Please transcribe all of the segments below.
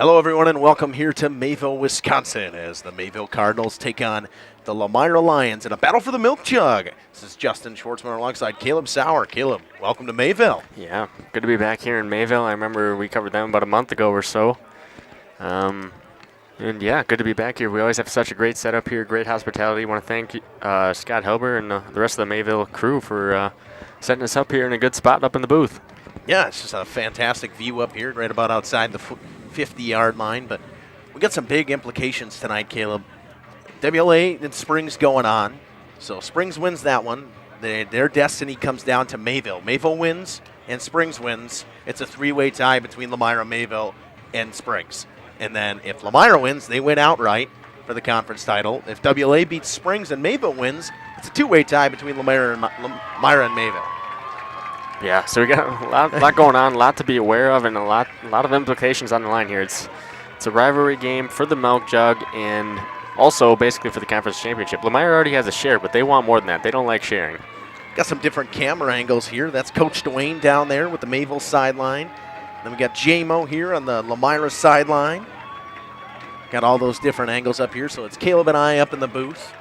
Hello, everyone, and welcome here to Mayville, Wisconsin, as the Mayville Cardinals take on the Lomira Lions in a battle for the Milk Jug. This is Justin Schwartzman alongside Caleb Sauer. Caleb, welcome to Mayville. Yeah, good to be back here in Mayville. I remember we covered them about a month ago or so. And yeah, good to be back here. We always have such a great setup here, great hospitality. I want to thank Scott Helber and the rest of the Mayville crew for setting us up here in a good spot up in the booth. Yeah, it's just a fantastic view up here, right about outside the 50-yard line. But we got some big implications tonight, Caleb. WLA and Springs going on. So Springs wins that one. Their destiny comes down to Mayville. Mayville wins and Springs wins. It's a three-way tie between Lomira, Mayville, and Springs. And then if Lomira wins, they win outright for the conference title. If WLA beats Springs and Mayville wins, it's a two-way tie between Lomira and Mayville. Yeah, so we got a lot going on, a lot to be aware of, and a lot of implications on the line here. It's a rivalry game for the Milk Jug and also basically for the conference championship. Lomira already has a share, but they want more than that. They don't like sharing. Got some different camera angles here. That's Coach Dwayne down there with the Mayville sideline. Then we got J-Mo here on the Lomira sideline. Got all those different angles up here. So it's Caleb and I up in the booth.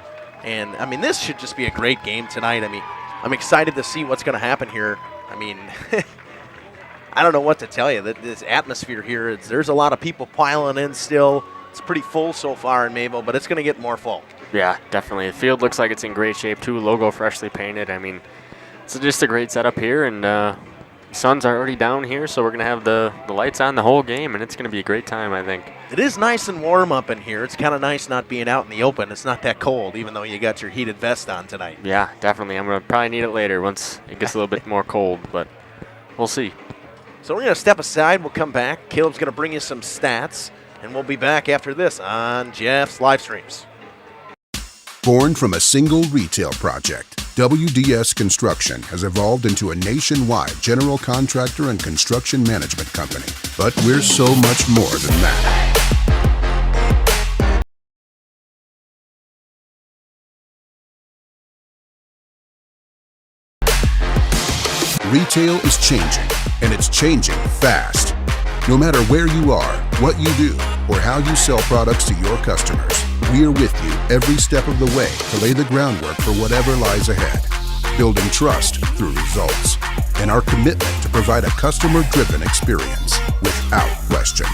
And, I mean, this should just be a great game tonight. I mean, I'm excited to see what's going to happen here. I mean, I don't know what to tell you. This atmosphere here, there's a lot of people piling in still. It's pretty full so far in Mayville, but it's going to get more full. Yeah, definitely. The field looks like it's in great shape, too. Logo freshly painted. I mean, it's just a great setup here, and the sun's already down here, so we're going to have the lights on the whole game, and it's going to be a great time, I think. It is nice and warm up in here. It's kind of nice not being out in the open. It's not that cold, even though you got your heated vest on tonight. Yeah, definitely. I'm going to probably need it later once it gets a little bit more cold, but we'll see. So we're going to step aside. We'll come back. Caleb's going to bring you some stats, and we'll be back after this on Jeff's live streams. Born from a single retail project, WDS Construction has evolved into a nationwide general contractor and construction management company. But we're so much more than that. Retail is changing, and it's changing fast. No matter where you are, what you do, or how you sell products to your customers, we're with you every step of the way to lay the groundwork for whatever lies ahead. Building trust through results, and our commitment to provide a customer-driven experience without question.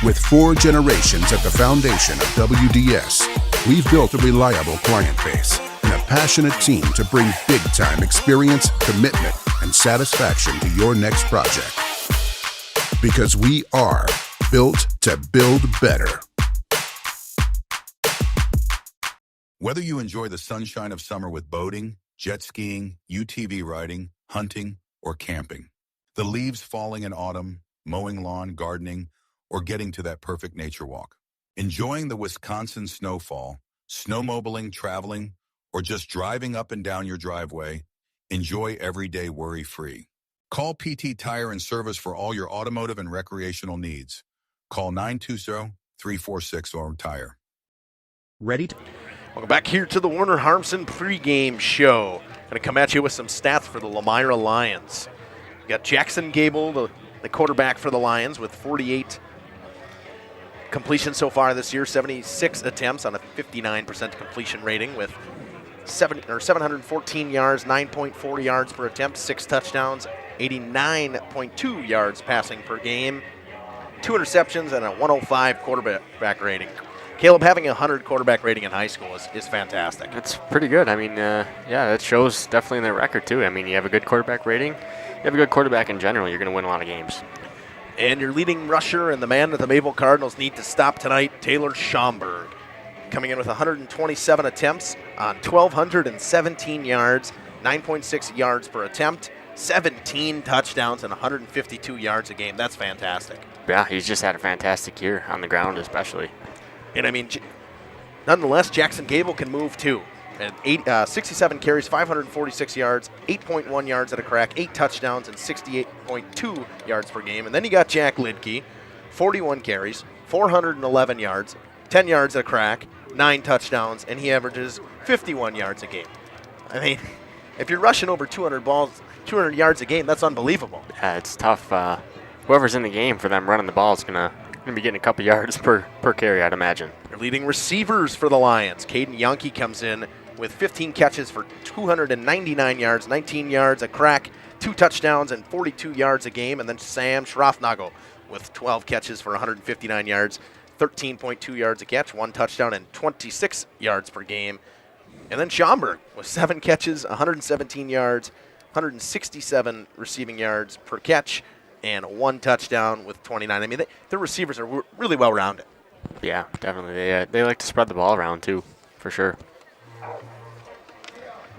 With 4 generations at the foundation of WDS, we've built a reliable client base and a passionate team to bring big-time experience, commitment, and satisfaction to your next project. Because we are built to build better. Whether you enjoy the sunshine of summer with boating, jet skiing, UTV riding, hunting, or camping, the leaves falling in autumn, mowing lawn, gardening, or getting to that perfect nature walk, enjoying the Wisconsin snowfall, snowmobiling, traveling, or just driving up and down your driveway, enjoy everyday worry-free. Call PT Tire and Service for all your automotive and recreational needs. Call 920-346-OUR-TIRE. Ready? Welcome back here to the Werner Harmson pregame show. Going to come at you with some stats for the Lomira Lions. We got Jackson Gable, the quarterback for the Lions, with 48 completions so far this year, 76 attempts on a 59% completion rating with 714 yards, 9.4 yards per attempt, 6 touchdowns, 89.2 yards passing per game, 2 interceptions, and a 105 quarterback rating. Caleb, having a 100 quarterback rating in high school is fantastic. That's pretty good. I mean, yeah, that shows definitely in their record, too. I mean, you have a good quarterback rating. You have a good quarterback in general, you're going to win a lot of games. And your leading rusher and the man that the Mayville Cardinals need to stop tonight, Taylor Schomburg, coming in with 127 attempts on 1,217 yards, 9.6 yards per attempt, 17 touchdowns, and 152 yards a game. That's fantastic. Yeah, he's just had a fantastic year on the ground especially. And, I mean, nonetheless, Jackson Gable can move, too. And 67 carries, 546 yards, 8.1 yards at a crack, 8 touchdowns, and 68.2 yards per game. And then you got Jack Lidke, 41 carries, 411 yards, 10 yards at a crack, 9 touchdowns, and he averages 51 yards a game. I mean, if you're rushing over 200 yards a game, that's unbelievable. Yeah, it's tough. Whoever's in the game for them running the ball is going to going to be getting a couple yards per carry, I'd imagine. Their leading receivers for the Lions. Caden Yonke comes in with 15 catches for 299 yards, 19 yards a crack, 2 touchdowns, and 42 yards a game. And then Sam Schroffnagel with 12 catches for 159 yards, 13.2 yards a catch, 1 touchdown, and 26 yards per game. And then Schaumburg with 7 catches, 117 yards, 167 receiving yards per catch, and 1 touchdown with 29. I mean, their receivers are really well-rounded. Yeah, definitely. They like to spread the ball around, too, for sure.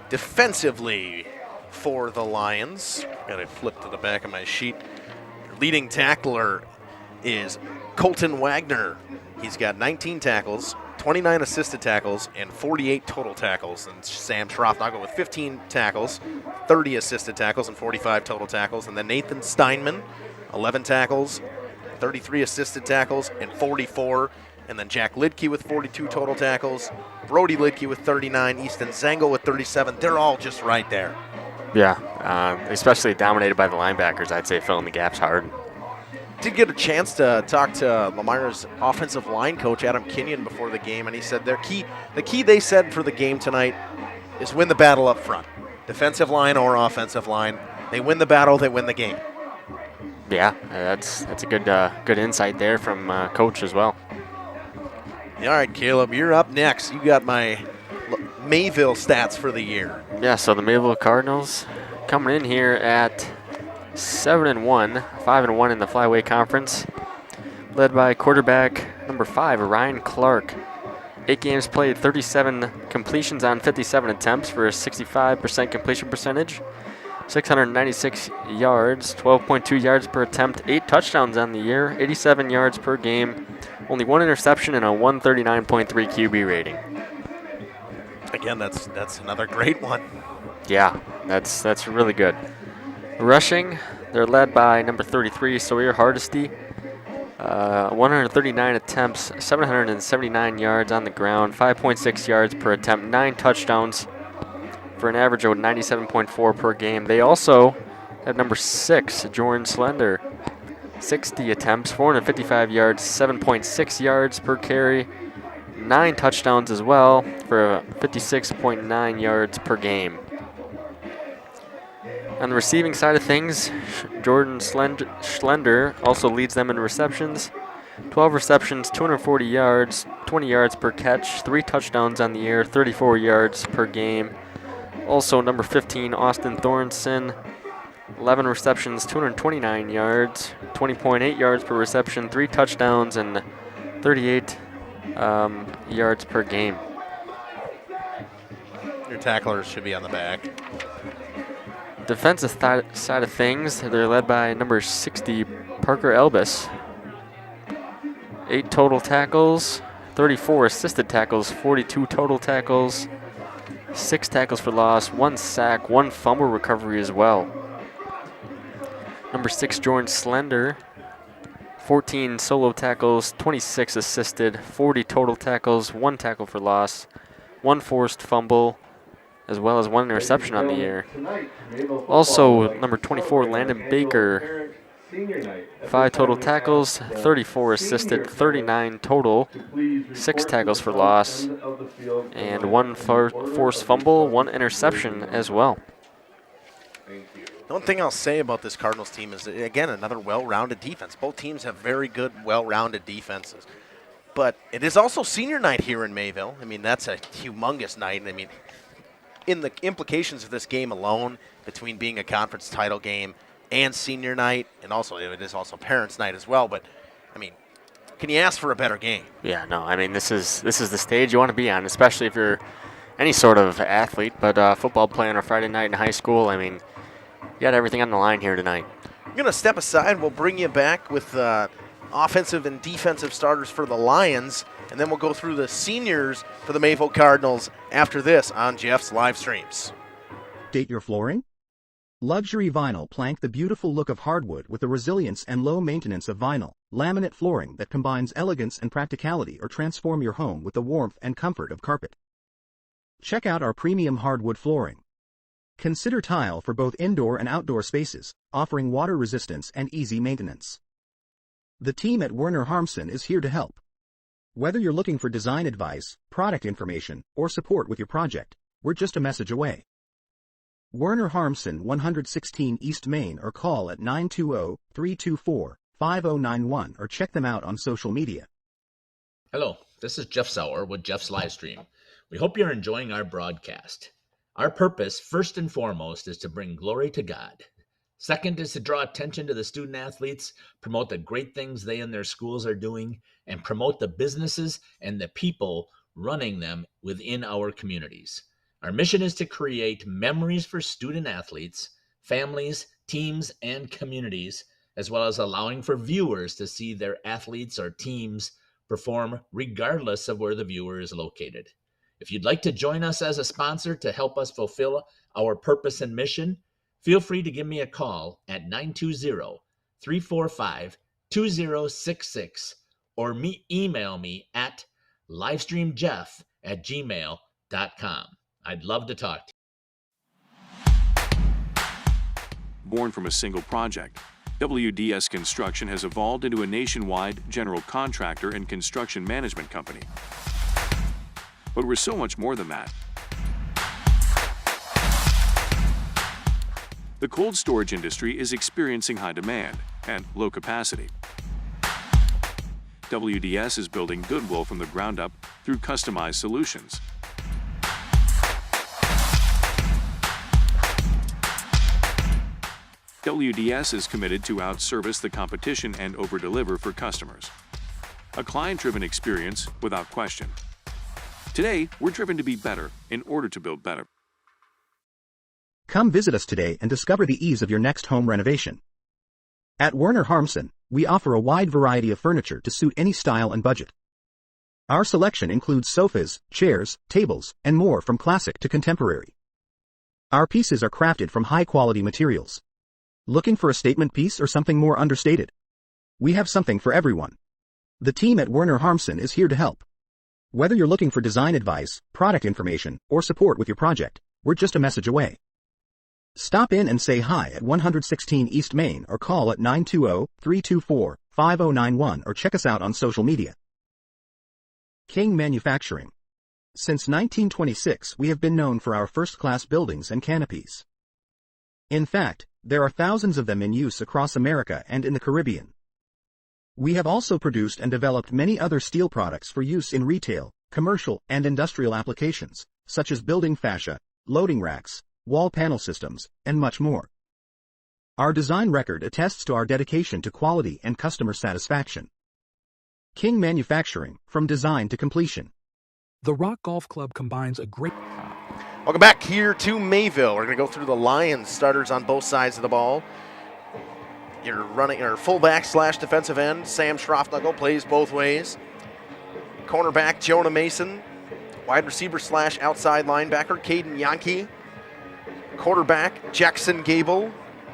Defensively for the Lions, got to flip to the back of my sheet. Leading tackler is Colton Wagner. He's got 19 tackles, 29 assisted tackles, and 48 total tackles. And Sam Schroffnagel with 15 tackles, 30 assisted tackles, and 45 total tackles. And then Nathan Steinman, 11 tackles, 33 assisted tackles, and 44. And then Jack Lidke with 42 total tackles, Brody Lidke with 39, Easton Zengel with 37. They're all just right there. Yeah, especially dominated by the linebackers, I'd say, filling the gaps hard. Did get a chance to talk to Lomira's offensive line coach, Adam Kenyon, before the game, and he said the key they said for the game tonight is win the battle up front. Defensive line or offensive line. They win the battle, they win the game. Yeah, that's a good insight there from coach as well. All right, Caleb, you're up next. You got my Mayville stats for the year. Yeah, so the Mayville Cardinals coming in here at 7-1, 5-1 in the Flyway Conference, led by quarterback number 5, Ryan Clark. 8 games played, 37 completions on 57 attempts for a 65% completion percentage, 696 yards, 12.2 yards per attempt, 8 touchdowns on the year, 87 yards per game, only 1 interception, and a 139.3 QB rating. Again, that's another great one. Yeah, that's really good. Rushing, they're led by number 33, Sawyer Hardesty. 139 attempts, 779 yards on the ground, 5.6 yards per attempt, 9 touchdowns for an average of 97.4 per game. They also have number 6, Jordan Slender. 60 attempts, 455 yards, 7.6 yards per carry, 9 touchdowns as well for 56.9 yards per game. On the receiving side of things, Jordan Schlender also leads them in receptions. 12 receptions, 240 yards, 20 yards per catch, 3 touchdowns on the year, 34 yards per game. Also number 15, Austin Thornson, 11 receptions, 229 yards, 20.8 yards per reception, 3 touchdowns, and 38 yards per game. Your tacklers should be on the back. Defensive side of things, they're led by number 60, Parker Elbis. 8 total tackles, 34 assisted tackles, 42 total tackles, 6 tackles for loss, 1 sack, 1 fumble recovery as well. Number 6, Jordan Slender, 14 solo tackles, 26 assisted, 40 total tackles, 1 tackle for loss, 1 forced fumble, as well as 1 interception on the year. Also, number 24, Landon Baker, 5 total tackles, 34 assisted, 39 total, 6 tackles for loss, and 1 forced fumble, 1 interception as well. The one thing I'll say about this Cardinals team is, again, another well-rounded defense. Both teams have very good, well-rounded defenses. But it is also senior night here in Mayville. I mean, that's a humongous night. I mean, in the implications of this game alone, between being a conference title game and senior night, and also it is also parents' night as well. But, I mean, can you ask for a better game? Yeah, no, I mean, this is the stage you want to be on, especially if you're any sort of athlete. But football play on a Friday night in high school, I mean, you got everything on the line here tonight. I'm going to step aside. We'll bring you back with offensive and defensive starters for the Lions, and then we'll go through the seniors for the Mayville Cardinals after this on Jeff's live streams. Date your flooring? Luxury vinyl plank, the beautiful look of hardwood with the resilience and low maintenance of vinyl. Laminate flooring that combines elegance and practicality, or transform your home with the warmth and comfort of carpet. Check out our premium hardwood flooring. Consider tile for both indoor and outdoor spaces, offering water resistance and easy maintenance. The team at Werner Harmsen is here to help. Whether you're looking for design advice, product information, or support with your project, we're just a message away. Werner Harmsen, 116 East Main, or call at 920-324-5091 or check them out on social media. Hello, this is Jeff Sauer with Jeff's Livestream. We hope you're enjoying our broadcast. Our purpose, first and foremost, is to bring glory to God. Second is to draw attention to the student athletes, promote the great things they and their schools are doing, and promote the businesses and the people running them within our communities. Our mission is to create memories for student athletes, families, teams, and communities, as well as allowing for viewers to see their athletes or teams perform regardless of where the viewer is located. If you'd like to join us as a sponsor to help us fulfill our purpose and mission, feel free to give me a call at 920-345-2066 or email me at livestreamjeff@gmail.com. I'd love to talk to you. Born from a single project, WDS Construction has evolved into a nationwide general contractor and construction management company. But we're so much more than that. The cold storage industry is experiencing high demand and low capacity. WDS is building goodwill from the ground up through customized solutions. WDS is committed to outservice the competition and overdeliver for customers. A client-driven experience without question. Today, we're driven to be better in order to build better. Come visit us today and discover the ease of your next home renovation. At Werner Harmsen, we offer a wide variety of furniture to suit any style and budget. Our selection includes sofas, chairs, tables, and more from classic to contemporary. Our pieces are crafted from high-quality materials. Looking for a statement piece or something more understated? We have something for everyone. The team at Werner Harmsen is here to help. Whether you're looking for design advice, product information, or support with your project, we're just a message away. Stop in and say hi at 116 East Main or call at 920-324-5091 or check us out on social media. King Manufacturing. Since 1926, we have been known for our first-class buildings and canopies. In fact, there are thousands of them in use across America and in the Caribbean. We have also produced and developed many other steel products for use in retail, commercial, and industrial applications, such as building fascia, loading racks, wall panel systems, and much more. Our design record attests to our dedication to quality and customer satisfaction. King Manufacturing, from design to completion. The Rock Golf Club combines a great... Welcome back here to Mayville. We're going to go through the Lions starters on both sides of the ball. Your fullback / defensive end, Sam Schroffnagel, plays both ways. Cornerback, Jonah Mason. Wide receiver / outside linebacker, Caden Yankee. Quarterback, Jackson Gable.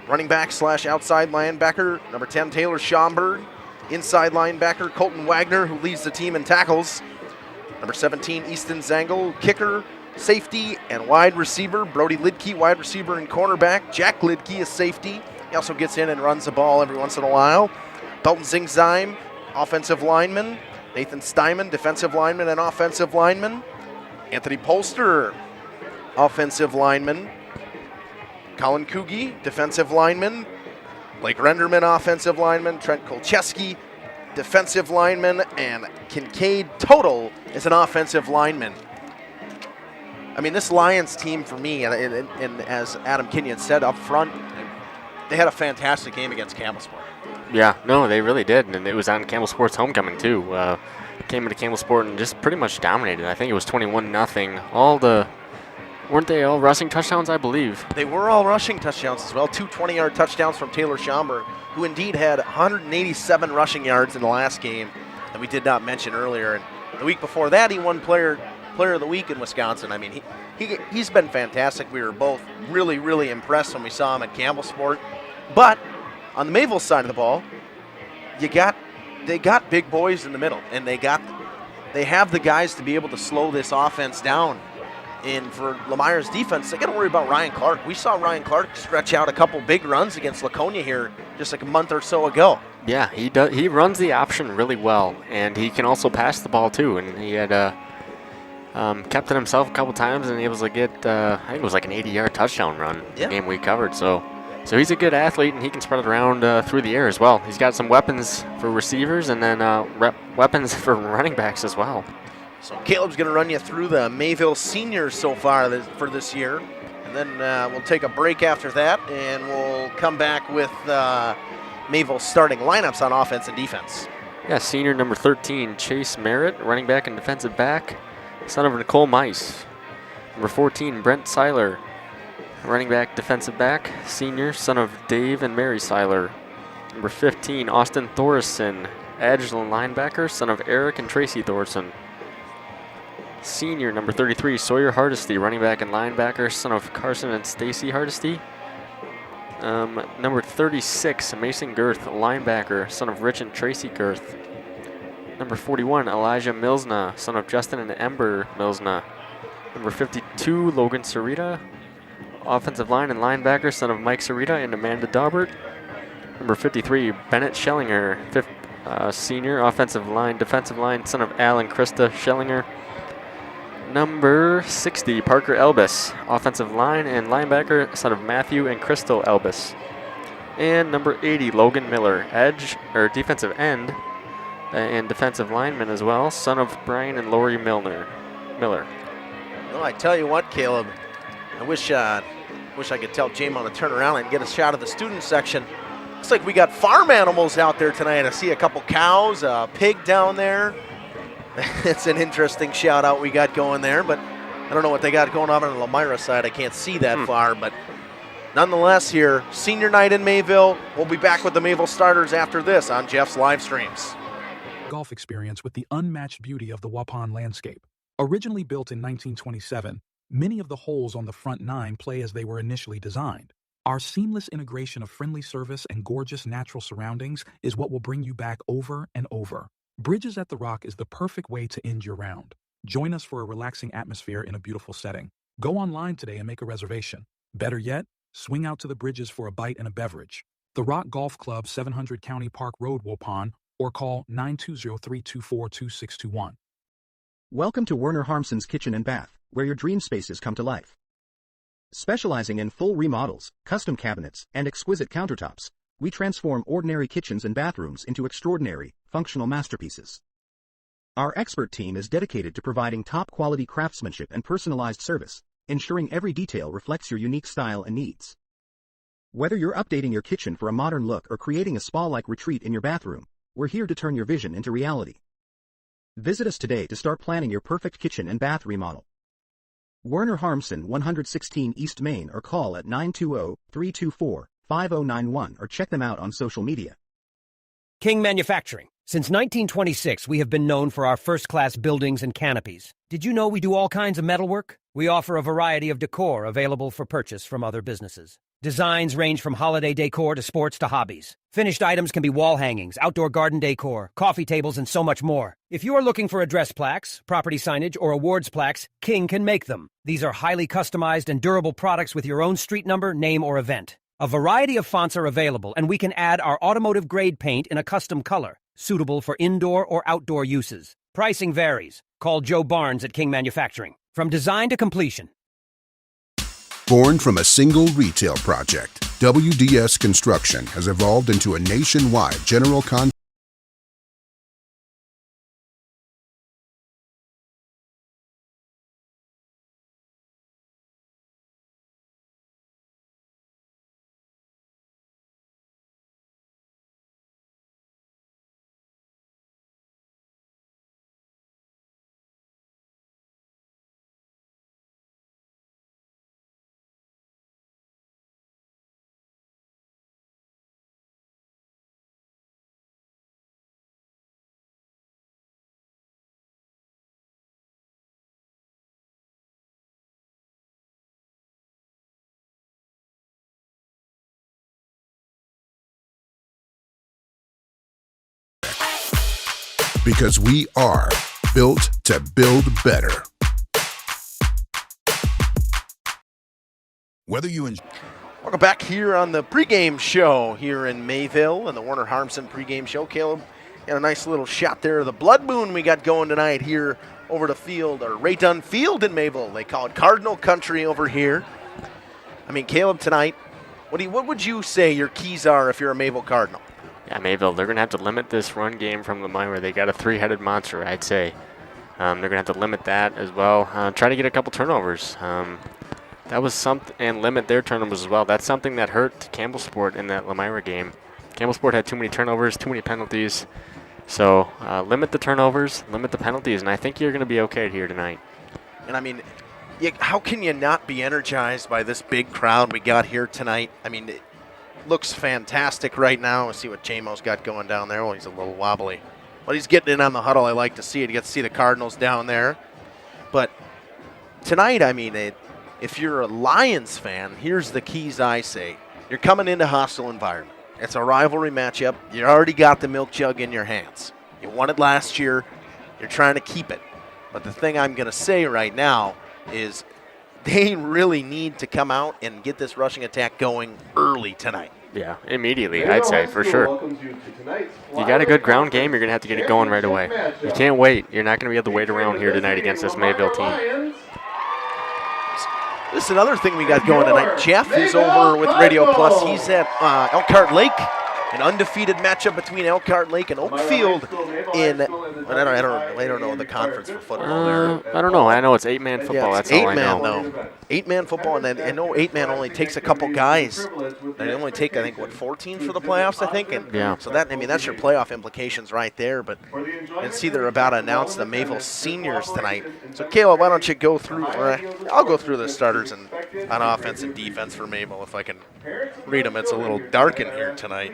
Running back / outside linebacker, number 10, Taylor Schomburg. Inside linebacker, Colton Wagner, who leads the team in tackles. Number 17, Easton Zangle. Kicker, safety, and wide receiver, Brody Lidke, wide receiver and cornerback. Jack Lidke is safety. He also gets in and runs the ball every once in a while. Belton Zingzheim, offensive lineman. Nathan Steinman, defensive lineman and offensive lineman. Anthony Polster, offensive lineman. Colin Kugi, defensive lineman. Blake Renderman, offensive lineman. Trent Kolcheski, defensive lineman. And Kincaid Total is an offensive lineman. I mean, this Lions team for me, and as Adam Kenyon said up front, they had a fantastic game against Campbellsport. Yeah, no, they really did, and it was on Campbellsport's homecoming too. Came into Campbellsport and just pretty much dominated. I think it was 21-0. Weren't they all rushing touchdowns, I believe? They were all rushing touchdowns as well. 2 20-yard touchdowns from Taylor Schomburg, who indeed had 187 rushing yards in the last game that we did not mention earlier. And the week before that, he won Player of the Week in Wisconsin. I mean, he's been fantastic. We were both really, really impressed when we saw him at Campbellsport. But on the Mayville side of the ball, they got big boys in the middle, and they have the guys to be able to slow this offense down. And for Lomira's defense, they got to worry about Ryan Clark. We saw Ryan Clark stretch out a couple big runs against Laconia here just like a month or so ago. Yeah, he does. He runs the option really well, and he can also pass the ball too. And he had kept it himself a couple times, and he was able to get I think it was like an 80-yard touchdown run the game we covered. So he's a good athlete, and he can spread it around through the air as well. He's got some weapons for receivers, and then weapons for running backs as well. So Caleb's going to run you through the Mayville seniors so far for this year. And then we'll take a break after that, and we'll come back with Mayville's starting lineups on offense and defense. Yeah, senior number 13, Chase Merritt, running back and defensive back, son of Nicole Mice. Number 14, Brent Seiler, running back, defensive back, senior, son of Dave and Mary Seiler. Number 15, Austin Thorson, edge linebacker, son of Eric and Tracy Thorson. Senior, number 33, Sawyer Hardesty, running back and linebacker, son of Carson and Stacy Hardesty. Number 36, Mason Girth, linebacker, son of Rich and Tracy Girth. Number 41, Elijah Milsna, son of Justin and Ember Milsna. Number 52, Logan Sarita, offensive line and linebacker, son of Mike Sarita and Amanda Daubert. Number 53, Bennett Schellinger, senior, offensive line, defensive line, son of Al and Krista Schellinger. Number 60, Parker Elbis, offensive line and linebacker, son of Matthew and Crystal Elbis. And number 80, Logan Miller, edge or defensive end and defensive lineman as well, son of Brian and Lori Miller. Well, I tell you what, Caleb, I wish I could tell J-Mon to turn around and get a shot of the student section. Looks like we got farm animals out there tonight. I see a couple cows, a pig down there. It's an interesting shout out we got going there, but I don't know what they got going on the Lomira side. I can't see that far, but nonetheless here, senior night in Mayville. We'll be back with the Mayville starters after this on Jeff's live streams. Golf experience with the unmatched beauty of the Waupun landscape. Originally built in 1927, many of the holes on the front nine play as they were initially designed. Our seamless integration of friendly service and gorgeous natural surroundings is what will bring you back over and over. Bridges at the Rock is the perfect way to end your round. Join us for a relaxing atmosphere in a beautiful setting. Go online today and make a reservation. Better yet, swing out to the Bridges for a bite and a beverage. The Rock Golf Club, 700 County Park Road, Waupun, or call 920-324-2621. Welcome to Werner Harmson's Kitchen and Bath, where your dream spaces come to life. Specializing in full remodels, custom cabinets, and exquisite countertops, we transform ordinary kitchens and bathrooms into extraordinary, functional masterpieces. Our expert team is dedicated to providing top-quality craftsmanship and personalized service, ensuring every detail reflects your unique style and needs. Whether you're updating your kitchen for a modern look or creating a spa-like retreat in your bathroom, we're here to turn your vision into reality. Visit us today to start planning your perfect kitchen and bath remodel. Werner Harmson, 116 East Main, or call at 920-324-5091 or check them out on social media. King Manufacturing. Since 1926, we have been known for our first-class buildings and canopies. Did you know we do all kinds of metalwork? We offer a variety of decor available for purchase from other businesses. Designs range from holiday decor to sports to hobbies. Finished items can be wall hangings, outdoor garden decor, coffee tables, and so much more. If you are looking for address plaques, property signage, or awards plaques, King can make them. These are highly customized and durable products with your own street number, name, or event. A variety of fonts are available, and we can add our automotive-grade paint in a custom color, suitable for indoor or outdoor uses. Pricing varies. Call Joe Barnes at King Manufacturing. From design to completion. Born from a single retail project, WDS Construction has evolved into a nationwide general contractor. Because we are built to build better. Whether you enjoy Welcome back here on the pregame show here in Mayville and the Werner Harmson pregame show. Caleb, got a nice little shot there of the blood moon we got going tonight here over the field, or Ray Dunn Field in Mayville. They call it Cardinal Country over here. I mean, Caleb, tonight, what would you say your keys are if you're a Mayville Cardinal? Yeah, Mayville, they're going to have to limit this run game from Lomira. They got a three-headed monster, I'd say. They're going to have to limit that as well. Try to get a couple turnovers. That was something, and limit their turnovers as well. That's something that hurt Campbellsport in that Lomira game. Campbellsport had too many turnovers, too many penalties. So limit the turnovers, limit the penalties, and I think you're going to be okay here tonight. And I mean, how can you not be energized by this big crowd we got here tonight? I mean, it looks fantastic right now. Let's see what Jamo's got going down there. Well, he's a little wobbly. But he's getting in on the huddle. I like to see it. You get to see the Cardinals down there. But tonight, I mean, if you're a Lions fan, here's the keys I say. You're coming into a hostile environment. It's a rivalry matchup. You already got the Milk Jug in your hands. You won it last year. You're trying to keep it. But the thing I'm going to say right now is they really need to come out and get this rushing attack going early tonight. Yeah, immediately, I'd say, for sure. You got a good ground game, you're going to have to get it going right away. You can't wait. You're not going to be able to wait around here tonight against this Mayville team. This is another thing we got going tonight. Jeff is over with Radio Plus. He's at Elkhart Lake, an undefeated matchup between Elkhart Lake and Oakfield in, I don't know the conference for football there. I don't know. I know it's 8-man football. Yeah, That's all I know. Though. 8-man football, and then I know 8-man only takes a couple guys. They only take, I think, 14 for the playoffs, I think. And yeah. So that's your playoff implications right there. But and see, they're about to announce the Mayville seniors tonight. So Caleb, why don't you go through? I'll go through the starters on offense and defense for Mayville if I can read them. It's a little dark in here tonight.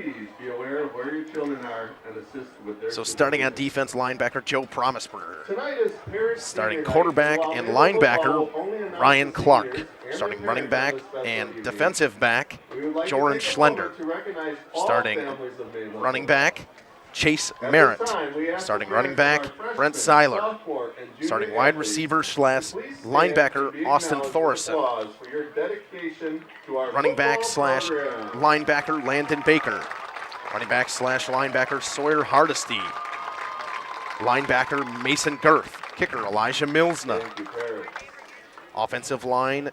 So starting on defense, linebacker Joe Promisberger. Starting quarterback and linebacker Ryan Clark. Starting running back and defensive back Joran Schlender. Starting running back Chase Merritt. Starting running back Brent Seiler. Starting wide receiver / linebacker Austin Thorson. Running back / linebacker Landon Baker. Running back / linebacker Sawyer Hardesty. Linebacker Mason Girth. Kicker Elijah Milsna. Offensive lineman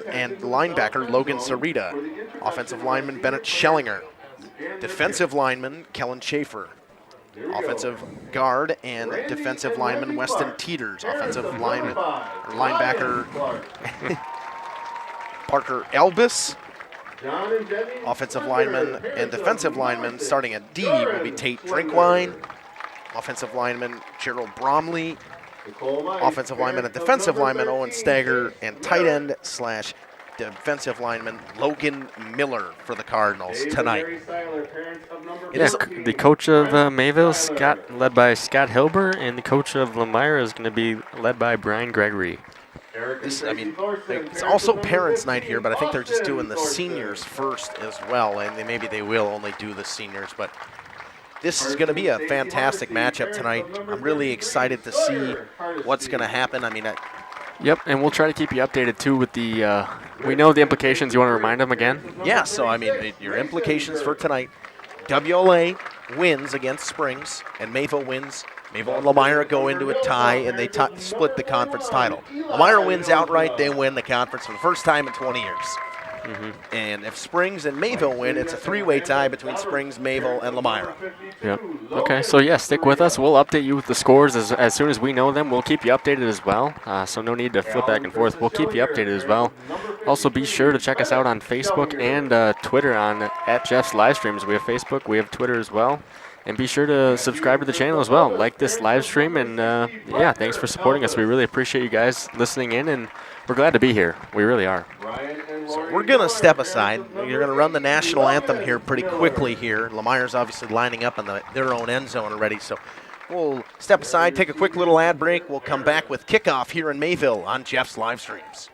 and linebacker Logan Sarita. Offensive lineman Bennett Schellinger. Defensive lineman Kellen Schaefer. Offensive guard and defensive lineman Weston Teeters. Offensive linebacker Parker Elbis. Offensive lineman and defensive lineman starting at D will be Tate Drinkwine. Offensive lineman Gerald Bromley. Offensive lineman and defensive lineman Owen Stagger, and tight end / defensive lineman Logan Miller for the Cardinals tonight. The coach of Mayville, led by Scott Hilber, and the coach of Lomira is going to be led by Brian Gregory. It's also parents' night here, but I think they're just doing the seniors first as well, and maybe they will only do the seniors, but this is going to be a fantastic matchup tonight. I'm really excited to see what's going to happen. Yep, and we'll try to keep you updated, too, with the we know the implications. You want to remind them again? Yeah, so, your implications for tonight. WLA wins against Springs, and Mayville wins. Mayville and Lomira go into a tie, and they split the conference title. Lomira wins outright. They win the conference for the first time in 20 years. Mm-hmm. And if Springs and Mayville win, it's a three-way tie between Springs, Mayville, and Lomira. Yep. Okay, so stick with us. We'll update you with the scores as soon as we know them. We'll keep you updated as well, so no need to flip back and forth. We'll keep you updated as well. Also, be sure to check us out on Facebook and Twitter at Jeff's Livestreams. We have Facebook, we have Twitter as well. And be sure to subscribe to the channel as well. Like this live stream, and thanks for supporting us. We really appreciate you guys listening in, and we're glad to be here. We really are. So we're going to step aside. You're going to run the national anthem here pretty quickly here. Lomira's obviously lining up in their own end zone already, so we'll step aside, take a quick little ad break. We'll come back with kickoff here in Mayville on Jeff's live streams.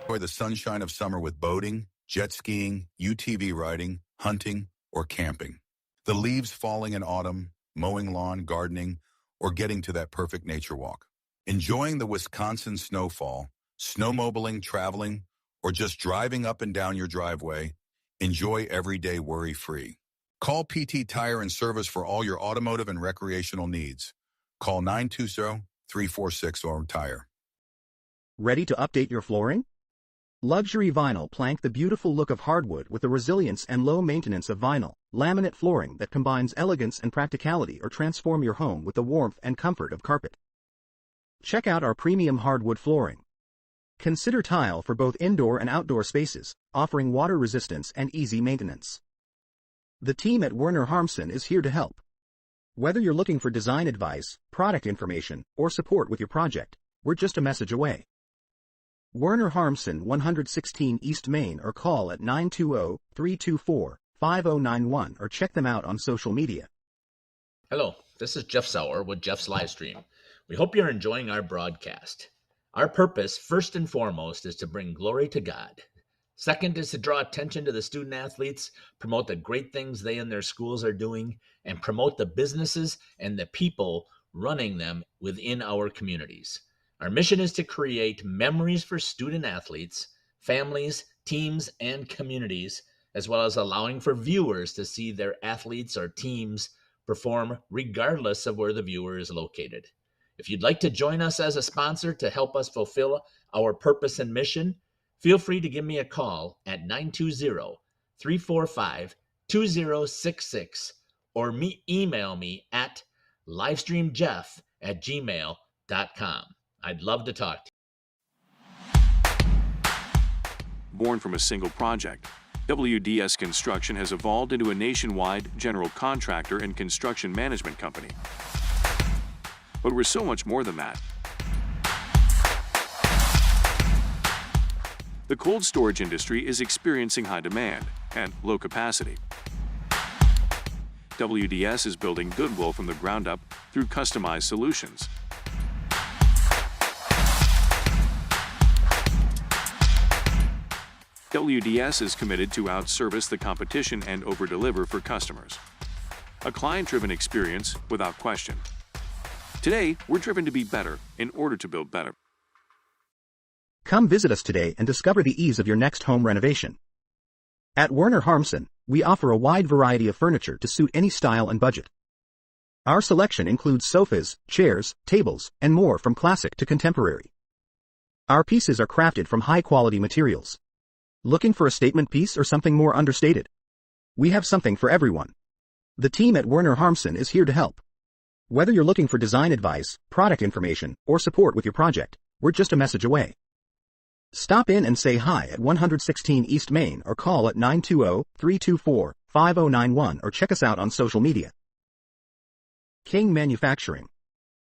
Enjoy the sunshine of summer with boating, jet skiing, UTV riding, hunting, or camping. The leaves falling in autumn, mowing lawn, gardening, or getting to that perfect nature walk. Enjoying the Wisconsin snowfall, snowmobiling, traveling, or just driving up and down your driveway, enjoy every day worry-free. Call PT Tire and Service for all your automotive and recreational needs. Call 920-346-ORM-TIRE. Ready to update your flooring? Luxury vinyl plank the beautiful look of hardwood with the resilience and low maintenance of vinyl, laminate flooring that combines elegance and practicality, or transform your home with the warmth and comfort of carpet. Check out our premium hardwood flooring. Consider tile for both indoor and outdoor spaces, offering water resistance and easy maintenance. The team at Werner Harmsen is here to help. Whether you're looking for design advice, product information, or support with your project, we're just a message away. Werner Harmsen, 116 East Main, or call at 920-324-5091 or check them out on social media. Hello, this is Jeff Sauer with Jeff's Livestream. We hope you're enjoying our broadcast. Our purpose, first and foremost, is to bring glory to God. Second is to draw attention to the student athletes, promote the great things they and their schools are doing, and promote the businesses and the people running them within our communities. Our mission is to create memories for student athletes, families, teams, and communities, as well as allowing for viewers to see their athletes or teams perform regardless of where the viewer is located. If you'd like to join us as a sponsor to help us fulfill our purpose and mission, feel free to give me a call at 920-345-2066 or email me at livestreamjeff@gmail.com. I'd love to talk to you. Born from a single project, WDS Construction has evolved into a nationwide general contractor and construction management company. But we're so much more than that. The cold storage industry is experiencing high demand and low capacity. WDS is building goodwill from the ground up through customized solutions. WDS is committed to outservice the competition and overdeliver for customers. A client-driven experience without question. Today, we're driven to be better in order to build better. Come visit us today and discover the ease of your next home renovation. At Werner Harmsen, we offer a wide variety of furniture to suit any style and budget. Our selection includes sofas, chairs, tables, and more from classic to contemporary. Our pieces are crafted from high-quality materials. Looking for a statement piece or something more understated? We have something for everyone. The team at Werner Harmsen is here to help. Whether you're looking for design advice, product information, or support with your project, we're just a message away. Stop in and say hi at 116 East Main or call at 920-324-5091 or check us out on social media. King Manufacturing.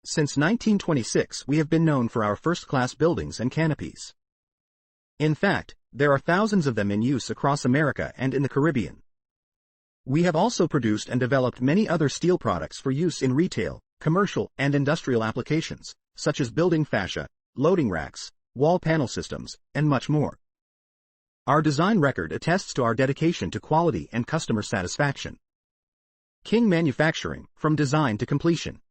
Since 1926, we have been known for our first-class buildings and canopies. In fact, there are thousands of them in use across America and in the Caribbean. We have also produced and developed many other steel products for use in retail, commercial, and industrial applications, such as building fascia, loading racks, wall panel systems, and much more. Our design record attests to our dedication to quality and customer satisfaction. King Manufacturing, from design to completion.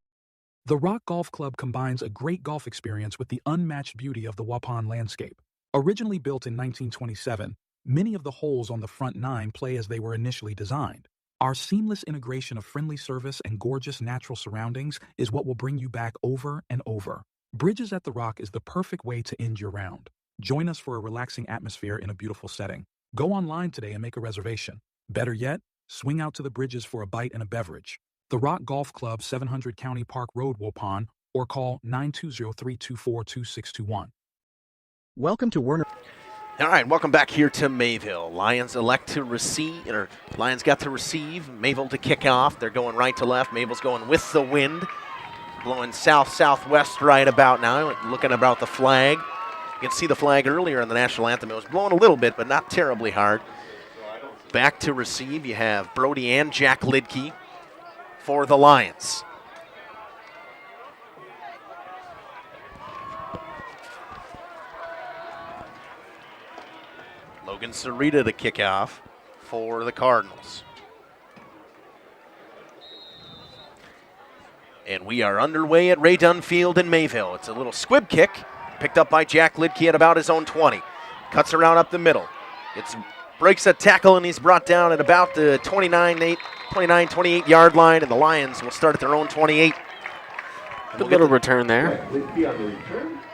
The Rock Golf Club combines a great golf experience with the unmatched beauty of the Waupun landscape. Originally built in 1927, many of the holes on the front nine play as they were initially designed. Our seamless integration of friendly service and gorgeous natural surroundings is what will bring you back over and over. Bridges at the Rock is the perfect way to end your round. Join us for a relaxing atmosphere in a beautiful setting. Go online today and make a reservation. Better yet, swing out to the Bridges for a bite and a beverage. The Rock Golf Club, 700 County Park Road, Waupun, or call 920-324-2621. Welcome to Werner. All right, welcome back here to Mayville. Lions elect to receive, or Lions got to receive, Mayville to kick off. They're going right to left. Mayville's going with the wind, blowing south-southwest right about now, looking about the flag. You can see the flag earlier in the national anthem. It was blowing a little bit, but not terribly hard. Back to receive, you have Brody and Jack Lidke for the Lions. Logan Sarita to kick off for the Cardinals. And we are underway at Ray Dunn Field in Mayville. It's a little squib kick picked up by Jack Lidke at about his own 20. Cuts around up the middle. Breaks a tackle, and he's brought down at about the 28 yard line, and the Lions will start at their own 28. Good little return there.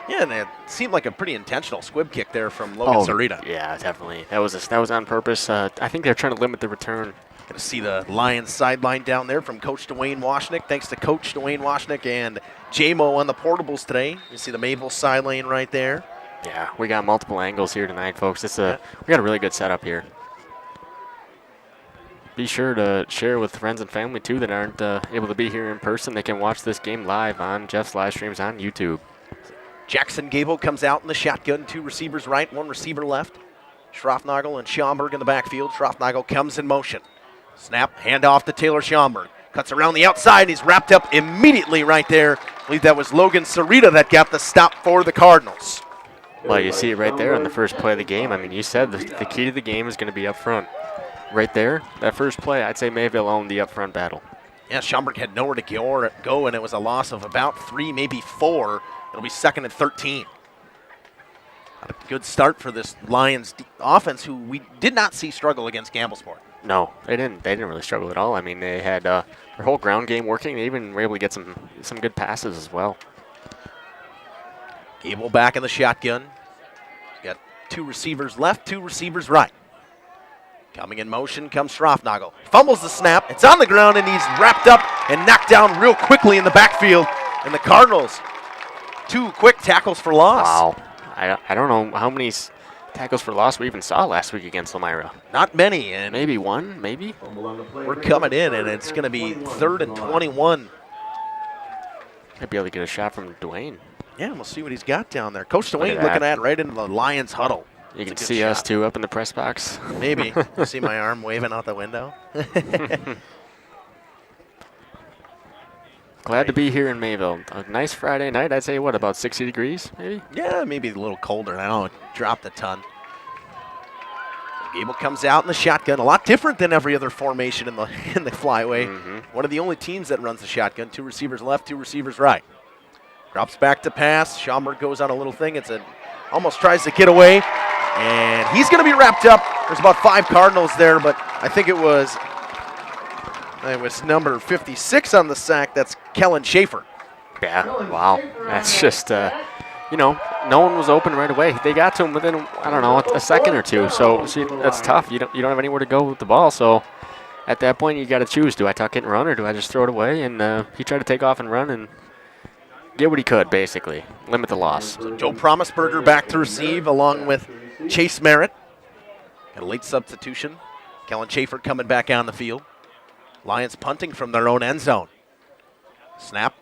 Yeah, and it seemed like a pretty intentional squib kick there from Logan Sarita. Yeah, definitely. That was on purpose. I think they're trying to limit the return. Going to see the Lions sideline down there from Coach Dwayne Washnick. Thanks to Coach Dwayne Washnick and J-Mo on the portables today. You see the Mayville sideline right there. Yeah, we got multiple angles here tonight, folks. We got a really good setup here. Be sure to share with friends and family, too, that aren't able to be here in person. They can watch this game live on Jeff's live streams on YouTube. Jackson Gable comes out in the shotgun. 2 receivers right, 1 receiver left. Schroffnagel and Schaumburg in the backfield. Schroffnagel comes in motion. Snap, handoff to Taylor Schaumburg. Cuts around the outside. He's wrapped up immediately right there. I believe that was Logan Sarita that got the stop for the Cardinals. Well, you see it right there on the first play of the game. I mean, you said the key to the game is going to be up front. Right there, that first play, I'd say Mayville owned the up front battle. Yeah, Schaumburg had nowhere to go, and it was a loss of about 3, maybe 4. It'll be 2nd and 13. A good start for this Lions offense, who we did not see struggle against Campbellsport. No, they didn't really struggle at all. I mean, they had their whole ground game working. They even were able to get some good passes as well. Gable back in the shotgun. Got 2 receivers left, 2 receivers right. Coming in motion comes Schroffnagel. Fumbles the snap. It's on the ground, and he's wrapped up and knocked down real quickly in the backfield. And the Cardinals, 2 quick tackles for loss. Wow. I don't know how many tackles for loss we even saw last week against Lomira. Not many. And maybe 1, maybe. We're coming in, and it's going to be 3rd and 21. Might be able to get a shot from Dwayne. Yeah, we'll see what he's got down there. Coach Dwayne looking at right into the Lions huddle. You can see us, too, up in the press box. Maybe. You see my arm waving out the window? Glad to be here in Mayville. A nice Friday night. I'd say, about 60 degrees, maybe? Yeah, maybe a little colder now. It dropped a ton. Gable comes out in the shotgun. A lot different than every other formation in the Flyway. Mm-hmm. One of the only teams that runs the shotgun. 2 receivers left, 2 receivers right. Drops back to pass. Schaumburg goes on a little thing. Almost tries to get away. And he's going to be wrapped up. There's about 5 Cardinals there, but I think it was number 56 on the sack. That's Kellen Schaefer. Yeah, wow. That's just, no one was open right away. They got to him within, a second or two. So see, that's tough. You don't have anywhere to go with the ball. So at that point, you got to choose. Do I tuck it and run, or do I just throw it away? And he tried to take off and run and get what he could, basically. Limit the loss. So Joe Promisberger back to receive along with Chase Merritt. Got a late substitution. Kellen Schaefer coming back on the field. Lions punting from their own end zone. Snap.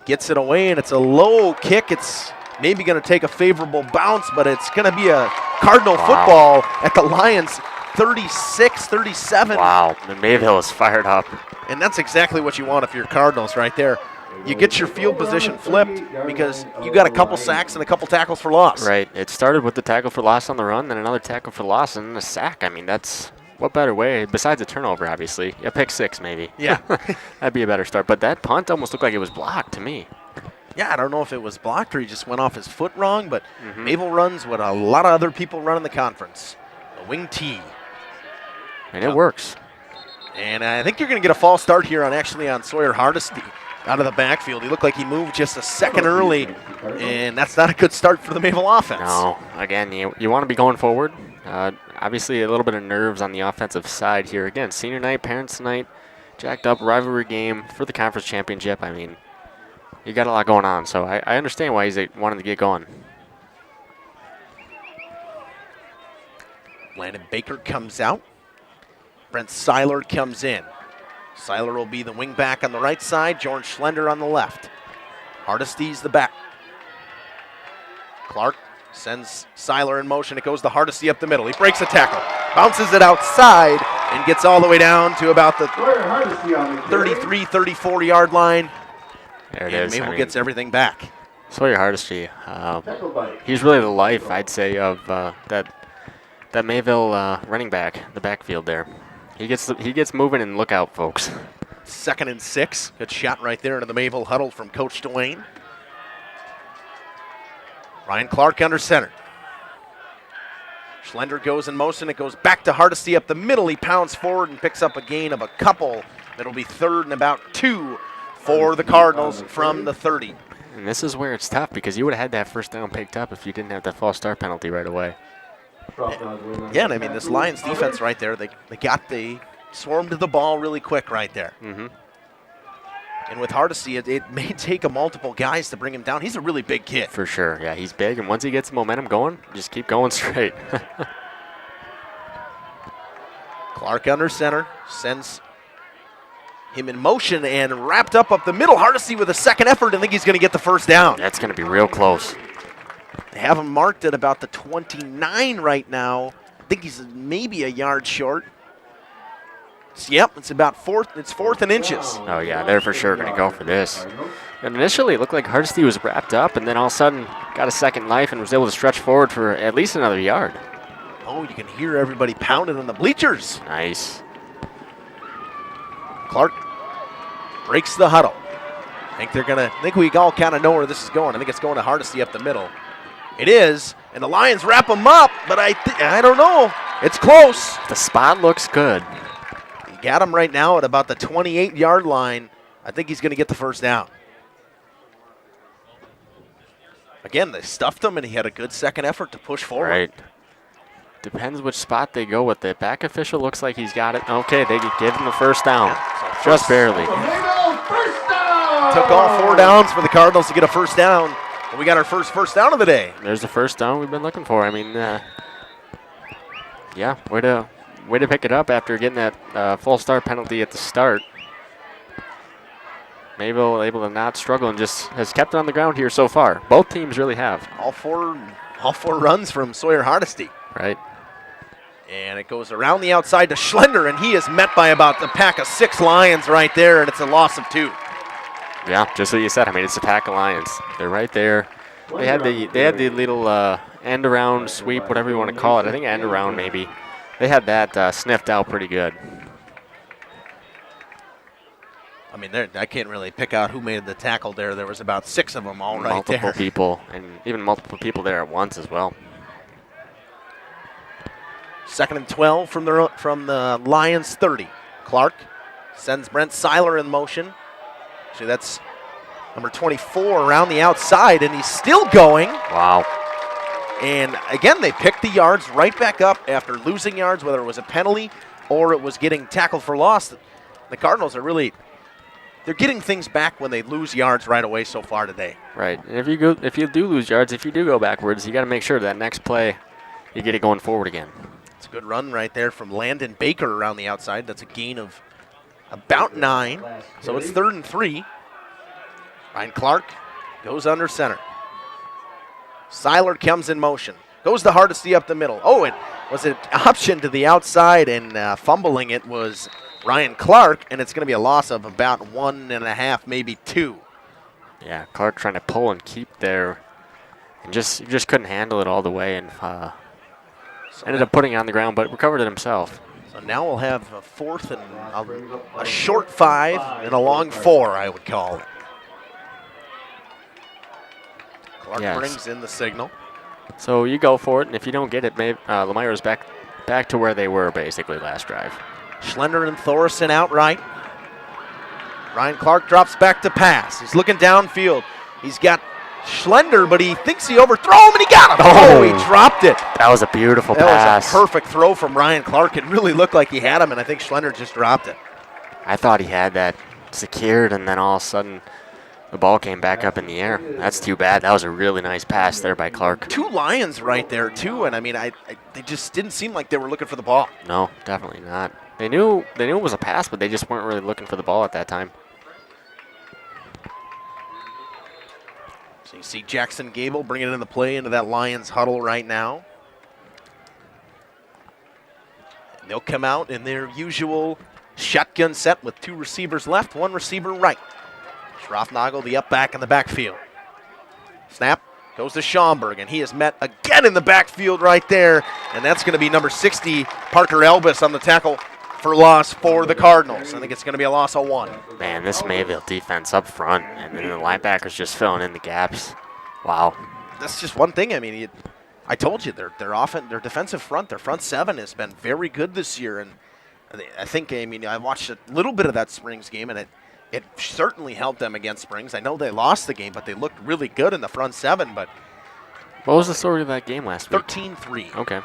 Gets it away, and it's a low kick. It's maybe going to take a favorable bounce, but it's going to be a Cardinal football at the Lions 36-37. Wow, and Mayville is fired up. And that's exactly what you want if you're Cardinals right there. You get your field position flipped because you got a couple sacks and a couple tackles for loss. Right. It started with the tackle for loss on the run, then another tackle for loss, and then a sack. I mean, that's what better way, besides a turnover, obviously. Yeah, pick 6 maybe. Yeah. That'd be a better start. But that punt almost looked like it was blocked to me. Yeah, I don't know if it was blocked or he just went off his foot wrong, but Mayville runs what a lot of other people run in the conference, a wing T. And it works. And I think you're going to get a false start here on Sawyer Hardesty out of the backfield. He looked like he moved just a second early, and that's not a good start for the Mayville offense. No, again, you want to be going forward. Obviously, a little bit of nerves on the offensive side here. Again, senior night, parents' night, jacked up rivalry game for the conference championship. I mean, you got a lot going on, so I understand why he's wanting to get going. Landon Baker comes out. Brent Seiler comes in. Seiler will be the wing back on the right side. Jordan Schlender on the left. Hardesty's the back. Clark sends Seiler in motion. It goes to Hardesty up the middle. He breaks a tackle. Bounces it outside and gets all the way down to about the 33, 34-yard line. There it is. Mayville gets everything back. Sawyer Hardesty, he's really the life, I'd say, of that Mayville running back, the backfield there. He gets moving, and look out, folks. 2nd and 6. Good shot right there into the Mayville huddle from Coach Dwayne. Ryan Clark under center. Schlender goes in motion. It goes back to Hardesty up the middle. He pounds forward and picks up a gain of a couple. It'll be 3rd and about 2 for the Cardinals from the 30. And this is where it's tough because you would have had that first down picked up if you didn't have that false start penalty right away. Yeah, and I mean, this Lions defense right there, they swarmed the ball really quick right there. Mm-hmm. And with Hardesty, it may take a multiple guys to bring him down. He's a really big kid. For sure. Yeah, he's big, and once he gets the momentum going, just keep going straight. Clark under center, sends him in motion and wrapped up the middle. Hardesty with a second effort. I think he's going to get the first down. That's going to be real close. They have him marked at about the 29 right now. I think he's maybe a yard short. Yep, it's about 4th. It's 4th and inches. Oh, yeah, they're for sure going to go for this. And initially, it looked like Hardesty was wrapped up, and then all of a sudden got a second life and was able to stretch forward for at least another yard. Oh, you can hear everybody pounding on the bleachers. Nice. Clark breaks the huddle. I think we all kind of know where this is going. I think it's going to Hardesty up the middle. It is, and the Lions wrap him up, but I don't know. It's close. The spot looks good. You got him right now at about the 28-yard line. I think he's going to get the first down. Again, they stuffed him, and he had a good second effort to push forward. Right. Depends which spot they go with. The back official looks like he's got it. Okay, they give him the first down. Yeah, so just barely. Took all 4 downs for the Cardinals to get a first down. And we got our first down of the day. There's the first down we've been looking for. I mean, yeah, way to pick it up after getting that full start penalty at the start. Mayville able to not struggle and just has kept it on the ground here so far. Both teams really have. All four runs from Sawyer Hardesty. Right. And it goes around the outside to Schlender, and he is met by about the pack of 6 Lions right there, and it's a loss of 2. Yeah, just what you said. I mean, it's a pack of Lions. They're right there. They had the little end around sweep, whatever you want to call it. I think end around maybe. They had that sniffed out pretty good. I mean, I can't really pick out who made the tackle there. There was about 6 of them all right there. Multiple people, and even multiple people there at once as well. 2nd and 12 from the Lions 30. Clark sends Brent Seiler in motion. Actually, that's number 24 around the outside, and he's still going. Wow. And again, they picked the yards right back up after losing yards, whether it was a penalty or it was getting tackled for loss. The Cardinals are they're getting things back when they lose yards right away so far today. Right. And if you do lose yards, if you do go backwards, you got to make sure that next play you get it going forward again. It's a good run right there from Landon Baker around the outside. That's a gain of about 9. So it's 3rd and 3. Ryan Clark goes under center. Seiler comes in motion. Goes to Hardesty up the middle. Oh, it was an option to the outside, and fumbling it was Ryan Clark, and it's going to be a loss of about 1.5, maybe 2. Yeah, Clark trying to pull and keep there, and just couldn't handle it all the way, and ended up putting it on the ground, but recovered it himself. So now we'll have a 4th and a short 5 and a long 4, I would call it. Clark brings in the signal. So you go for it, and if you don't get it, maybe Lomira's back to where they were basically last drive. Schlender and Thorson outright. Ryan Clark drops back to pass. He's looking downfield. He's got Schlender, but he thinks he overthrew him, and he got him. Oh, he dropped it. That was a beautiful pass. That was a perfect throw from Ryan Clark. It really looked like he had him, and I think Schlender just dropped it. I thought he had that secured, and then all of a sudden the ball came back up in the air. That's too bad. That was a really nice pass there by Clark. 2 Lions right there, too, and I mean, they just didn't seem like they were looking for the ball. No, definitely not. They knew it was a pass, but they just weren't really looking for the ball at that time. So you see Jackson Gable bringing in the play into that Lions huddle right now. And they'll come out in their usual shotgun set with 2 receivers left, 1 receiver right. Schroffnagel, the up back in the backfield. Snap goes to Schaumburg, and he is met again in the backfield right there. And that's going to be number 60, Parker Elvis, on the tackle for loss for the Cardinals. I think it's going to be a loss of 1. Man, this Mayville defense up front, and then the linebackers just filling in the gaps. Wow. That's just one thing. I mean, I told you, their defensive front, their front seven has been very good this year, and I think, I watched a little bit of that Springs game, and it certainly helped them against Springs. I know they lost the game, but they looked really good in the front seven. But what was the story of that game last week? 13-3. Okay.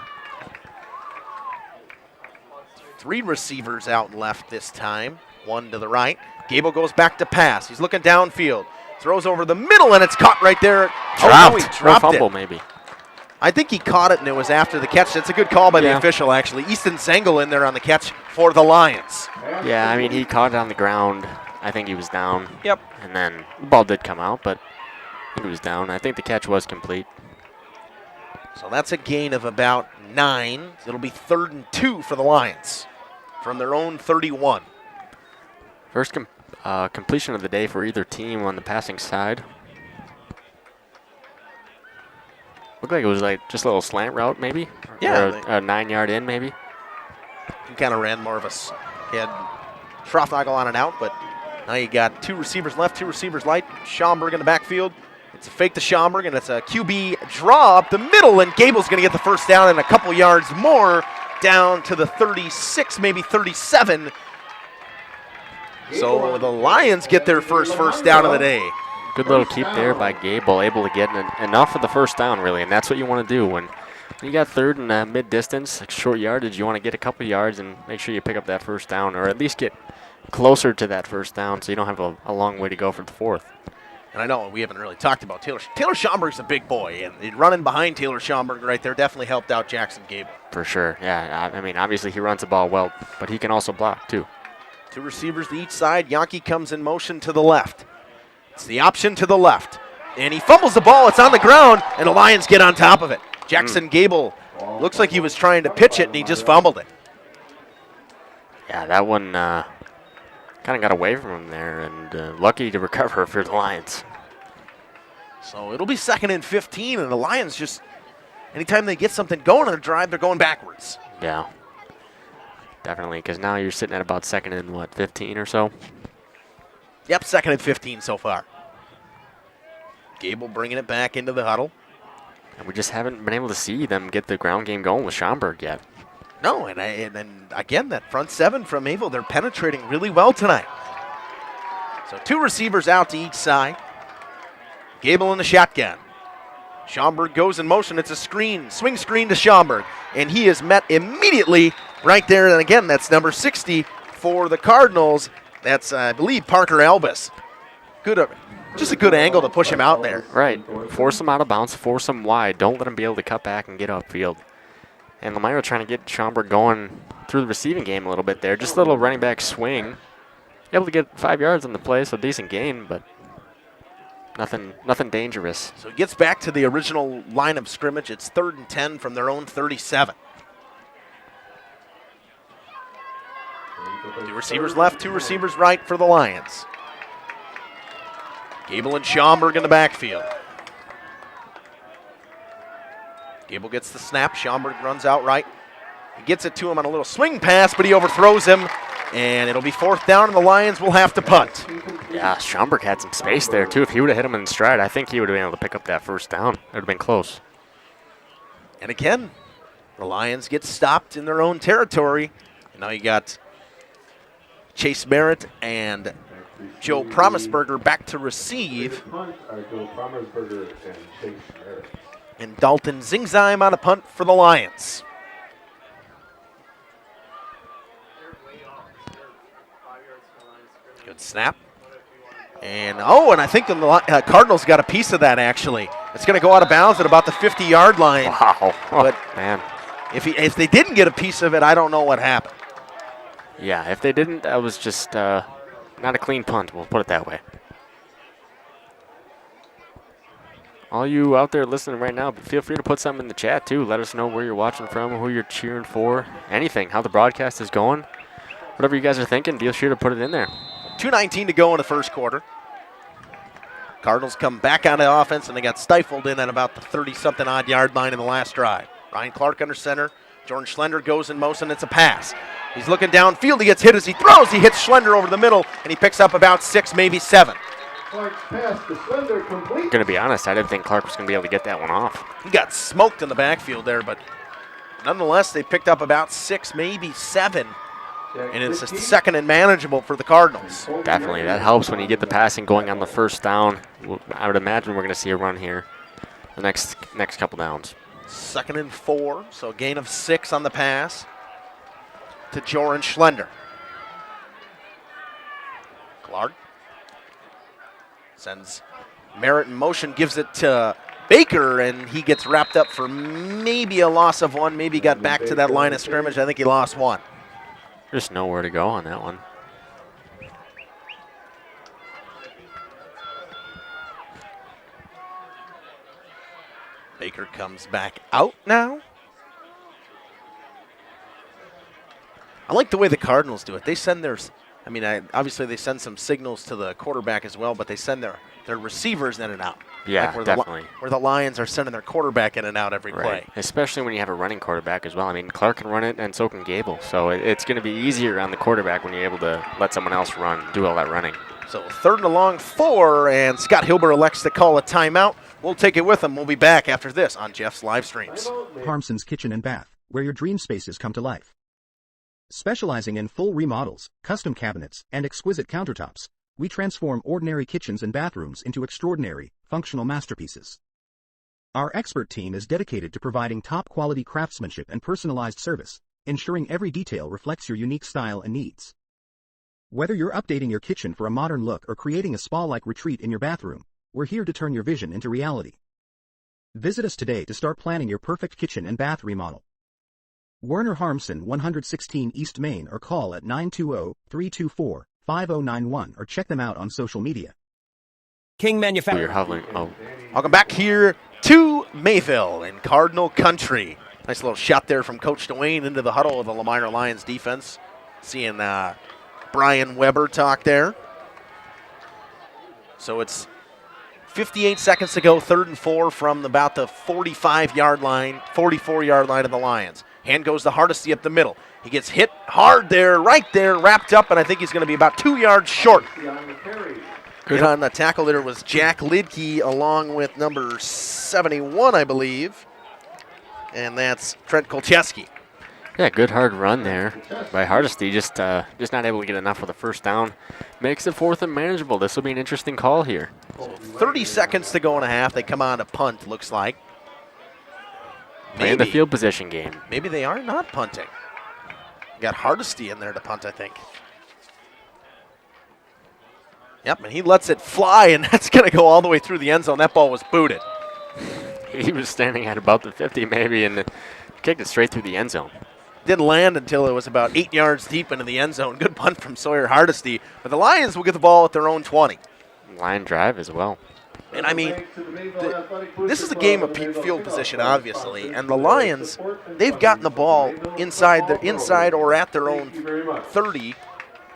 3 receivers out left this time, 1 to the right. Gable goes back to pass. He's looking downfield, throws over the middle, and it's caught right there. Dropped. Oh, no, he dropped fumble, it. maybe. I think he caught it, and it was after the catch. That's a good call by the official, actually. Easton Zengel in there on the catch for the Lions. Yeah, I mean, he caught it on the ground. I think he was down. Yep. And then the ball did come out, but he was down. I think the catch was complete. So that's a gain of about 9. It'll be 3rd and 2 for the Lions from their own 31. First completion of the day for either team on the passing side. Looked like it was like just a little slant route, maybe? Yeah. Or a 9-yard in, maybe? He kind of ran more of he had Schroffnagel on and out, but now you got 2 receivers left, 2 receivers light. Schaumburg in the backfield. It's a fake to Schaumburg, and it's a QB draw up the middle, and Gable's going to get the first down and a couple yards more down to the 36, maybe 37. So the Lions get their first down of the day. Good little keep there by Gable, able to get enough for the first down, really, and that's what you want to do. When you got 3rd and mid-distance, short yardage, you want to get a couple yards and make sure you pick up that first down, or at least get closer to that first down so you don't have a long way to go for the 4th. And I know we haven't really talked about Taylor. Taylor Schaumburg's a big boy, and running behind Taylor Schaumburg right there definitely helped out Jackson Gable. For sure, yeah. I mean, obviously he runs the ball well, but he can also block, too. 2 receivers to each side. Yankee comes in motion to the left. It's the option to the left. And he fumbles the ball. It's on the ground, and the Lions get on top of it. Jackson Gable looks like he was trying to pitch it, and he just fumbled it. Yeah, that one kind of got away from him there, and lucky to recover for the Lions. So it'll be 2nd and 15, and the Lions just, anytime they get something going on a drive, they're going backwards. Yeah, definitely, because now you're sitting at about 2nd and, 15 or so? Yep, 2nd and 15 so far. Gable bringing it back into the huddle. And we just haven't been able to see them get the ground game going with Schaumburg yet. No, and again, that front 7 from Mayville, they're penetrating really well tonight. So 2 receivers out to each side. Gable in the shotgun. Schaumburg goes in motion. It's a swing screen to Schaumburg. And he is met immediately right there. And again, that's number 60 for the Cardinals. That's, I believe, Parker Albus. Just a good angle to push him out there. Right. Force him out of bounds. Force him wide. Don't let him be able to cut back and get upfield. And Lomira trying to get Schaumburg going through the receiving game a little bit there. Just a little running back swing. Able to get 5 yards on the play, so decent gain, but nothing dangerous. So he gets back to the original line of scrimmage. It's 3rd and 10 from their own 37. 2 receivers left, 2 receivers right for the Lions. Gable and Schaumburg in the backfield. Gable gets the snap. Schaumburg runs out right. He gets it to him on a little swing pass, but he overthrows him, and it'll be 4th down, and the Lions will have to punt. Yeah, Schaumburg had some space there, too. If he would have hit him in stride, I think he would have been able to pick up that first down. It would have been close. And again, the Lions get stopped in their own territory. And now you got Chase Merritt and Joe Promisberger back to receive. And Dalton Zingzheim on a punt for the Lions. Good snap. And I think the Cardinals got a piece of that, actually. It's going to go out of bounds at about the 50-yard line. Wow. But man. If they didn't get a piece of it, I don't know what happened. Yeah, if they didn't, that was just not a clean punt, we'll put it that way. All you out there listening right now, feel free to put something in the chat, too. Let us know where you're watching from, who you're cheering for, anything, how the broadcast is going. Whatever you guys are thinking, be sure to put it in there. 2:19 to go in the first quarter. Cardinals come back on the offense, and they got stifled in at about the 30-something odd yard line in the last drive. Ryan Clark under center. Jordan Schlender goes in motion. It's a pass. He's looking downfield. He gets hit as he throws. He hits Schlender over the middle, and he picks up about 6, maybe 7. Going to be honest, I didn't think Clark was going to be able to get that one off. He got smoked in the backfield there, but nonetheless, they picked up about 6, maybe 7. And it's a second and manageable for the Cardinals. Definitely. That helps when you get the passing going on the first down. I would imagine we're going to see a run here the next couple downs. 2nd and 4, so a gain of 6 on the pass to Joran Schlender. Clark sends Merritt in motion, gives it to Baker, and he gets wrapped up for maybe a loss of 1, maybe got back to that line of scrimmage. I think he lost 1. Just nowhere to go on that one. Baker comes back out now. I like the way the Cardinals do it. They send their, obviously they send some signals to the quarterback as well, but they send their receivers in and out. Yeah, like where definitely. Where the Lions are sending their quarterback in and out every play. Especially when you have a running quarterback as well. I mean, Clark can run it, and so can Gable. So it's going to be easier on the quarterback when you're able to let someone else do all that running. So 3rd and long 4, and Scott Hilber elects to call a timeout. We'll take it with him. We'll be back after this on Jeff's live streams. Harmson's Kitchen and Bath, where your dream spaces come to life. Specializing in full remodels, custom cabinets, and exquisite countertops, we transform ordinary kitchens and bathrooms into extraordinary, functional masterpieces. Our expert team is dedicated to providing top-quality craftsmanship and personalized service, ensuring every detail reflects your unique style and needs. Whether you're updating your kitchen for a modern look or creating a spa-like retreat in your bathroom, we're here to turn your vision into reality. Visit us today to start planning your perfect kitchen and bath remodel. Werner Harmson, 116 East Main, or call at 920-324-5091 or check them out on social media. King Manufacturing. You're hovering. Oh. Welcome back here to Mayville in Cardinal Country. Nice little shot there from Coach Dwayne into the huddle of the Lomira Lions defense. Seeing Brian Weber talk there. So it's 58 seconds to go, 3rd and 4 from about the 45-yard line, 44-yard line of the Lions. Hand goes to Hardesty up the middle. He gets hit hard there, right there, wrapped up, and I think he's going to be about 2 yards short. Good on the tackle there was Jack Lidke along with number 71, I believe. And that's Trent Kolcheski. Yeah, good hard run there by Hardesty. Just not able to get enough for the first down. Makes it 4th and manageable. This will be an interesting call here. So 30 seconds to go and a half. They come on to punt, looks like. Playing the field position game. Maybe they are not punting. Got Hardesty in there to punt, I think. Yep, and he lets it fly, and that's going to go all the way through the end zone. That ball was booted. He was standing at about the 50 maybe, and kicked it straight through the end zone. Didn't land until it was about 8 yards deep into the end zone. Good punt from Sawyer Hardesty. But the Lions will get the ball at their own 20. Line drive as well. And I mean, this is a game of field position, obviously. And the Lions, they've gotten the ball inside or at their own 30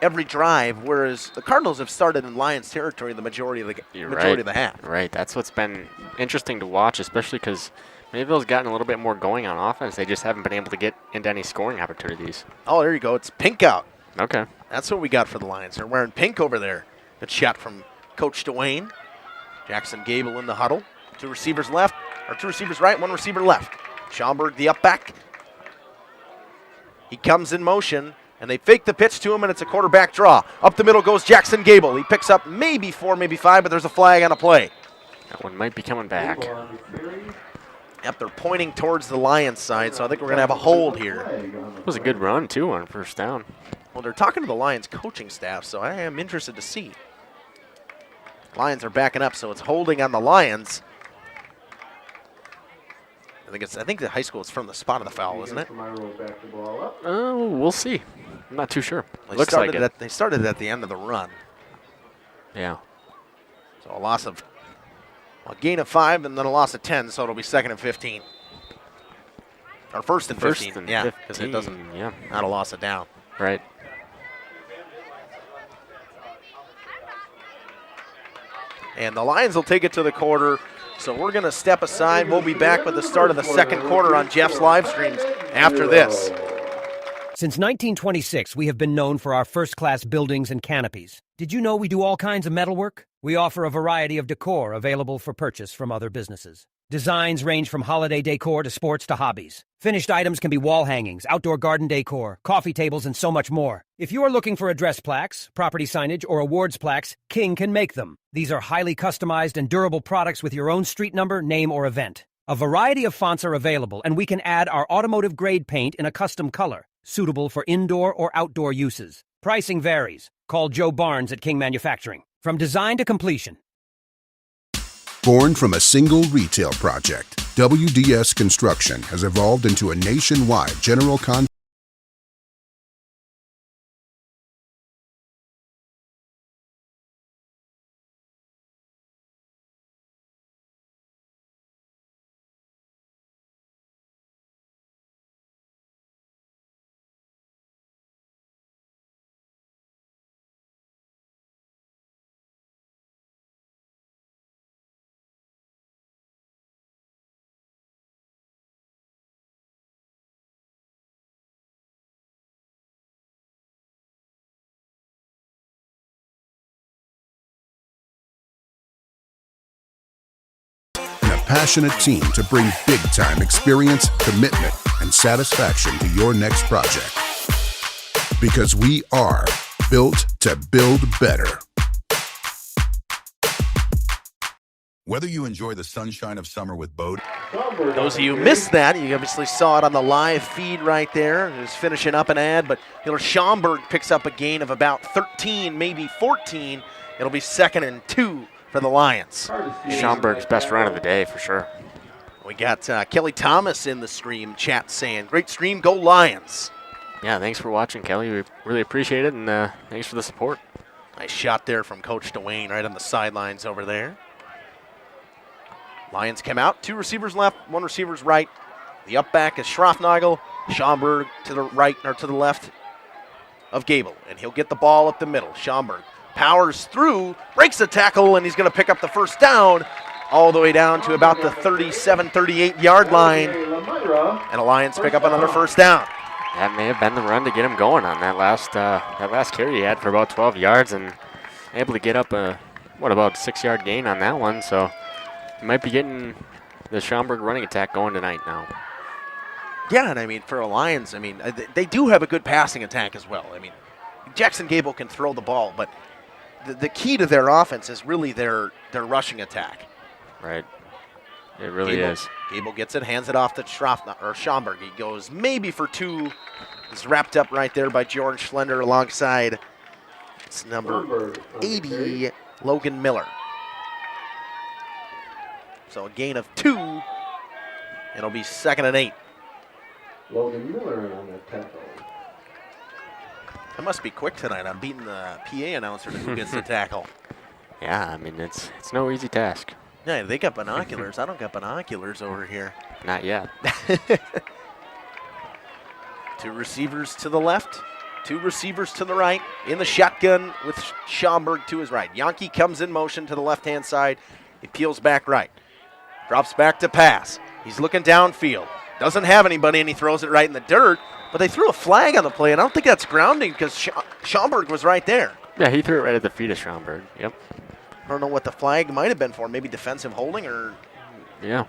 every drive, whereas the Cardinals have started in Lions territory the majority of the half. Right. That's what's been interesting to watch, especially because Mayville's gotten a little bit more going on offense. They just haven't been able to get into any scoring opportunities. Oh, there you go. It's pink out. Okay. That's what we got for the Lions. They're wearing pink over there. Good shot from Coach Dwayne. Jackson Gable in the huddle. 2 receivers left, or 2 receivers right, 1 receiver left. Schaumburg, the up back. He comes in motion, and they fake the pitch to him, and it's a quarterback draw. Up the middle goes Jackson Gable. He picks up maybe 4, maybe 5, but there's a flag on a play. That one might be coming back. Yep, they're pointing towards the Lions side, so I think we're going to have a hold here. It was a good run, too, on first down. Well, they're talking to the Lions coaching staff, so I am interested to see. Lions are backing up, so it's holding on the Lions. I think the high school is from the spot of the foul, isn't it? Oh, we'll see. I'm not too sure. Looks like it. They started at the end of the run. Yeah. So a gain of 5 and then a loss of 10, so it'll be 2nd and 15. Or 1st and 15. Yeah, because it doesn't. Yeah. Not a loss of down. Right. And the Lions will take it to the quarter. So we're going to step aside. We'll be back with the start of the second quarter on Jeff's live streams after this. Since 1926, we have been known for our first-class buildings and canopies. Did you know we do all kinds of metalwork? We offer a variety of decor available for purchase from other businesses. Designs range from holiday decor to sports to hobbies. Finished items can be wall hangings, outdoor garden decor, coffee tables, and so much more. If you are looking for address plaques, property signage, or awards plaques, King can make them. These are highly customized and durable products with your own street number, name, or event. A variety of fonts are available, and we can add our automotive-grade paint in a custom color, suitable for indoor or outdoor uses. Pricing varies. Call Joe Barnes at King Manufacturing. From design to completion. Born from a single retail project, WDS Construction has evolved into a nationwide general contractor. Passionate team to bring big-time experience, commitment, and satisfaction to your next project. Because we are built to build better. Whether you enjoy the sunshine of summer with boat. Those of you who missed that, you obviously saw it on the live feed right there. It was finishing up an ad, but Schaumburg picks up a gain of about 13, maybe 14. It'll be 2nd and 2 for the Lions. Schaumburg's best run of the day for sure. We got Kelly Thomas in the stream chat saying, great stream, go Lions. Yeah, thanks for watching, Kelly. We really appreciate it, and thanks for the support. Nice shot there from Coach Dwayne right on the sidelines over there. Lions come out, 2 receivers left, 1 receiver's right. The up back is Schroffnagel, Schaumburg to the right or to the left of Gable, and he'll get the ball up the middle. Schaumburg powers through, breaks the tackle, and he's going to pick up the first down all the way down to about the 37, 38-yard line. And the Lions pick up another first down. That may have been the run to get him going on that last carry he had for about 12 yards and able to get up about a 6-yard gain on that one. So he might be getting the Schaumburg running attack going tonight now. Yeah, and for the Lions, they do have a good passing attack as well. Jackson Gable can throw the ball, but the key to their offense is really their rushing attack. Right. It really is. Gable gets it, hands it off to Schaumburg. He goes maybe for 2. He's wrapped up right there by George Schlender alongside it's number 80, Logan Miller. So a gain of 2. It'll be 2nd and 8. Logan Miller on the tackle. I must be quick tonight. I'm beating the PA announcer to who gets the tackle. Yeah, it's no easy task. Yeah, they got binoculars. I don't got binoculars over here. Not yet. 2 receivers to the left, 2 receivers to the right. In the shotgun with Schaumburg to his right. Yankee comes in motion to the left-hand side. He peels back right. Drops back to pass. He's looking downfield. Doesn't have anybody, and he throws it right in the dirt. But they threw a flag on the play, and I don't think that's grounding because Schaumburg was right there. Yeah, he threw it right at the feet of Schaumburg. Yep. I don't know what the flag might have been for. Maybe defensive holding or... Yeah.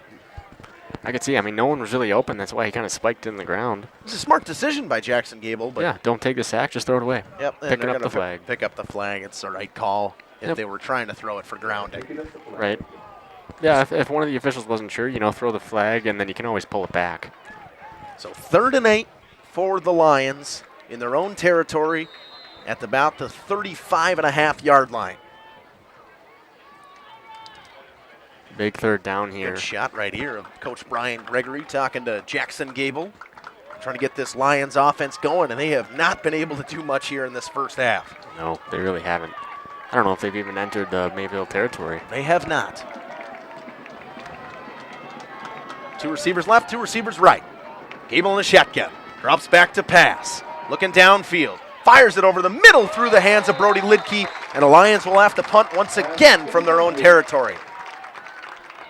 I could see. No one was really open. That's why he kind of spiked in the ground. It's a smart decision by Jackson Gable. But yeah, don't take the sack. Just throw it away. Yep. Picking up the flag. Pick up the flag. It's the right call if they were trying to throw it for grounding. Right. Yeah, if one of the officials wasn't sure, throw the flag, and then you can always pull it back. So 3rd and 8 for the Lions in their own territory at about the 35.5-yard line. Big 3rd down here. Good shot right here of Coach Brian Gregory talking to Jackson Gable, trying to get this Lions offense going, and they have not been able to do much here in this first half. No, they really haven't. I don't know if they've even entered the Mayville territory. They have not. 2 receivers left, 2 receivers right. Gable in the shotgun. Drops back to pass. Looking downfield. Fires it over the middle through the hands of Brody Lidke, and the Lions will have to punt once again from their own territory.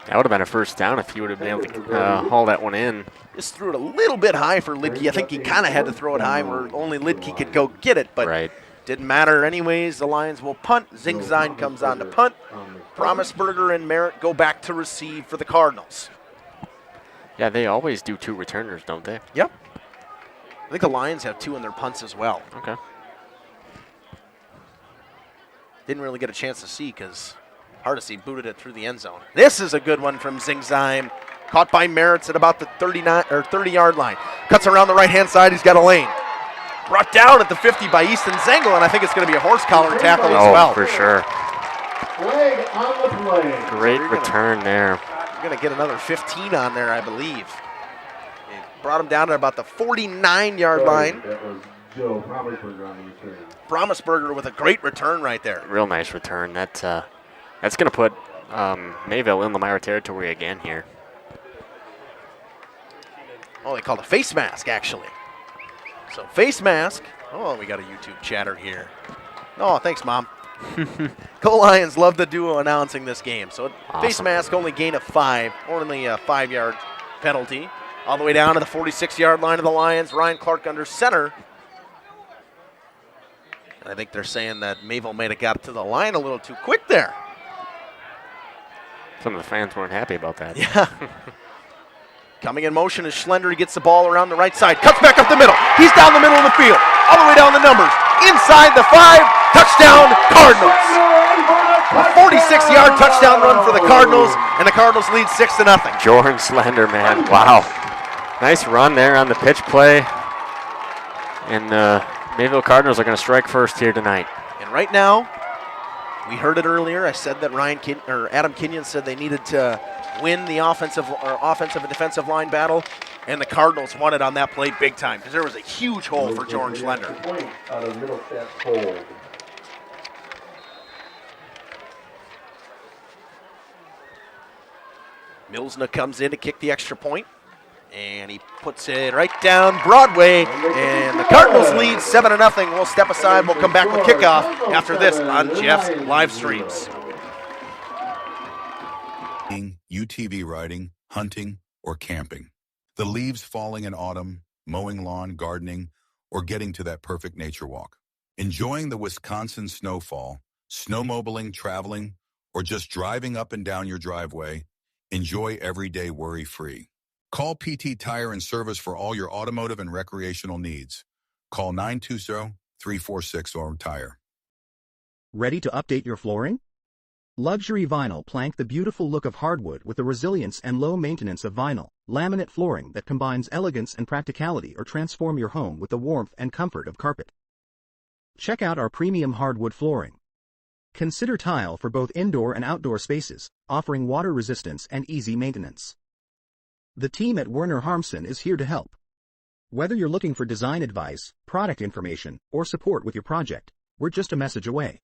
That would have been a first down if he would have been able to haul that one in. Just threw it a little bit high for Lidke. I think he kind of had to throw it high where only Lidke could go get it, but right. Didn't matter anyways. The Lions will punt. Zingzine comes on to punt. Promisberger and Merritt go back to receive for the Cardinals. Yeah, they always do 2 returners, don't they? Yep. I think the Lions have 2 in their punts as well. Okay. Didn't really get a chance to see because Hardesty booted it through the end zone. This is a good one from Zingzine. Caught by Merritt at about the 30-yard line. Cuts around the right-hand side. He's got a lane. Brought down at the 50 by Easton Zengel, and I think it's going to be a horse collar tackle as well. Oh, for sure. Flag on the play. Great return there. You're going to get another 15 on there, I believe. It brought him down at about the 49-yard line. That was Joe Promisberger on the return. Promisberger with a great return right there. Real nice return. That's going to put Mayville in Lomira territory again here. Oh, they called a face mask, actually. So face mask. Oh, we got a YouTube chatter here. Oh, thanks, Mom. Go Lions love the duo announcing this game. So face Awesome. mask, only gain of 5, only a 5-yard penalty. All the way down to the 46-yard line of the Lions. Ryan Clark under center. And I think they're saying that Mayville may have got to the line a little too quick there. Some of the fans weren't happy about that. Yeah. Coming in motion is Schlender. He gets the ball around the right side. Cuts back up the middle. He's down the middle of the field. All the way down the numbers. Inside the 5. Touchdown, Cardinals. A 46-yard touchdown run for the Cardinals, and the Cardinals lead 6-0. Jordan Slender, man. Wow. Nice run there on the pitch play. And Mayville Cardinals are going to strike first here tonight. And right now, we heard it earlier. I said that Adam Kenyon said they needed to win the offensive and defensive line battle, and the Cardinals won it on that play big time because there was a huge hole for Jordan Schlender. Point out of Middlesex hold. Milsna comes in to kick the extra point, and he puts it right down Broadway, and the Cardinals lead 7-0. We'll step aside. We'll come back with kickoff after this on Jeff's live streams. UTV riding, hunting, or camping. The leaves falling in autumn, mowing lawn, gardening, or getting to that perfect nature walk. Enjoying the Wisconsin snowfall, snowmobiling, traveling, or just driving up and down your driveway, enjoy every day worry-free. Call PT Tire and Service for all your automotive and recreational needs. Call 920-346-OUR-TIRE. Ready to update your flooring? Luxury vinyl plank the beautiful look of hardwood with the resilience and low maintenance of vinyl. Laminate flooring that combines elegance and practicality, or transform your home with the warmth and comfort of carpet. Check out our premium hardwood flooring. Consider tile for both indoor and outdoor spaces, offering water resistance and easy maintenance. The team at Werner Harmsen is here to help. Whether you're looking for design advice, product information, or support with your project, we're just a message away.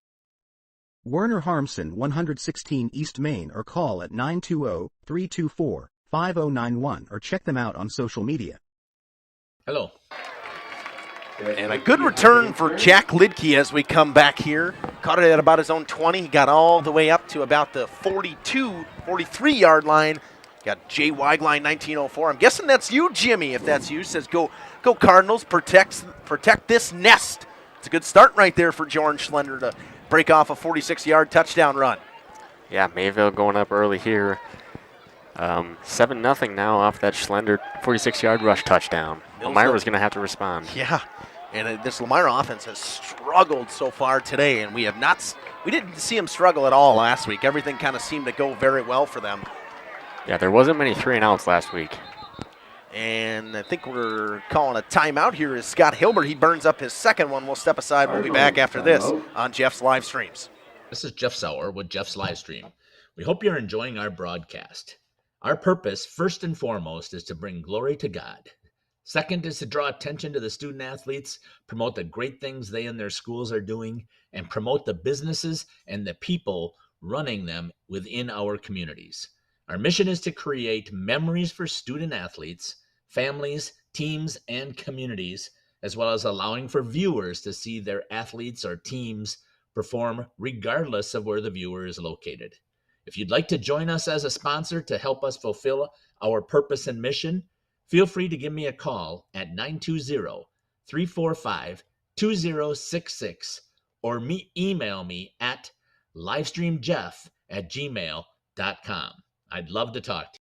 Werner Harmsen, 116 East Main, or call at 920-324-5091 or check them out on social media. Hello. And a good return for Jack Lidke as we come back here. Caught it at about his own 20. He got all the way up to about the 43-yard line. Got Jay Weigline, 1904. I'm guessing that's you, Jimmy. If that's you, says go Cardinals, protect this nest. It's a good start right there for Jordan Schlender to break off a 46-yard touchdown run. Yeah, Mayville going up early here. 7-0 now off that Schlender 46-yard rush touchdown. Lomira's going to have to respond. Yeah, and this Lomira offense has struggled so far today, and we didn't see them struggle at all last week. Everything kind of seemed to go very well for them. Yeah, there wasn't many 3-and-outs last week. And I think we're calling a timeout here is Scott Hilbert. He burns up his second one. We'll step aside. We'll be back after this on Jeff's live streams. This is Jeff Sauer with Jeff's live stream. We hope you're enjoying our broadcast. Our purpose, first and foremost, is to bring glory to God. Second is to draw attention to the student athletes, promote the great things they and their schools are doing, and promote the businesses and the people running them within our communities. Our mission is to create memories for student athletes, families, teams, and communities, as well as allowing for viewers to see their athletes or teams perform regardless of where the viewer is located. If you'd like to join us as a sponsor to help us fulfill our purpose and mission, feel free to give me a call at 920-345-2066 or email me at livestreamjeff@gmail.com. I'd love to talk to you.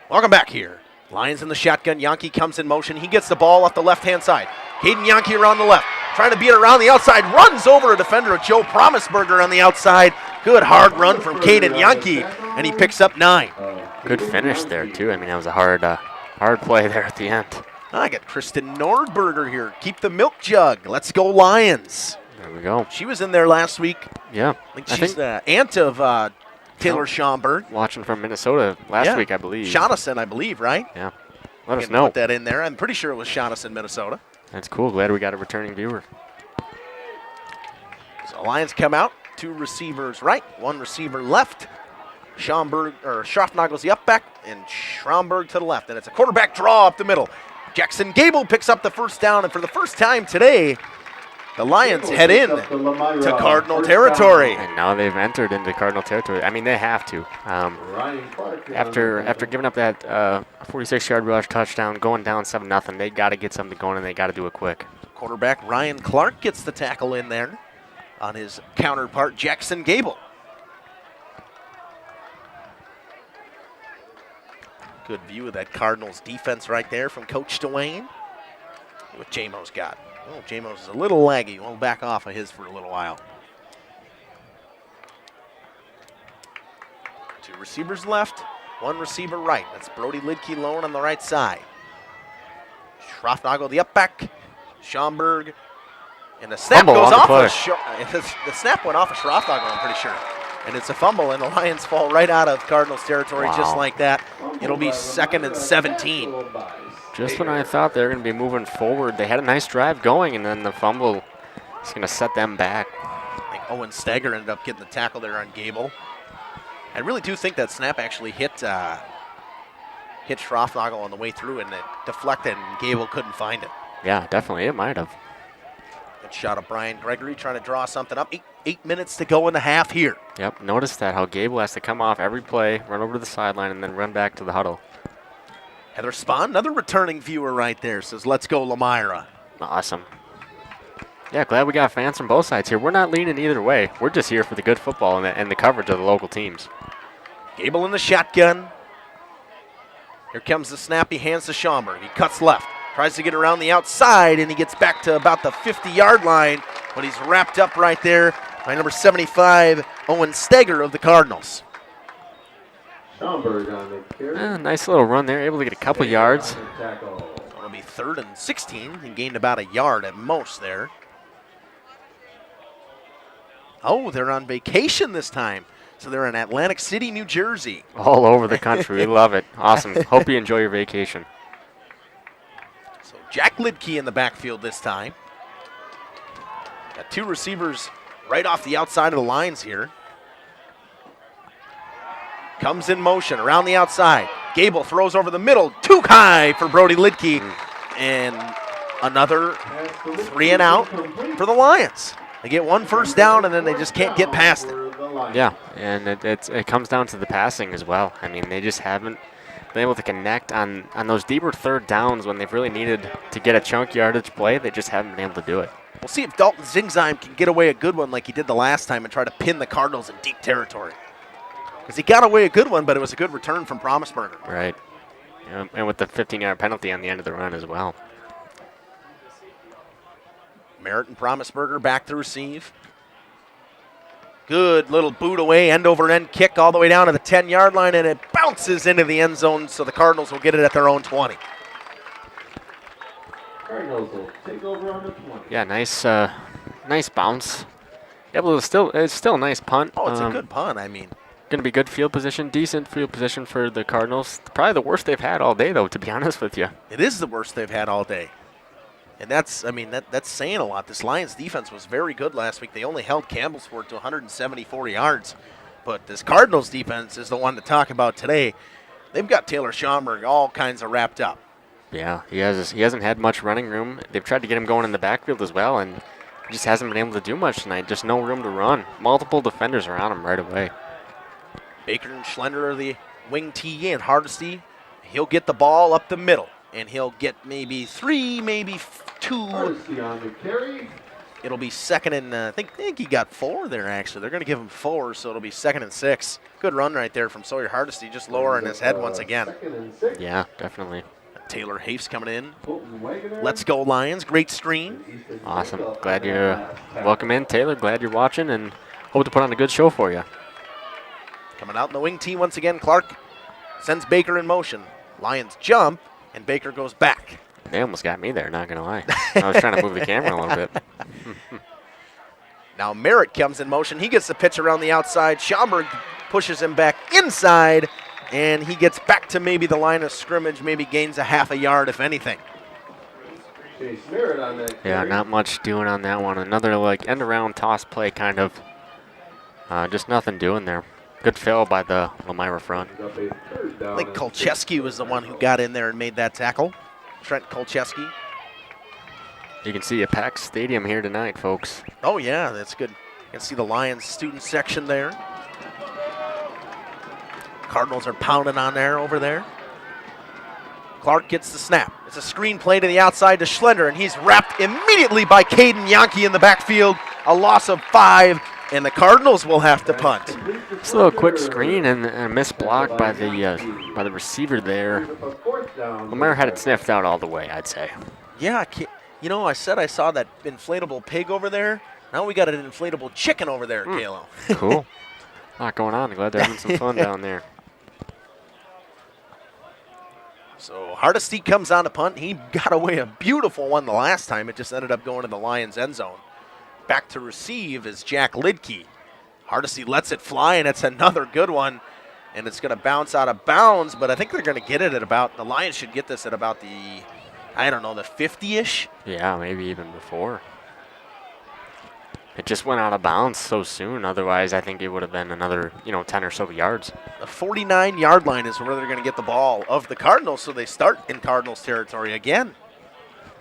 Welcome back here. Lions in the shotgun. Yankee comes in motion. He gets the ball off the left-hand side. Caden Yankee around the left. Trying to beat it around the outside. Runs over a defender of Joe Promisberger on the outside. Good hard run from Caden Yankee, and he picks up 9. Good finish there, too. I mean, that was a hard play there at the end. I got Kristen Nordberger here. Keep the milk jug. Let's go Lions. There we go. She was in there last week. Yeah. I think she's the aunt of Taylor Schomburg. Watching from Minnesota last week, I believe. Shaughnessy, I believe, right? Yeah. Let us know. Put that in there. I'm pretty sure it was Shaughnessy, Minnesota. That's cool. Glad we got a returning viewer. So Lions come out. 2 receivers right, 1 receiver left. Schaffnagel's the up back, and Schomburg to the left. And it's a quarterback draw up the middle. Jackson Gable picks up the first down, and for the first time today, the Lions head in to Cardinal territory. And now they've entered into Cardinal territory. I mean, they have to. After giving up that 46-yard rush touchdown, going down 7-0, they got to get something going, and they got to do it quick. Quarterback Ryan Clark gets the tackle in there on his counterpart, Jackson Gable. Good view of that Cardinals defense right there from Coach Dwayne. What J-Mo's got. Oh, J-Mo's is a little laggy. We'll back off of his for a little while. 2 receivers left, 1 receiver right. That's Brody Lidke lone on the right side. Schroffnagel the up back. Schomburg. And the snap goes off of the snap went off of Schroffnagel, I'm pretty sure. And it's a fumble, and the Lions fall right out of Cardinals territory just like that. It'll be 2nd and 17. Just when I thought they were going to be moving forward, they had a nice drive going, and then the fumble is going to set them back. I think Owen Steger ended up getting the tackle there on Gable. I really do think that snap actually hit Schroffnagel on the way through, and it deflected, and Gable couldn't find it. Yeah, definitely, it might have. Good shot of Brian Gregory trying to draw something up. 8 minutes to go in the half here. Yep, notice that, how Gable has to come off every play, run over to the sideline, and then run back to the huddle. Heather Spahn, another returning viewer right there, says, let's go Lomira. Awesome. Yeah, glad we got fans from both sides here. We're not leaning either way. We're just here for the good football and the coverage of the local teams. Gable in the shotgun. Here comes the snap. He hands to Schomburg. He cuts left. Tries to get around the outside, and he gets back to about the 50-yard line, but he's wrapped up right there by number 75, Owen Steger of the Cardinals. Nice little run there, able to get a couple yards. It'll be 3rd and 16. He gained about a yard at most there. Oh, they're on vacation this time. So they're in Atlantic City, New Jersey. All over the country. We love it. Awesome. Hope you enjoy your vacation. So Jack Lidke in the backfield this time. Got 2 receivers right off the outside of the lines here. Comes in motion around the outside. Gable throws over the middle. Too high for Brody Lidke. And another 3 and out for the Lions. They get 1 first down, and then they just can't get past it. Yeah, and it comes down to the passing as well. I mean, they just haven't been able to connect on those deeper 3rd downs when they've really needed to get a chunk yardage play. They just haven't been able to do it. We'll see if Dalton Zingheim can get away a good one like he did the last time and try to pin the Cardinals in deep territory. Because he got away a good one, but it was a good return from Promisberger. Right. And with the 15-yard penalty on the end of the run as well. Merritt and Promisberger back to receive. Good little boot away, end-over-end kick all the way down to the 10-yard line, and it bounces into the end zone, so the Cardinals will get it at their own 20. Cardinals will take over on the 20. Yeah, nice bounce. Yeah, but it's still a nice punt. Oh, it's a good punt, I mean. Going to be good field position, decent field position for the Cardinals. Probably the worst they've had all day, though, to be honest with you. It is the worst they've had all day. And that's saying a lot. This Lions defense was very good last week. They only held Campbellsport to 174 yards. But this Cardinals defense is the one to talk about today. They've got Taylor Schomburg all kinds of wrapped up. Yeah, he hasn't had much running room. They've tried to get him going in the backfield as well, and he just hasn't been able to do much tonight. Just no room to run. Multiple defenders are on him right away. Baker and Schlender are the wing T, and Hardesty, he'll get the ball up the middle. And he'll get maybe 3, maybe 2. It'll be second and I think he got 4 there, actually. They're going to give him 4, so it'll be 2nd and 6. Good run right there from Sawyer Hardesty, just lowering his head once again. Yeah, definitely. Taylor Hafes coming in. Let's go Lions. Great stream. Awesome. Glad you're welcome in, Taylor. Glad you're watching and hope to put on a good show for you. Coming out in the wing tee once again, Clark sends Baker in motion. Lions jump, and Baker goes back. They almost got me there, not going to lie. I was trying to move the camera a little bit. Now Merritt comes in motion. He gets the pitch around the outside. Schaumburg pushes him back inside, and he gets back to maybe the line of scrimmage, maybe gains a half a yard, if anything. Yeah, not much doing on that one. Another like end around toss play kind of. Just nothing doing there. Good fill by the Lomira front. I think Kolcheski was the one who got in there and made that tackle. Trent Kolcheski. You can see a packed stadium here tonight, folks. Oh, yeah, that's good. You can see the Lions student section there. Cardinals are pounding on there over there. Clark gets the snap. It's a screen play to the outside to Schlender, and he's wrapped immediately by Caden Yankee in the backfield. A loss of 5, and the Cardinals will have to punt. Just a little quick screen and a missed block by the receiver there. Lomira had it sniffed out all the way, I'd say. Yeah, you know, I said I saw that inflatable pig over there. Now we got an inflatable chicken over there, Kalo. Cool. A lot going on. Glad they're having some fun down there. So Hardesty comes on to punt. He got away a beautiful one the last time. It just ended up going to the Lions' end zone. Back to receive is Jack Lidke. Hardesty lets it fly, and it's another good one. And it's going to bounce out of bounds, but I think they're going to get it at about, the Lions should get this at about the, I don't know, the 50-ish? Yeah, maybe even before. It just went out of bounds so soon. Otherwise, I think it would have been another, 10 or so yards. The 49-yard line is where they're going to get the ball of the Cardinals, so they start in Cardinals territory again.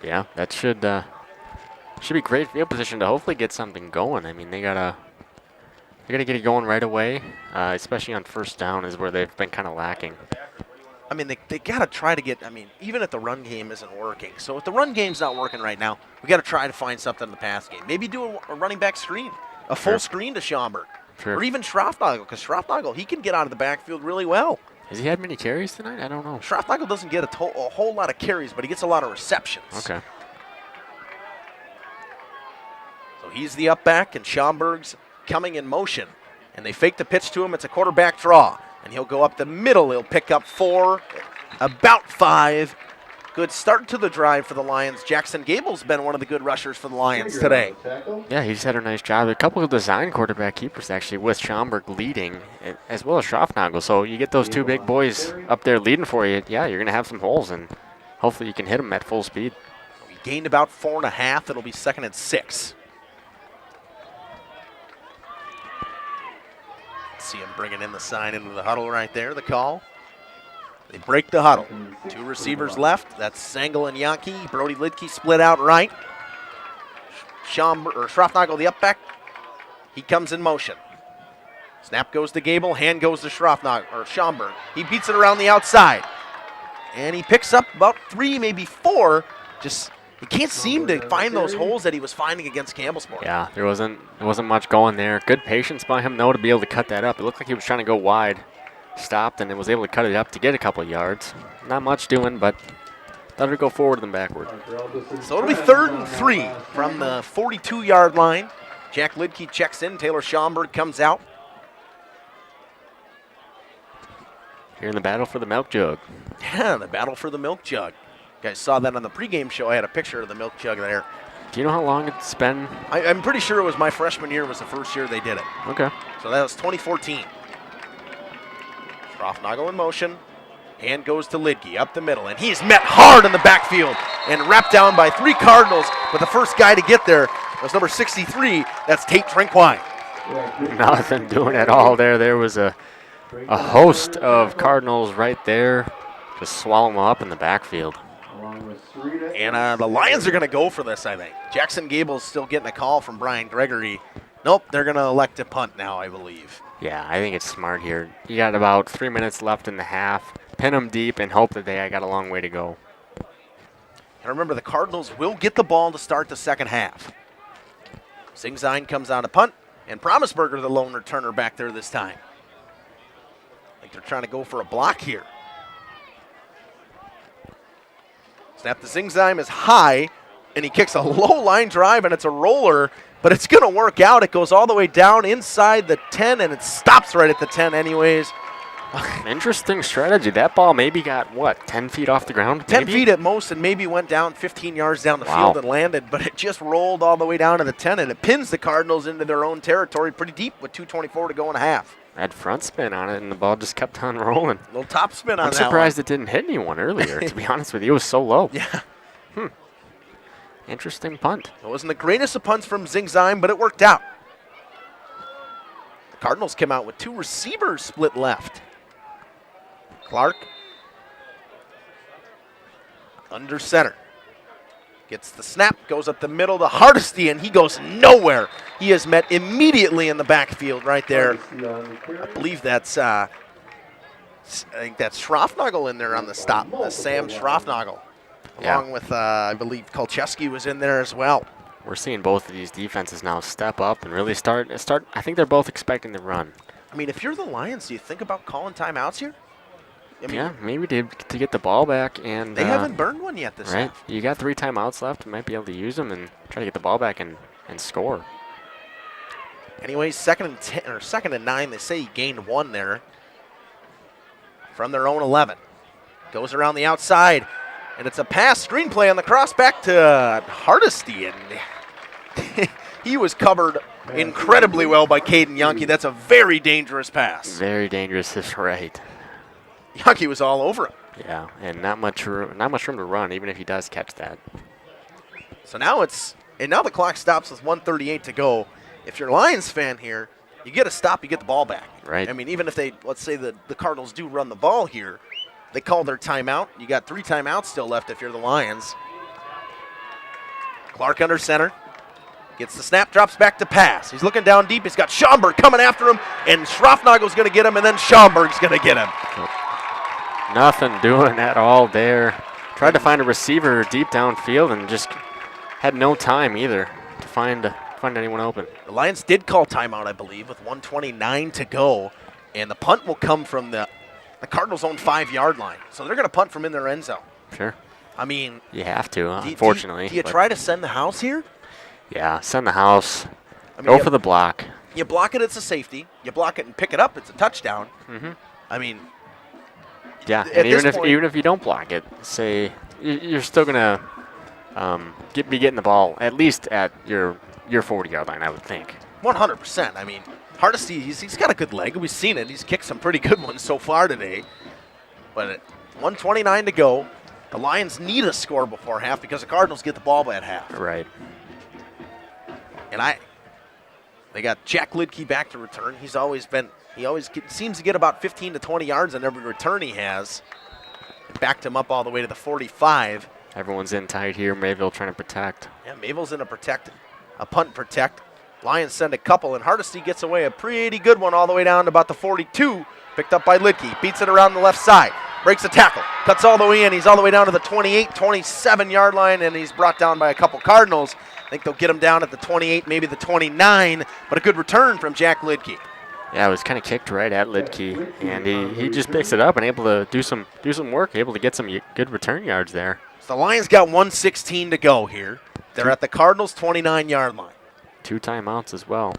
Yeah, that should be great field position to hopefully get something going. I mean, they gotta get it going right away, especially on first down is where they've been kind of lacking. I mean, they got to try to get, even if the run game isn't working. So if the run game's not working right now, we got to try to find something in the pass game. Maybe do a running back screen, a full screen to Schaumburg. Sure. Or even Schroffnagel, because Schroffnagel, he can get out of the backfield really well. Has he had many carries tonight? I don't know. Schroffnagel doesn't get a whole lot of carries, but he gets a lot of receptions. Okay. So he's the up back, and Schaumburg's coming in motion. And they fake the pitch to him. It's a quarterback draw. And he'll go up the middle. He'll pick up 4, about 5. Good start to the drive for the Lions. Jackson Gable's been one of the good rushers for the Lions today. Yeah, he's had a nice job. A couple of design quarterback keepers, actually, with Schaumburg leading, as well as Schroffnagel. So you get those two big boys up there leading for you, yeah, you're going to have some holes, and hopefully you can hit them at full speed. He gained about 4.5. It'll be 2nd and 6. See him bringing in the sign into the huddle right there, the call. They break the huddle. 2 receivers left. That's Sangel and Yankee. Brody Lidke split out right. Schroffnagel, the up back. He comes in motion. Snap goes to Gable. Hand goes to Schaumburg. He beats it around the outside. And he picks up about 3, maybe 4. Just he can't seem to find those holes that he was finding against Campbellsport. Yeah, there wasn't much going there. Good patience by him, though, to be able to cut that up. It looked like he was trying to go wide. Stopped and was able to cut it up to get a couple of yards. Not much doing, but better go forward than backward. So it'll be 3rd and 3 from the 42-yard line. Jack Lidke checks in. Taylor Schaumburg comes out. Here in the battle for the Milk Jug. Yeah, the battle for the Milk Jug. You guys saw that on the pregame show. I had a picture of the Milk Jug there. Do you know how long it's been? I'm pretty sure it was my freshman year was the first year they did it. Okay. So that was 2014. Schroffnagel in motion. Hand goes to Lidke up the middle, and he's met hard in the backfield and wrapped down by 3 Cardinals. But the first guy to get there was number 63. That's Tate Trinkwine. Nothing doing at all there. There was a host of Cardinals right there. Just swallow them up in the backfield. And the Lions are going to go for this, I think. Jackson Gable's still getting a call from Brian Gregory. Nope, they're going to elect to punt now, I believe. Yeah, I think it's smart here. You got about 3 minutes left in the half. Pin them deep and hope that they got a long way to go. And remember, the Cardinals will get the ball to start the second half. Zingzine comes on a punt, and Promisberger, the lone returner, back there this time. I think they're trying to go for a block here. Snap to Zingzine is high, and he kicks a low line drive, and it's a roller, but it's going to work out. It goes all the way down inside the 10, and it stops right at the 10 anyways. Interesting strategy. That ball maybe got, 10 feet off the ground? 10 feet at most, and maybe went down 15 yards down the field and landed, but it just rolled all the way down to the 10, and it pins the Cardinals into their own territory pretty deep with 2:24 to go in a half. Had front spin on it, and the ball just kept on rolling. A little top spin on that I'm surprised it didn't hit anyone earlier, to be honest with you. It was so low. Yeah. Interesting punt. It wasn't the greatest of punts from Zingzine, but it worked out. The Cardinals came out with 2 receivers split left. Clark under center. Gets the snap, goes up the middle to Hardesty, and he goes nowhere. He is met immediately in the backfield right there. I believe that's, I think that's Schroffnagel in there on the stop. Sam Schroffnagel, along with, I believe Kolcheski was in there as well. We're seeing both of these defenses now step up and really start. I think they're both expecting the run. I mean, if you're the Lions, do you think about calling timeouts here? I mean, yeah, maybe to get the ball back. And they haven't burned one yet this half. You got 3 timeouts left. You might be able to use them and try to get the ball back and score. Anyways, 2nd and 10 or 2nd and 9. They say he gained 1 there from their own 11. Goes around the outside, and it's a pass screenplay on the cross back to Hardesty, and he was covered incredibly well by Caden Yonke. That's a very dangerous pass. Very dangerous is right. Yonke was all over him. Yeah, and not much room to run, even if he does catch that. So now now the clock stops with 1:38 to go. If you're a Lions fan here, you get a stop, you get the ball back. Right. I mean, even if let's say the Cardinals do run the ball here, they call their timeout. You got 3 timeouts still left if you're the Lions. Clark under center. Gets the snap, drops back to pass. He's looking down deep. He's got Schaumburg coming after him, and Schroffnagel's going to get him, and then Schaumburg's going to get him. Nothing doing at all there. Tried to find a receiver deep downfield and just had no time either to find anyone open. The Lions did call timeout, I believe, with 1:29 to go, and the punt will come from the Cardinals' own 5-yard line. So they're going to punt from in their end zone. Sure. I mean, you have to, unfortunately. Do you try to send the house here? Yeah, send the house. I mean, go for the block. You block it, it's a safety. You block it and pick it up, it's a touchdown. Mm-hmm. I mean, yeah, and even if you don't block it, say you're still gonna be getting the ball at least at your 40-yard line, I would think. 100%. I mean, Hardesty, he's got a good leg. We've seen it. He's kicked some pretty good ones so far today. But at 1:29 to go, the Lions need a score before half because the Cardinals get the ball at half. Right. And they got Jack Lidke back to return. He always seems to get about 15 to 20 yards on every return he has. Backed him up all the way to the 45. Everyone's in tight here. Mayville trying to protect. Yeah, Mayville's in a punt protect. Lions send a couple, and Hardesty gets away a pretty good one all the way down to about the 42. Picked up by Lidke. Beats it around the left side. Breaks a tackle. Cuts all the way in. He's all the way down to the 28, 27-yard line, and he's brought down by a couple Cardinals. I think they'll get him down at the 28, maybe the 29, but a good return from Jack Lidke. Yeah, it was kind of kicked right at Lidke, and he just picks it up and able to do some work, able to get some good return yards there. So the Lions got 1:16 to go here. They're at the Cardinals' 29-yard line. 2 timeouts as well.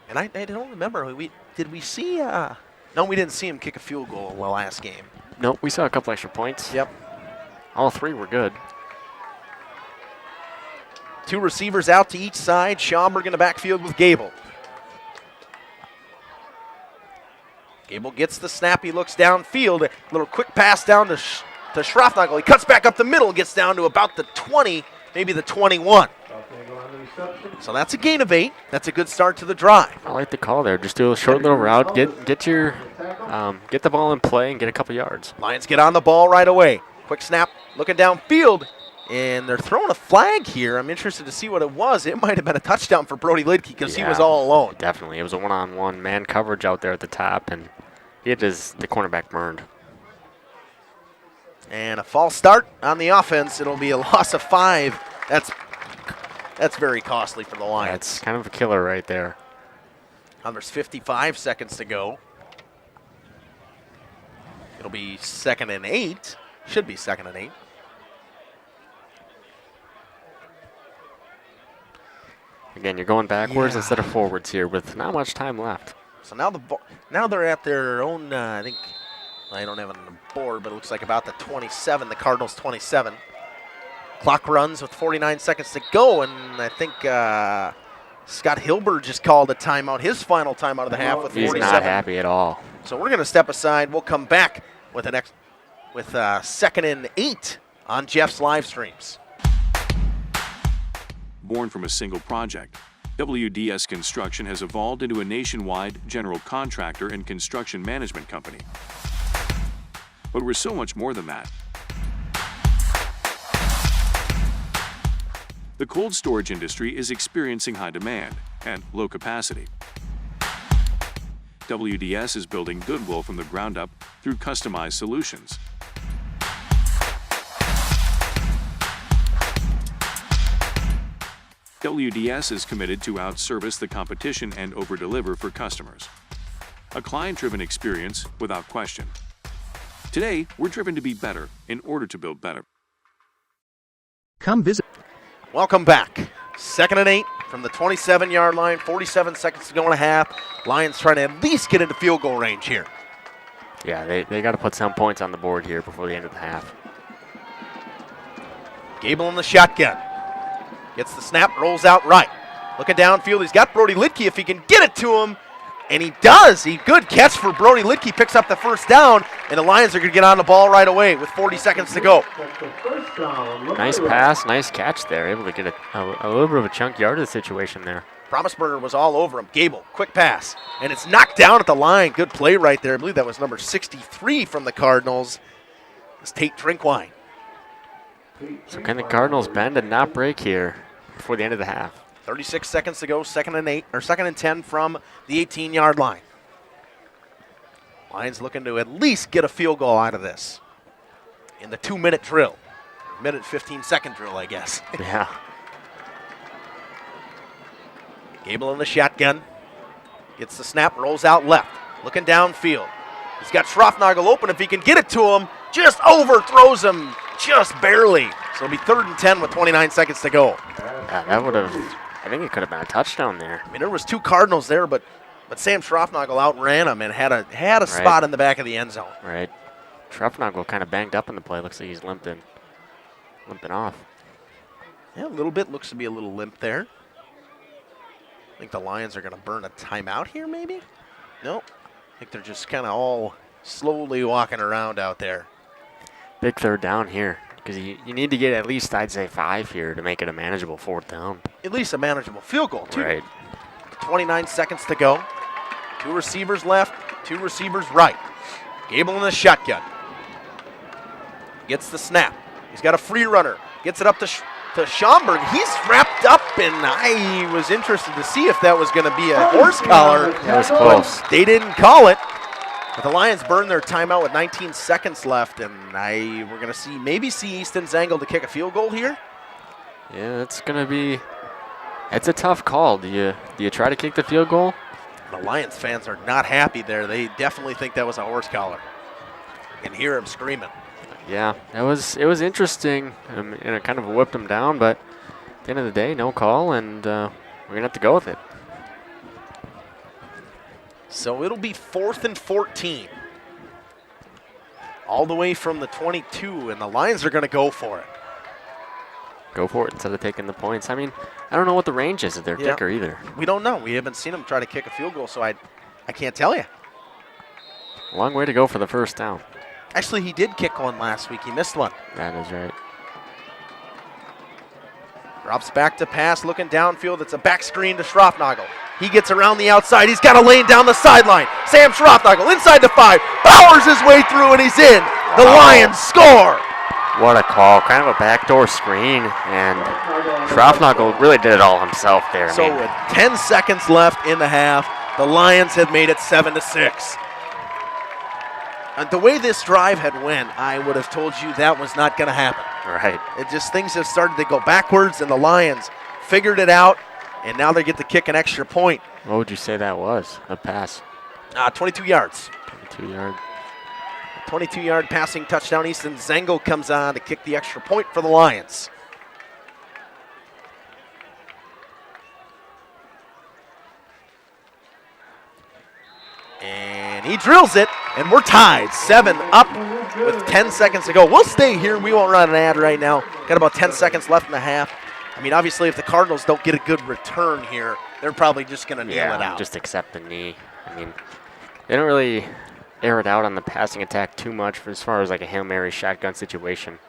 And I don't remember. Did we see? No, we didn't see him kick a field goal in the last game. Nope, we saw a couple extra points. Yep. All 3 were good. 2 receivers out to each side. Schaumburg in the backfield with Gable. Gable gets the snap. He looks downfield. A little quick pass down to Schroffnagel. He cuts back up the middle. Gets down to about the 20, maybe the 21. So that's a gain of 8. That's a good start to the drive. I like the call there. Just do a short little route. Get the ball in play and get a couple yards. Lions get on the ball right away. Quick snap. Looking downfield. And they're throwing a flag here. I'm interested to see what it was. It might have been a touchdown for Brody Lidke because he was all alone. Definitely. It was a one-on-one man coverage out there at the top, and the cornerback burned. And a false start on the offense. It'll be a loss of 5. That's That's very costly for the Lions. That's kind of a killer right there. Now there's 55 seconds to go. It'll be 2nd and 8. Should be 2nd and 8. Again, you're going backwards instead of forwards here with not much time left. So now they're at their own, I think, I don't have it on the board, but it looks like about the 27, the Cardinals 27. Clock runs with 49 seconds to go, and I think Scott Hilbert just called a timeout, his final timeout of the half with 47. He's not happy at all. So we're going to step aside. We'll come back with 2nd and 8 on Jeff's live streams. Born from a single project, WDS Construction has evolved into a nationwide general contractor and construction management company. But we're so much more than that. The cold storage industry is experiencing high demand and low capacity. WDS is building goodwill from the ground up through customized solutions. WDS is committed to outservice the competition and overdeliver for customers. A client-driven experience without question. Today, we're driven to be better in order to build better. Come visit. Welcome back. 2nd and 8 from the 27-yard line. 47 seconds to go in a half. Lions trying to at least get into field goal range here. Yeah, they got to put some points on the board here before the end of the half. Gable in the shotgun. Gets the snap, rolls out right. Looking downfield, he's got Brody Lidke if he can get it to him. And he does. Good catch for Brody Lidke. Picks up the first down, and the Lions are going to get on the ball right away with 40 seconds to go. Nice pass, nice catch there. Able to get a little bit of a chunk yardage situation there. Promisberger was all over him. Gable, quick pass. And it's knocked down at the line. Good play right there. I believe that was number 63 from the Cardinals. It's Tate Drinkwine. So can the Cardinals bend and not break here before the end of the half? 36 seconds to go, 2nd and 8, or 2nd and 10 from the 18-yard line. Lions looking to at least get a field goal out of this in the 2-minute drill. Minute 15-second drill, I guess. Yeah. Gable in the shotgun. Gets the snap, rolls out left. Looking downfield. He's got Schroffnagel open. If he can get it to him, just overthrows him just barely. So it'll be 3rd and 10 with 29 seconds to go. Yeah, that would have, I think it could have been a touchdown there. I mean, there was 2 Cardinals there, but Sam Schroffnagel outran him and had a spot in the back of the end zone. Right. Schroffnagel kind of banged up in the play. Looks like he's limping off. Yeah, a little bit. Looks to be a little limp there. I think the Lions are going to burn a timeout here, maybe? Nope. I think they're just kind of all slowly walking around out there. Big 3rd down here, because you need to get at least, I'd say, 5 here to make it a manageable 4th down. At least a manageable field goal, too. Right. 29 seconds to go. 2 receivers left, 2 receivers right. Gable in the shotgun. Gets the snap. He's got a free runner. Gets it up to Schomburg. He's wrapped up, and I was interested to see if that was going to be a horse collar. That was close. They didn't call it. But the Lions burned their timeout with 19 seconds left, and we're going to maybe see Easton Zengel to kick a field goal here. Yeah, it's a tough call. Do you try to kick the field goal? The Lions fans are not happy there. They definitely think that was a horse collar. You can hear him screaming. Yeah, it was interesting, and it kind of whipped him down, but at the end of the day, no call, and we're going to have to go with it. So it'll be 4th and 14. All the way from the 22, and the Lions are going to go for it. Go for it instead of taking the points. I mean, I don't know what the range is of their kicker either. We don't know. We haven't seen him try to kick a field goal, so I can't tell you. Long way to go for the 1st down. Actually, he did kick one last week. He missed one. That is right. Drops back to pass, looking downfield. It's a back screen to Schroffnagel. He gets around the outside. He's got a lane down the sideline. Sam Schroffnagel inside the 5. Powers his way through, and he's in. The Lions score. What a call. Kind of a backdoor screen, and Schroffnagel really did it all himself there. So with 10 seconds left in the half, the Lions had made it 7-6. And the way this drive had went, I would have told you that was not going to happen. Right. It just, things have started to go backwards, and the Lions figured it out, and now they get to kick an extra point. What would you say that was? A pass? 22 yards. 22-yard. 22-yard passing touchdown. Easton Zengel comes on to kick the extra point for the Lions. And he drills it, and we're tied. 7 up with 10 seconds to go. We'll stay here. We won't run an ad right now. Got about 10 seconds left in the half. I mean, obviously, if the Cardinals don't get a good return here, they're probably just going to nail it out. Just accept the knee. I mean, they don't really air it out on the passing attack too much for as far as like a Hail Mary shotgun situation.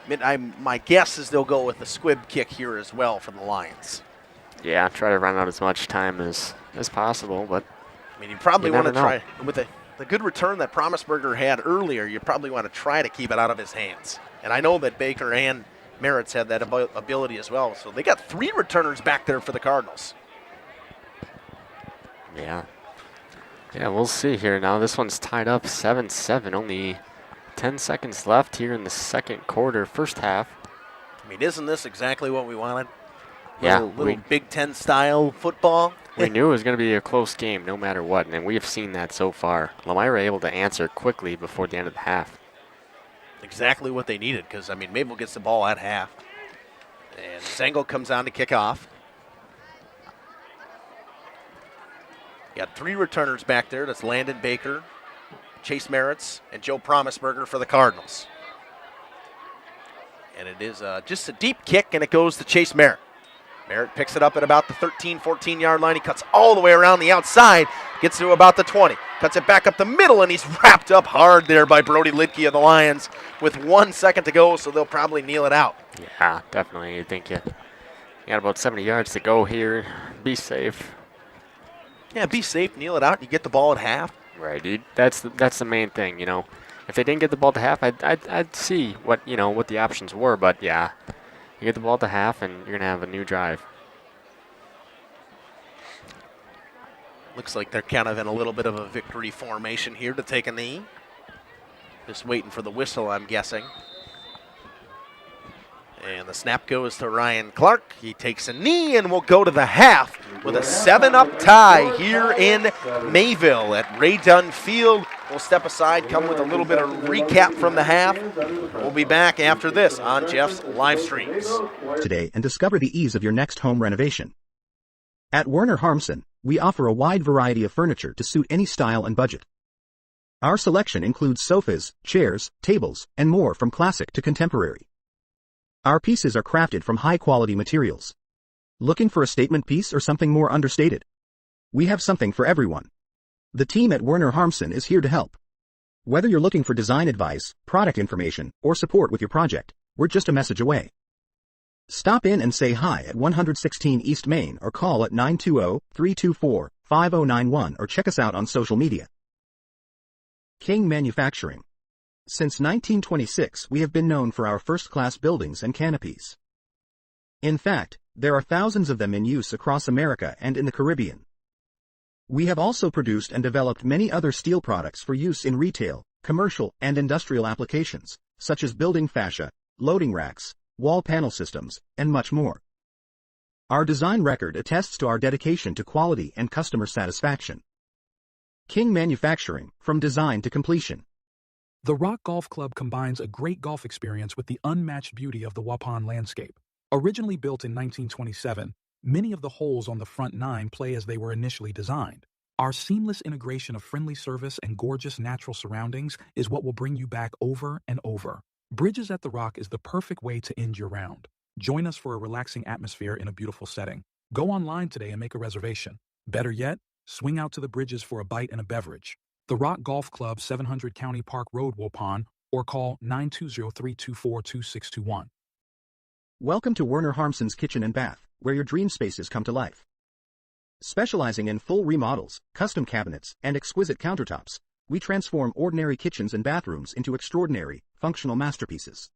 My guess is they'll go with the squib kick here as well for the Lions. Yeah, try to run out as much time as possible, but I mean, you probably want to know. try, with the good return that Promisberger had earlier, you probably want to try to keep it out of his hands. And I know that Baker and Merritt's had that ability as well. So they got 3 returners back there for the Cardinals. Yeah. Yeah, we'll see here now. This one's tied up 7-7. Only 10 seconds left here in the second quarter, first half. I mean, isn't this exactly what we wanted? Yeah. Little Big Ten style football. We knew it was going to be a close game no matter what, and we have seen that so far. Lomira able to answer quickly before the end of the half. Exactly what they needed, because, I mean, Mayville gets the ball at half. And Zengel comes on to kick off. You got 3 returners back there. That's Landon Baker, Chase Merritts, and Joe Promisberger for the Cardinals. And it is just a deep kick, and it goes to Chase Merritt. Merritt picks it up at about the 13, 14-yard line. He cuts all the way around the outside, gets to about the 20. Cuts it back up the middle, and he's wrapped up hard there by Brody Lidke of the Lions with 1 second to go, so they'll probably kneel it out. Yeah, definitely. You think you got about 70 yards to go here. Be safe. Yeah, be safe, kneel it out, and you get the ball at half. Right, dude. That's the main thing, you know. If they didn't get the ball to half, I'd see what the options were, but yeah. You get the ball to half, and you're going to have a new drive. Looks like they're kind of in a little bit of a victory formation here to take a knee. Just waiting for the whistle, I'm guessing. And the snap goes to Ryan Clark. He takes a knee, and we'll go to the half with a 7-up tie here in Mayville at Ray Dunn Field. We'll step aside, come with a little bit of recap from the half. We'll be back after this on Jeff's live streams. Today and discover the ease of your next home renovation. At Werner Harmsen, we offer a wide variety of furniture to suit any style and budget. Our selection includes sofas, chairs, tables, and more from classic to contemporary. Our pieces are crafted from high-quality materials. Looking for a statement piece or something more understated? We have something for everyone. The team at Werner Harmsen is here to help. Whether you're looking for design advice, product information, or support with your project, we're just a message away. Stop in and say hi at 116 East Main or call at 920-324-5091 or check us out on social media. King Manufacturing. Since 1926, we have been known for our first-class buildings and canopies. In fact, there are thousands of them in use across America and in the Caribbean. We have also produced and developed many other steel products for use in retail, commercial, and industrial applications, such as building fascia, loading racks, wall panel systems, and much more. Our design record attests to our dedication to quality and customer satisfaction. King Manufacturing, from design to completion. The Rock Golf Club combines a great golf experience with the unmatched beauty of the Waupun landscape. Originally built in 1927, many of the holes on the front 9 play as they were initially designed. Our seamless integration of friendly service and gorgeous natural surroundings is what will bring you back over and over. Bridges at the Rock is the perfect way to end your round. Join us for a relaxing atmosphere in a beautiful setting. Go online today and make a reservation. Better yet, swing out to the Bridges for a bite and a beverage. The Rock Golf Club, 700 County Park Road, Waupun, or call 920-324-2621. Welcome to Werner Harmsen's Kitchen and Bath, where your dream spaces come to life. Specializing in full remodels, custom cabinets, and exquisite countertops, we transform ordinary kitchens and bathrooms into extraordinary, functional masterpieces.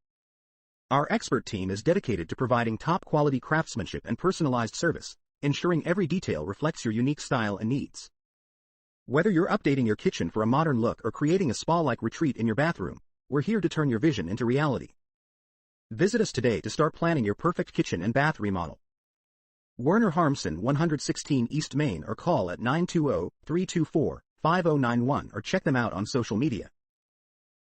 Our expert team is dedicated to providing top-quality craftsmanship and personalized service, ensuring every detail reflects your unique style and needs. Whether you're updating your kitchen for a modern look or creating a spa-like retreat in your bathroom, we're here to turn your vision into reality. Visit us today to start planning your perfect kitchen and bath remodel. Werner Harmson, 116 East Main, or call at 920-324-5091 or check them out on social media.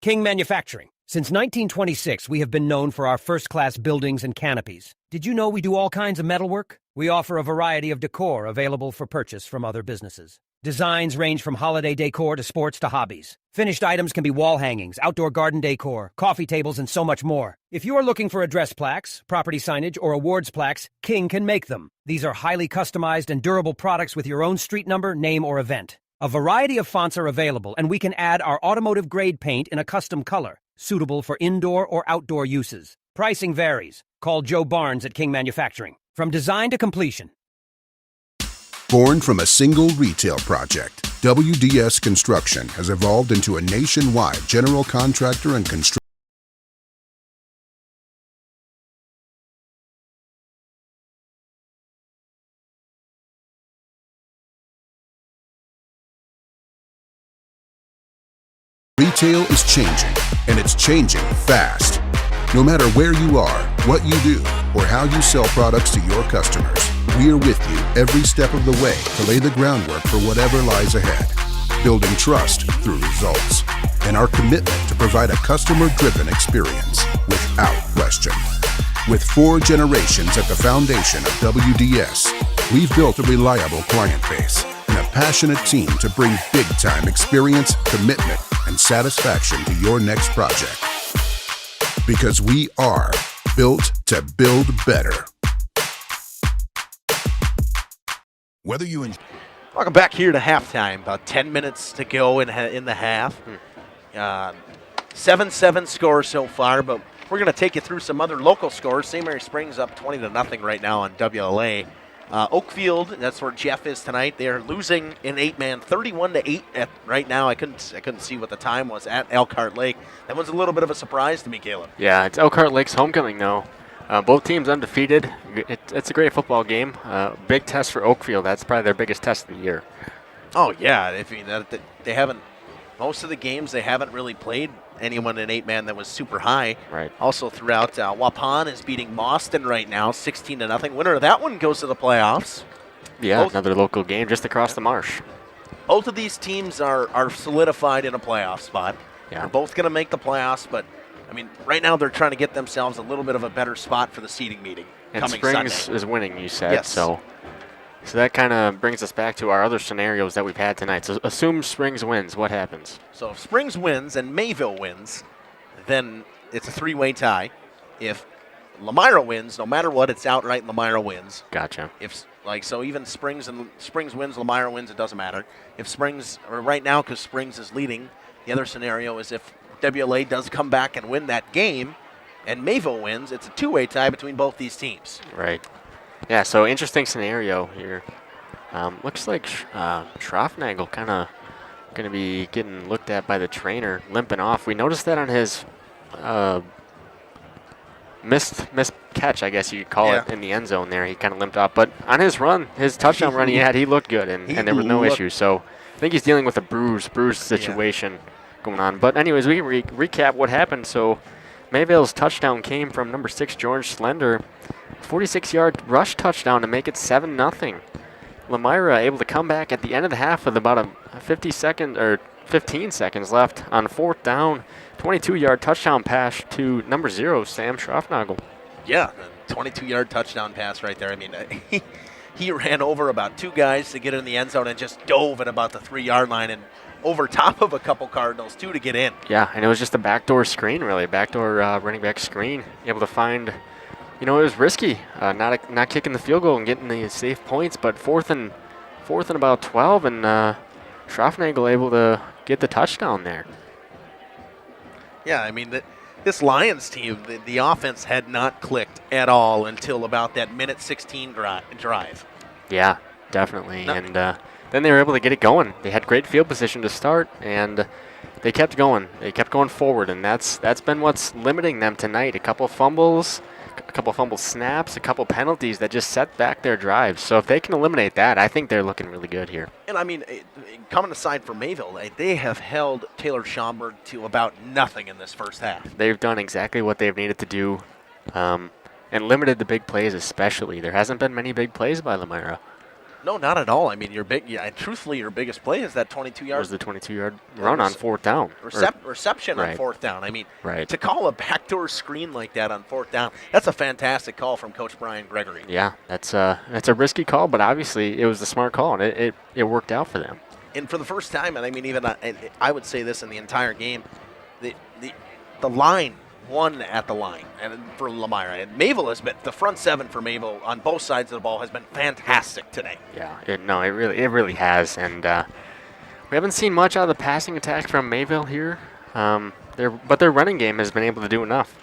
King Manufacturing. Since 1926, we have been known for our first-class buildings and canopies. Did you know we do all kinds of metalwork? We offer a variety of decor available for purchase from other businesses. Designs range from holiday decor to sports to hobbies. Finished items can be wall hangings, outdoor garden decor, coffee tables, and so much more. If you are looking for address plaques, property signage, or awards plaques, King can make them. These are highly customized and durable products with your own street number, name, or event. A variety of fonts are available, and we can add our automotive-grade paint in a custom color, suitable for indoor or outdoor uses. Pricing varies. Call Joe Barnes at King Manufacturing. From design to completion. Born from a single retail project, WDS Construction has evolved into a nationwide general contractor and construction. Retail is changing, and it's changing fast. No matter where you are, what you do, or how you sell products to your customers, we're with you every step of the way to lay the groundwork for whatever lies ahead. Building trust through results, and our commitment to provide a customer-driven experience without question. With 4 generations at the foundation of WDS, we've built a reliable client base and a passionate team to bring big-time experience, commitment, and satisfaction to your next project. Because we are built to build better. Whether you enjoy. Welcome back here to halftime. About 10 minutes to go in the half. 7-7 score so far, but we're going to take you through some other local scores. St. Mary Springs up 20-0 right now on WLA. Oakfield, that's where Jeff is tonight. They're losing in 8-man, 31-8 right now. I couldn't see what the time was at Elkhart Lake. That was a little bit of a surprise to me, Caleb. Yeah, it's Elkhart Lake's homecoming, though. Both teams undefeated. It's a great football game. Big test for Oakfield. That's probably their biggest test of the year. Oh, yeah. I mean, they haven't – most of the games they haven't really played anyone in 8-man that was super high. Right. Also throughout, Waupun is beating Boston right now, 16-0. Winner of that one goes to the playoffs. Yeah, another local game just across the marsh. Both of these teams are solidified in a playoff spot. Yeah. They're both going to make the playoffs, but, I mean, right now they're trying to get themselves a little bit of a better spot for the seeding meeting and coming Springs Sunday. is winning, you said. Yes. So that kind of brings us back to our other scenarios that we've had tonight. So assume Springs wins. What happens? So if Springs wins and Mayville wins, then it's a 3-way tie. If Lomira wins, no matter what, it's outright Lomira wins. Gotcha. So even Springs wins, Lomira wins, it doesn't matter. If Springs, or right now because Springs is leading, the other scenario is if WLA does come back and win that game and Mayville wins, it's a 2-way tie between both these teams. Right. Yeah, so interesting scenario here. Looks like Schroffnagel kind of going to be getting looked at by the trainer, limping off. We noticed that on his missed catch, I guess you could call it, in the end zone there. He kind of limped off. But on his run, his touchdown run he looked good, and there was no issue. So I think he's dealing with a bruised situation going on. But anyways, we can recap what happened. So Mayville's touchdown came from number 6, George Slender. 46-yard rush touchdown to make it 7-0. Lomira able to come back at the end of the half with about a 15 seconds left on 4th down. 22-yard touchdown pass to number 0, Sam Schroffnagel. Yeah, 22-yard touchdown pass right there. I mean, he ran over about 2 guys to get in the end zone and just dove at about the 3-yard line and over top of a couple Cardinals, too, to get in. Yeah, and it was just a backdoor screen, really, backdoor running back screen. Able to find, it was risky, not kicking the field goal and getting the safe points, but fourth and about 12, and Schroffnagel able to get the touchdown there. Yeah, I mean, this Lions team, the offense had not clicked at all until about that minute 16 drive. Yeah, definitely. And then they were able to get it going. They had great field position to start, and they kept going. They kept going forward, and that's been what's limiting them tonight. A couple fumble snaps, a couple penalties that just set back their drives. So if they can eliminate that, I think they're looking really good here. And, I mean, coming aside from Mayville, they have held Taylor Schomburg to about nothing in this first half. They've done exactly what they've needed to do. and limited the big plays especially. There hasn't been many big plays by Lomira. No, not at all. I mean, truthfully, your biggest play is that 22-yard. Was the 22-yard run on fourth down. Reception on fourth down. I mean, right. To call a backdoor screen like that on fourth down, that's a fantastic call from Coach Brian Gregory. Yeah, that's a risky call, but obviously it was the smart call, and it worked out for them. And for the first time, and I mean, even I would say this in the entire game, the line won at the line, and for Lomira. And Mayville has been, the front seven for Mayville on both sides of the ball has been fantastic today. Yeah, it really has, and we haven't seen much out of the passing attack from Mayville here. But their running game has been able to do enough.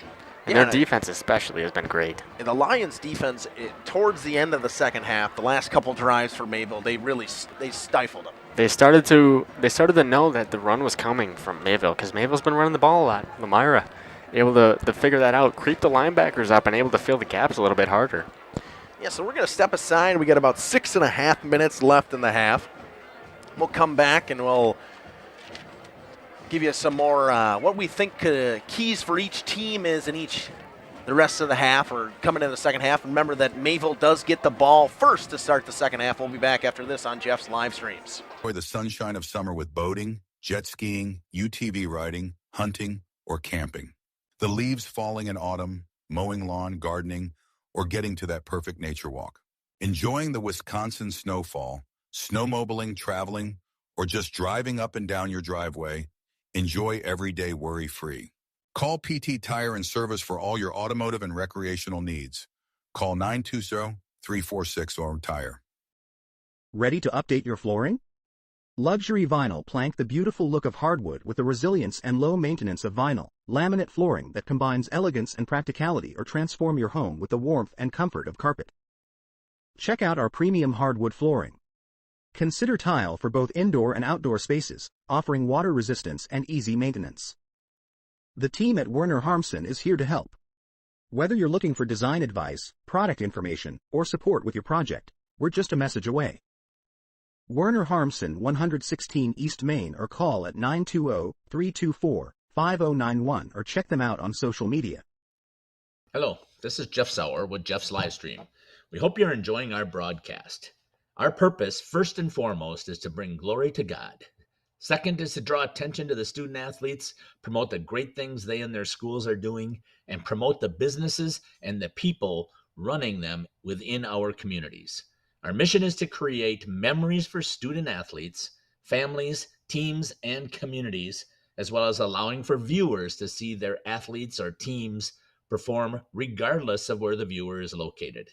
And their defense especially has been great. And the Lions' defense, towards the end of the second half, the last couple drives for Mayville, they stifled them. They started to know that the run was coming from Mayville, because Mayville's been running the ball a lot. Lomira able to figure that out, creep the linebackers up, and able to fill the gaps a little bit harder. Yeah, so we're going to step aside. We got about 6.5 minutes left in the half. We'll come back and we'll give you some more what we think keys for each team is in the rest of the half or coming in the second half. Remember that Mayville does get the ball first to start the second half. We'll be back after this on Jeff's live streams. Enjoy the sunshine of summer with boating, jet skiing, UTV riding, hunting, or camping. The leaves falling in autumn, mowing lawn, gardening, or getting to that perfect nature walk. Enjoying the Wisconsin snowfall, snowmobiling, traveling, or just driving up and down your driveway. Enjoy every day worry-free. Call PT Tire and Service for all your automotive and recreational needs. Call 920-346-OUR-TIRE. Ready to update your flooring? Luxury vinyl plank the beautiful look of hardwood with the resilience and low maintenance of vinyl. Laminate flooring that combines elegance and practicality, or transform your home with the warmth and comfort of carpet. Check out our premium hardwood flooring. Consider tile for both indoor and outdoor spaces, offering water resistance and easy maintenance. The team at Werner Harmsen is here to help. Whether you're looking for design advice, product information, or support with your project, we're just a message away. Werner Harmsen, 116 East Main, or call at 920-324-5091 or check them out on social media. Hello, this is Jeff Sauer with Jeff's Livestream. We hope you're enjoying our broadcast. Our purpose, first and foremost, is to bring glory to God. Second is to draw attention to the student athletes, promote the great things they and their schools are doing, and promote the businesses and the people running them within our communities. Our mission is to create memories for student athletes, families, teams, and communities, as well as allowing for viewers to see their athletes or teams perform regardless of where the viewer is located.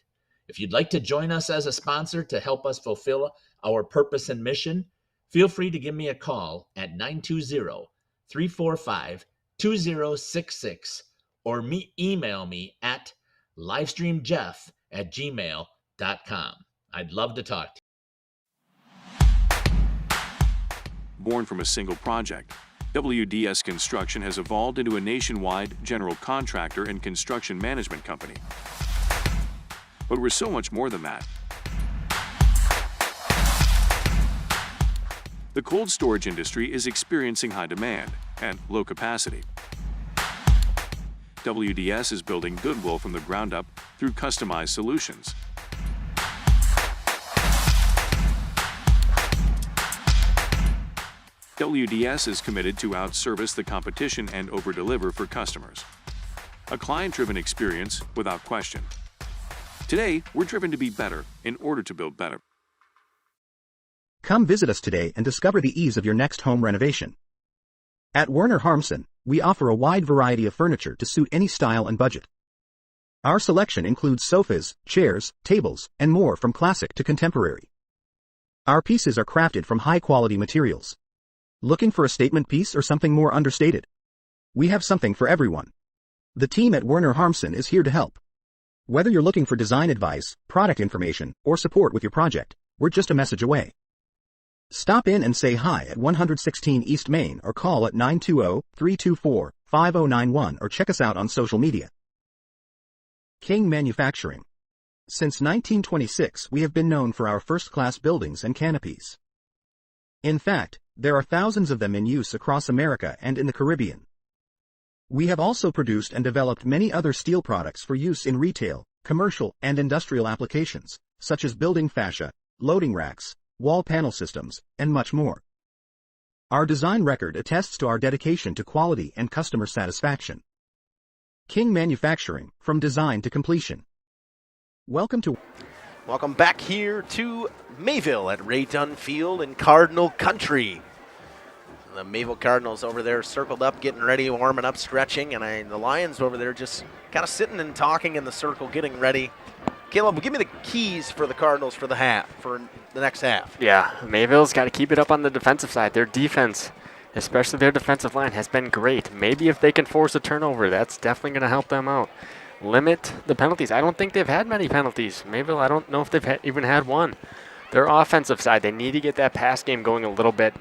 If you'd like to join us as a sponsor to help us fulfill our purpose and mission, feel free to give me a call at 920-345-2066 or email me at livestreamjeff@gmail.com. I'd love to talk to you. Born from a single project, WDS Construction has evolved into a nationwide general contractor and construction management company. But we're so much more than that. The cold storage industry is experiencing high demand and low capacity. WDS is building goodwill from the ground up through customized solutions. WDS is committed to outservice the competition and overdeliver for customers. A client-driven experience without question. Today, we're driven to be better in order to build better. Come visit us today and discover the ease of your next home renovation. At Werner Harmsen, we offer a wide variety of furniture to suit any style and budget. Our selection includes sofas, chairs, tables, and more from classic to contemporary. Our pieces are crafted from high-quality materials. Looking for a statement piece or something more understated? We have something for everyone. The team at Werner Harmsen is here to help. Whether you're looking for design advice, product information, or support with your project, we're just a message away. Stop in and say hi at 116 East Main or call at 920-324-5091 or check us out on social media. King Manufacturing. Since 1926, we have been known for our first-class buildings and canopies. In fact, there are thousands of them in use across America and in the Caribbean. We have also produced and developed many other steel products for use in retail, commercial, and industrial applications, such as building fascia, loading racks, wall panel systems, and much more. Our design record attests to our dedication to quality and customer satisfaction. King Manufacturing, from design to completion. Welcome back here to Mayville at Ray Dunn Field in Cardinal Country. The Mayville Cardinals over there circled up, getting ready, warming up, stretching, and the Lions over there just kind of sitting and talking in the circle, getting ready. Caleb, give me the keys for the Cardinals for the next half. Yeah, Mayville's got to keep it up on the defensive side. Their defense, especially their defensive line, has been great. Maybe if they can force a turnover, that's definitely going to help them out. Limit the penalties. I don't think they've had many penalties. Mayville, I don't know if they've even had one. Their offensive side, they need to get that pass game going a little bit.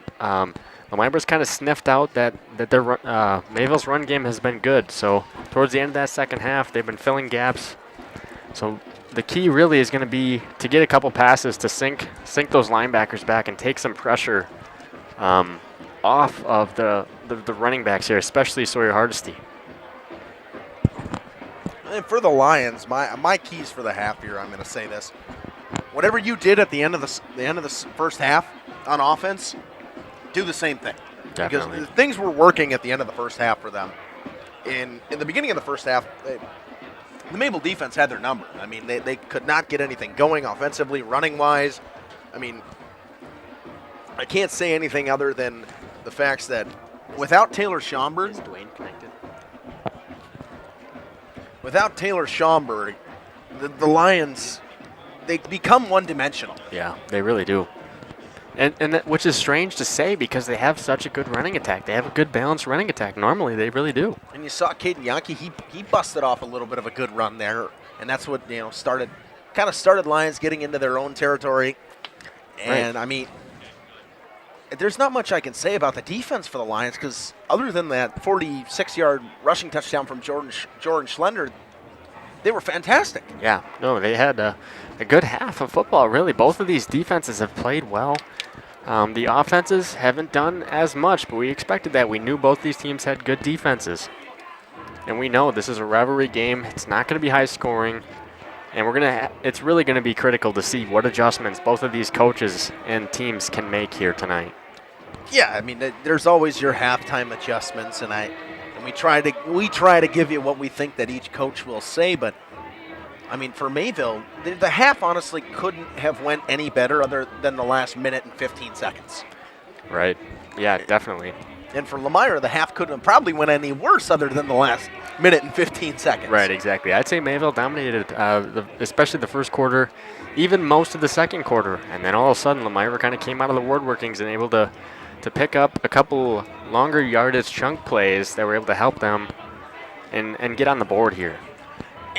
Lomibra's kind of sniffed out that their Mayville's run game has been good. So towards the end of that second half, they've been filling gaps. So the key really is going to be to get a couple passes to sink those linebackers back and take some pressure off of the running backs here, especially Sawyer Hardesty. And for the Lions, my keys for the half here, I'm going to say this. Whatever you did at the end of the first half on offense, do the same thing. Definitely. Because things were working at the end of the first half for them. In the beginning of the first half, the Mayville defense had their number. I mean, they could not get anything going offensively, running-wise. I mean, I can't say anything other than the facts that without Taylor Schomburg, Is Dwayne connected? Without Taylor Schomburg, the Lions, they become one-dimensional. Yeah, they really do. And that, which is strange to say because they have such a good running attack. They have a good balanced running attack. Normally, they really do. And you saw Caden Yankee, he busted off a little bit of a good run there, and that's what started Lions getting into their own territory. And Right. I mean, there's not much I can say about the defense for the Lions because other than that 46-yard rushing touchdown from Jordan Schlender, they were fantastic. Yeah, no, they had a good half of football, really. Both of these defenses have played well. The offenses haven't done as much, but we expected that. We knew both these teams had good defenses. And we know this is a rivalry game. It's not going to be high scoring. And it's really going to be critical to see what adjustments both of these coaches and teams can make here tonight. Yeah, I mean, there's always your halftime adjustments, and we try to give you what we think that each coach will say, but I mean, for Mayville, the half honestly couldn't have went any better other than the last minute and 15 seconds. Right. Yeah, definitely. And for Lomira, the half couldn't have probably went any worse other than the last minute and 15 seconds. Right, exactly. I'd say Mayville dominated, especially the first quarter, even most of the second quarter. And then all of a sudden, Lomira kind of came out of the woodworkings and able to pick up a couple longer yardage chunk plays that were able to help them and get on the board here.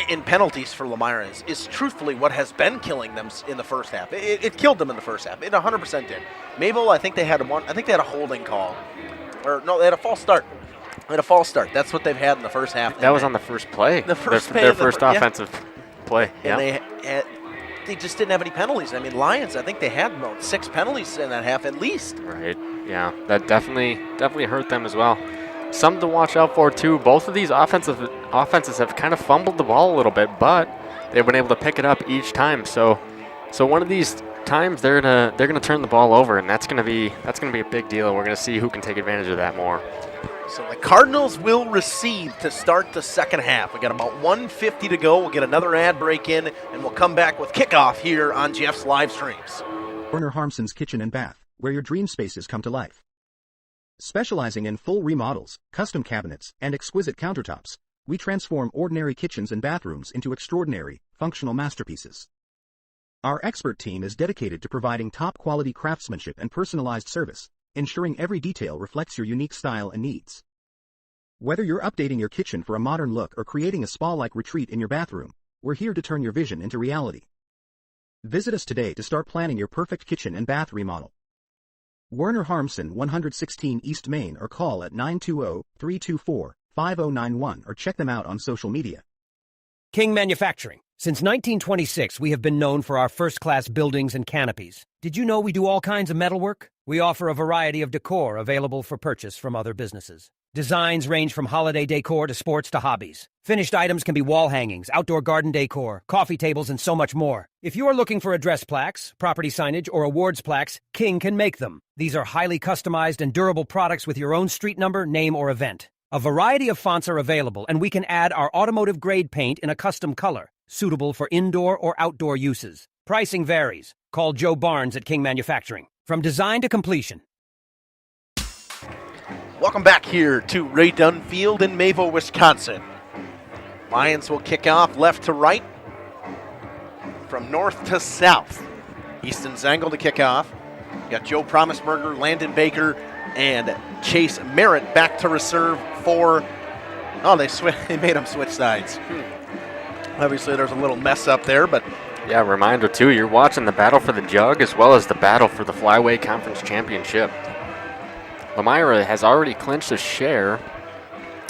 And penalties for Lomira is truthfully what has been killing them in the first half. It killed them in the first half. It 100% did. Mayville, I think they had a holding call. Or no, they had a false start. That's what they've had in the first half. That was on the first play. Their first offensive play. And Yeah. they just didn't have any penalties. I mean, Lions, I think they had about 6 penalties in that half at least. Right. Yeah. That definitely hurt them as well. Something to watch out for too. Both of these offenses have kind of fumbled the ball a little bit, but they've been able to pick it up each time. So one of these times they're gonna turn the ball over, and that's gonna be a big deal. And we're gonna see who can take advantage of that more. So the Cardinals will receive to start the second half. We got about 1:50 to go. We'll get another ad break in, and we'll come back with kickoff here on Jeff's live streams. Werner Harmson's Kitchen and Bath, where your dream spaces come to life. Specializing in full remodels, custom cabinets, and exquisite countertops, we transform ordinary kitchens and bathrooms into extraordinary, functional masterpieces. Our expert team is dedicated to providing top-quality craftsmanship and personalized service, ensuring every detail reflects your unique style and needs. Whether you're updating your kitchen for a modern look or creating a spa-like retreat in your bathroom, we're here to turn your vision into reality. Visit us today to start planning your perfect kitchen and bath remodel. Werner Harmson, 116 East Main, or call at 920-324-5091 or check them out on social media. King Manufacturing. Since 1926, we have been known for our first-class buildings and canopies. Did you know we do all kinds of metalwork? We offer a variety of decor available for purchase from other businesses. Designs range from holiday decor to sports to hobbies. Finished items can be wall hangings, outdoor garden decor, coffee tables, and so much more. If you're looking for address plaques, property signage, or awards plaques, King can make them. These are highly customized and durable products with your own street number, name, or event. A variety of fonts are available, and we can add our automotive-grade paint in a custom color, suitable for indoor or outdoor uses. Pricing varies. Call Joe Barnes at King Manufacturing. From design to completion. Welcome back here to Ray Dunn Field in Mayville, Wisconsin. Lions will kick off left to right, from north to south. Easton Zengel to kick off. You got Joe Promisberger, Landon Baker, and Chase Merritt back to reserve for. Oh, they made them switch sides. Obviously, there's a little mess up there, but. Yeah, reminder too, you're watching the battle for the Jug as well as the battle for the Flyway Conference Championship. Lomira has already clinched a share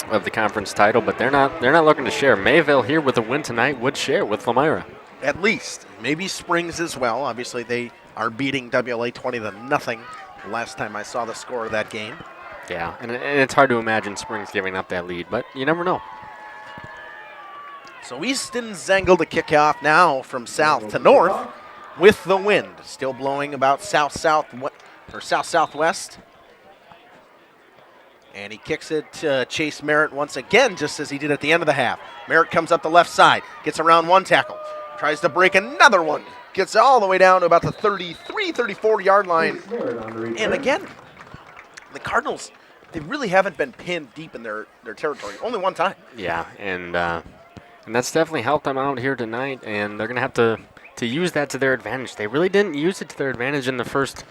of the conference title, but they're not looking to share. Mayville here with a win tonight would share with Lomira. At least. Maybe Springs as well. Obviously, they are beating WLA 20-0 last time I saw the score of that game. Yeah, and it's hard to imagine Springs giving up that lead, but you never know. So Easton Zengel to kick off now from south to north with the wind. Still blowing about south-southwest. And he kicks it to Chase Merritt once again, just as he did at the end of the half. Merritt comes up the left side, gets around one tackle, tries to break another one, gets all the way down to about the 33, 34-yard line. And again, the Cardinals, they really haven't been pinned deep in their territory. Only one time. Yeah, and that's definitely helped them out here tonight, and they're going to have to use that to their advantage. They really didn't use it to their advantage in the first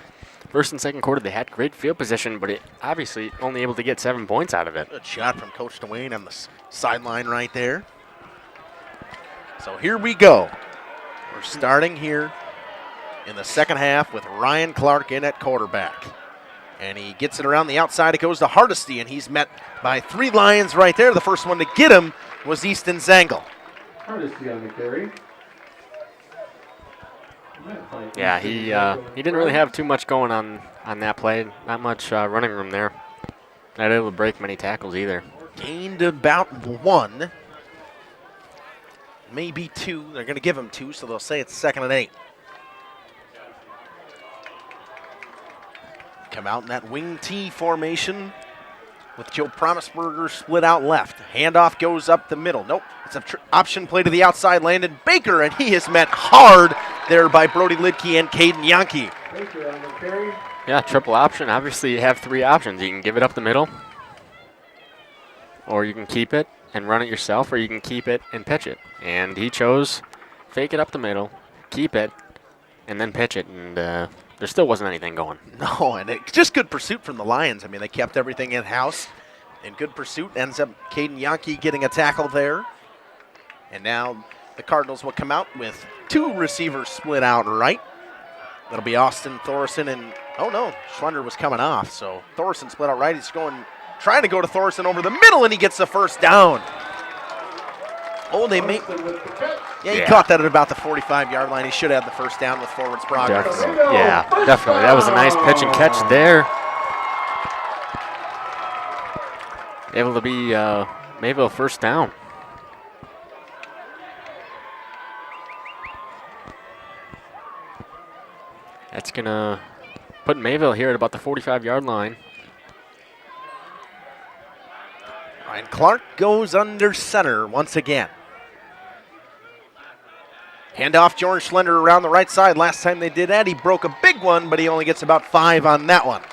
and second quarter. They had great field position, but it obviously only able to get 7 points out of it. Good shot from Coach Dwayne on the sideline right there. So here we go. We're starting here in the second half with Ryan Clark in at quarterback. And he gets it around the outside. It goes to Hardesty, and he's met by 3 Lions right there. The first one to get him was Easton Zengel. Hardesty on the carry. Yeah, he didn't really have too much going on that play. Not much running room there. Not able to break many tackles either. Gained about 1, maybe 2. They're going to give him 2, so they'll say it's 2nd and 8. Come out in that wing T formation with Joe Promisberger split out left. Handoff goes up the middle. Nope, it's an option play to the outside. Landon Baker, and he is met hard there by Brody Lidke and Caden Yankee. Baker on the carry. Yeah, triple option. Obviously, you have 3 options. You can give it up the middle, or you can keep it and run it yourself, or you can keep it and pitch it. And he chose fake it up the middle, keep it, and then pitch it. And there still wasn't anything going. No, and it's just good pursuit from the Lions. I mean, they kept everything in-house. And good pursuit ends up Caden Yankee getting a tackle there. And now the Cardinals will come out with 2 receivers split out right. That'll be Austin Thorson and, oh no, Schlender was coming off. So Thorson split out right. He's trying to go to Thorson over the middle, and he gets the first down. Oh, they make. Yeah, he caught that at about the 45-yard line. He should have the first down with forwards progress. Definitely. Yeah, definitely. That was a nice pitch and catch there. Able to be Mayville first down. That's going to put Mayville here at about the 45-yard line. Ryan Clark goes under center once again. Handoff, Jordan Schlender around the right side. Last time they did that, he broke a big one, but he only gets about 5 on that one.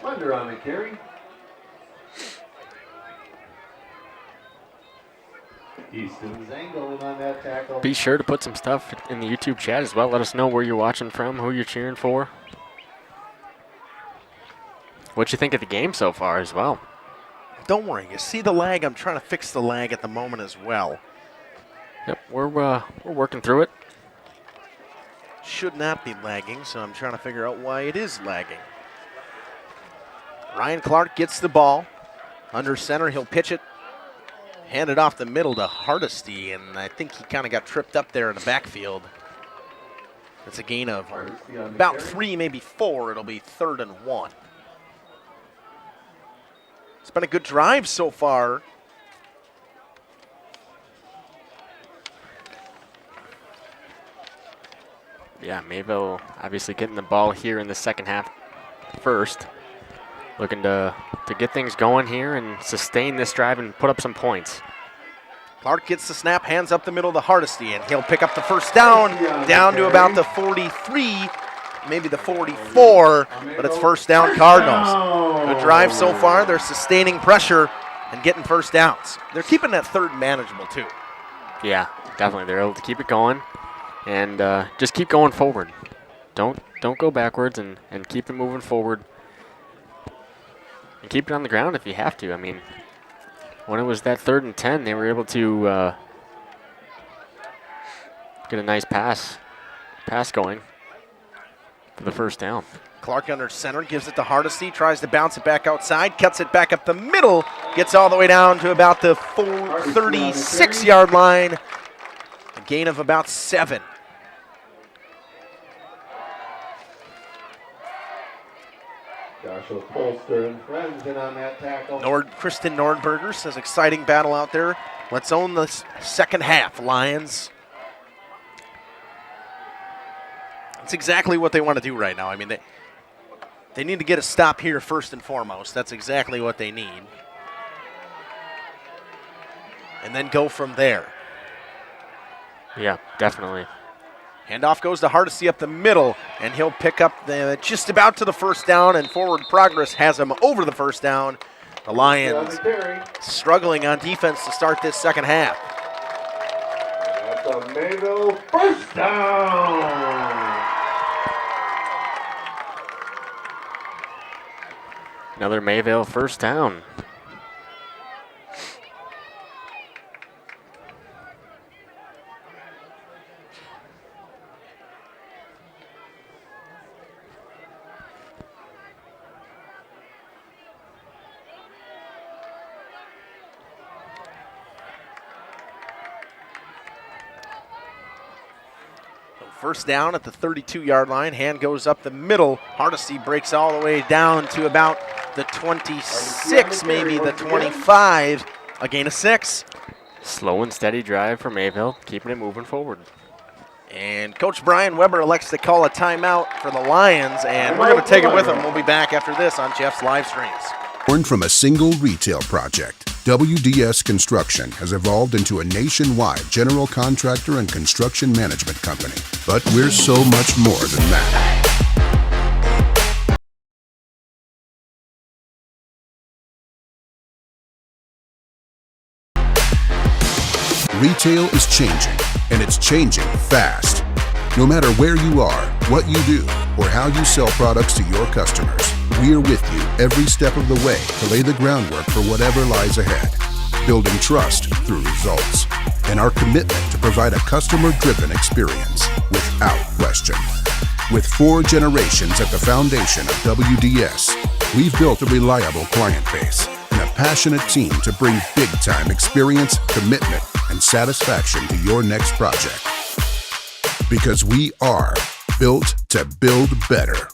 Schlender on the carry. Easton Zengel on that tackle. Be sure to put some stuff in the YouTube chat as well. Let us know where you're watching from, who you're cheering for. What you think of the game so far as well. Don't worry, you see the lag. I'm trying to fix the lag at the moment as well. Yep, we're working through it. Should not be lagging, so I'm trying to figure out why it is lagging. Ryan Clark gets the ball. Under center, he'll pitch it. Hand it off the middle to Hardesty, and I think he kind of got tripped up there in the backfield. It's a gain of about 3, maybe 4. It'll be 3rd and 1. been a good drive so far. Yeah, Mayville obviously getting the ball here in the second half first. Looking to get things going here and sustain this drive and put up some points. Clark gets the snap, hands up the middle to Hardesty, and he'll pick up the first down to about the 43, maybe the 44, but it's first down Cardinals. Good drive so far. They're sustaining pressure and getting first downs. They're keeping that third manageable, too. Yeah, definitely. They're able to keep it going and just keep going forward. Don't go backwards and keep it moving forward. And keep it on the ground if you have to. I mean, when it was that 3rd and 10, they were able to get a nice pass going for the first down. Clark under center, gives it to Hardesty, tries to bounce it back outside, cuts it back up the middle, gets all the way down to about the 36-yard line. A gain of about 7. Joshua Polster and friends in on that tackle. Kristen Nordberger says exciting battle out there. Let's own the second half, Lions. That's exactly what they want to do right now. I mean, they need to get a stop here first and foremost. That's exactly what they need. And then go from there. Yeah, definitely. Handoff goes to Hardesty up the middle, and he'll pick up just about to the first down, and forward progress has him over the first down. The Lions struggling on defense to start this second half. That's a Mayville first down. Another Mayville first down. First down at the 32-yard line. Hand goes up the middle. Hardesty breaks all the way down to about the 26, maybe the 25. A gain of 6. Slow and steady drive for Mayville, keeping it moving forward. And Coach Brian Weber elects to call a timeout for the Lions, and we're going to take it with him. We'll be back after this on Jeff's live streams. Born from a single retail project, WDS Construction has evolved into a nationwide general contractor and construction management company. But we're so much more than that. Retail is changing, and it's changing fast. No matter where you are, what you do, or how you sell products to your customers, we're with you every step of the way to lay the groundwork for whatever lies ahead. Building trust through results, and our commitment to provide a customer-driven experience without question. With 4 generations at the foundation of WDS, we've built a reliable client base and a passionate team to bring big-time experience, commitment, and satisfaction to your next project. Because we are built to build better.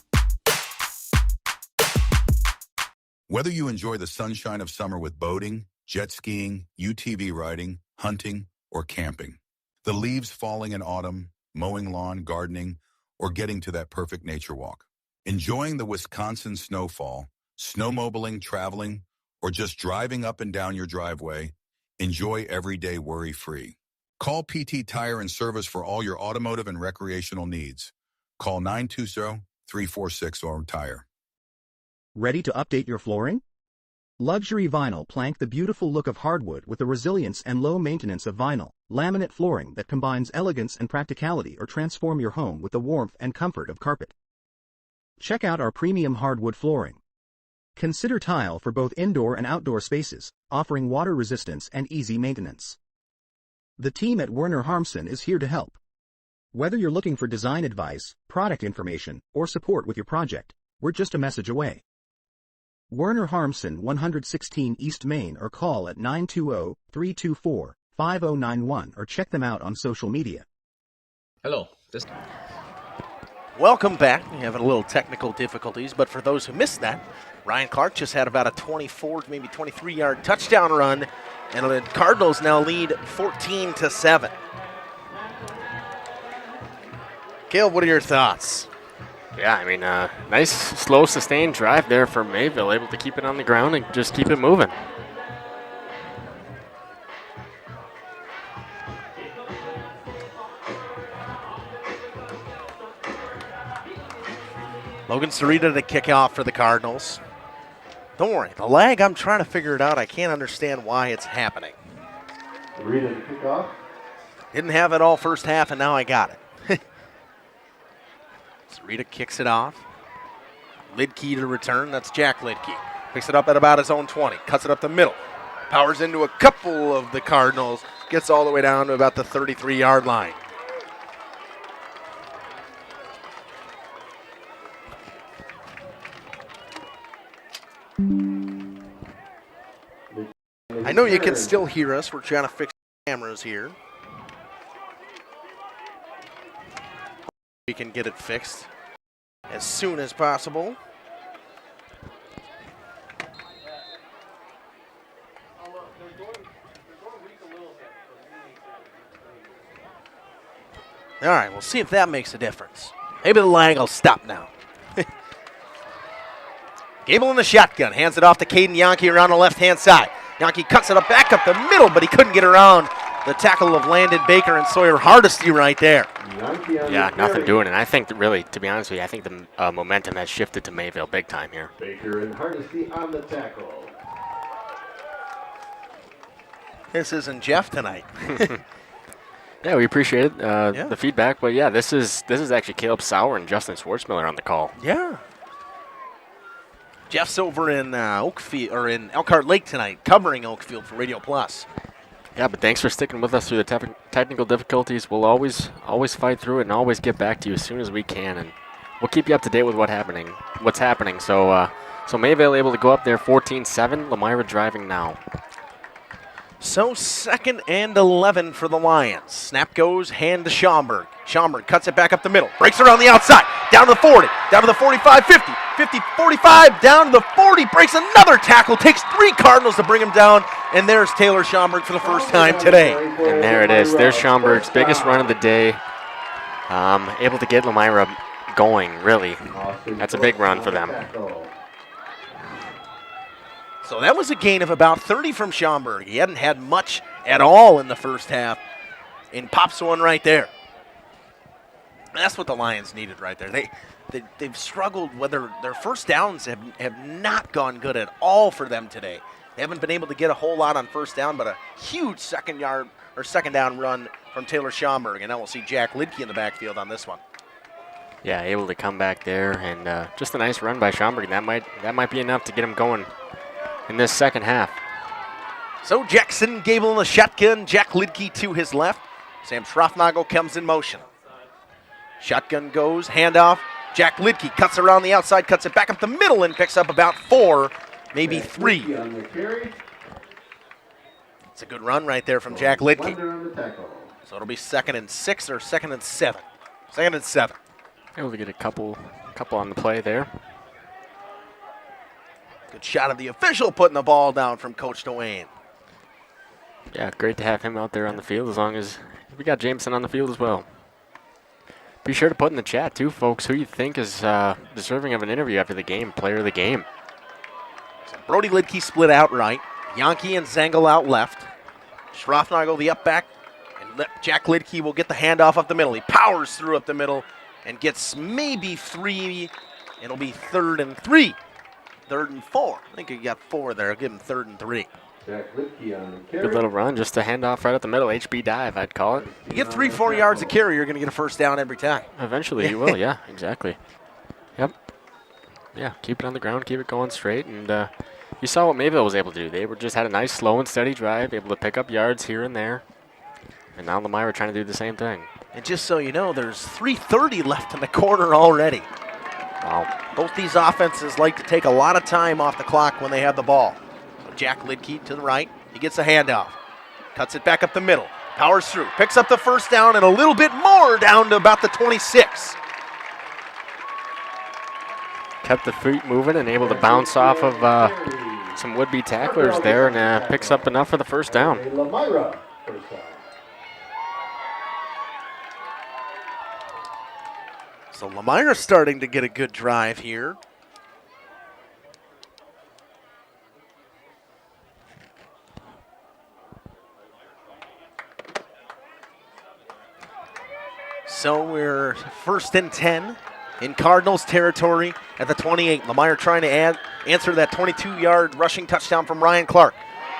Whether you enjoy the sunshine of summer with boating, jet skiing, UTV riding, hunting, or camping, the leaves falling in autumn, mowing lawn, gardening, or getting to that perfect nature walk, enjoying the Wisconsin snowfall, snowmobiling, traveling, or just driving up and down your driveway, enjoy every day worry-free. Call PT Tire and Service for all your automotive and recreational needs. Call 920-346-OUR-TIRE. Ready to update your flooring? Luxury vinyl plank the beautiful look of hardwood with the resilience and low maintenance of vinyl. Laminate flooring that combines elegance and practicality, or transform your home with the warmth and comfort of carpet. Check out our premium hardwood flooring. Consider tile for both indoor and outdoor spaces, offering water resistance and easy maintenance. The team at Werner Harmsen is here to help. Whether you're looking for design advice, product information, or support with your project, we're just a message away. Werner Harmsen, 116 East Main, or call at 920-324-5091 or check them out on social media. Hello. Welcome back. We're having a little technical difficulties, but for those who missed that, Ryan Clark just had about a 24, maybe 23-yard touchdown run, and the Cardinals now lead 14-7. Caleb, what are your thoughts? Yeah, I mean, nice, slow, sustained drive there for Mayville, able to keep it on the ground and just keep it moving. Logan Sarita to kick off for the Cardinals. Don't worry, the lag, I'm trying to figure it out. I can't understand why it's happening. Sarita to kick off. Didn't have it all first half, and now I got it. Sarita kicks it off. Lidke to return. That's Jack Lidke. Picks it up at about his own 20. Cuts it up the middle. Powers into a couple of the Cardinals. Gets all the way down to about the 33-yard line. I know you can still hear us. We're trying to fix cameras here. We can get it fixed as soon as possible. All right, we'll see if that makes a difference. Maybe the lag will stop now. Gable in the shotgun, hands it off to Caden Yankee around the left-hand side. Yankee cuts it up back up the middle, but he couldn't get around the tackle of Landon Baker and Sawyer Hardesty right there. Yeah, nothing doing it. I think that really, to be honest with you, I think the momentum has shifted to Mayville big time here. Baker and Hardesty on the tackle. This isn't Jeff tonight. Yeah, we appreciate it, the feedback. But yeah, this is actually Caleb Sauer and Justin Schwartzmiller on the call. Yeah. Jeff's over in Oakfield or in Elkhart Lake tonight, covering Oakfield for Radio Plus. Yeah, but thanks for sticking with us through the technical difficulties. We'll always fight through it and always get back to you as soon as we can, and we'll keep you up to date with what's happening. So Mayville able to go up there 14-7. Lomira driving now. So 2nd and 11 for the Lions. Snap goes, hand to Schaumburg. Schaumburg cuts it back up the middle, breaks around the outside, down to the 40, down to the 45, 50, 50, 45, down to the 40, breaks another tackle, takes 3 Cardinals to bring him down, and there's Taylor Schaumburg for the first time today. And there it is. There's Schaumburg's biggest run of the day. Able to get Lomira going, really. That's a big run for them. So that was a gain of about 30 from Schaumburg. He hadn't had much at all in the first half, and pops one right there. That's what the Lions needed right there. They've struggled, whether their first downs have not gone good at all for them today. They haven't been able to get a whole lot on first down, but a huge second down run from Taylor Schaumburg, and now we'll see Jack Lidke in the backfield on this one. Yeah, able to come back there, and just a nice run by Schaumburg. That might be enough to get him going in this second half. So Jackson Gable in the shotgun, Jack Lidke to his left. Sam Schroffnagel comes in motion. Shotgun goes, handoff. Jack Lidke cuts around the outside, cuts it back up the middle, and picks up about 4, maybe 3. It's a good run right there from Jack Lidke. So it'll be 2nd and 6 or 2nd and 7. 2nd and 7. Able to get a couple on the play there. Good shot of the official putting the ball down from Coach Dwayne. Yeah, great to have him out there on the field, as long as we got Jameson on the field as well. Be sure to put in the chat, too, folks, who you think is deserving of an interview after the game, player of the game. So Brody Lidke split out right. Yankee and Zengel out left. Schroffnagel the up back. And Jack Lidke will get the handoff up the middle. He powers through up the middle and gets maybe 3. It'll be 3rd and 3. 3rd and 4. I think he got 4 there. I'll give him 3rd and 3. Good little run, just a handoff right up the middle. HB dive, I'd call it. You get 3-4 yards of carry, you're going to get a first down every time. Eventually you will, yeah, exactly. Yep. Yeah, keep it on the ground, keep it going straight. And you saw what Mayville was able to do. They just had a nice, slow and steady drive, able to pick up yards here and there. And now Lomira trying to do the same thing. And just so you know, there's 3:30 left in the quarter already. Wow. Both these offenses like to take a lot of time off the clock when they have the ball. So Jack Lidke to the right. He gets a handoff. Cuts it back up the middle. Powers through. Picks up the first down and a little bit more down to about the 26. kept the feet moving and able to bounce off of some would-be tacklers there and picks up enough for the first down. Lomira, first down. So Lomira's starting to get a good drive here. So we're 1st and 10 in Cardinals territory at the 28. Lomira trying to answer that 22-yard rushing touchdown from Ryan Clark.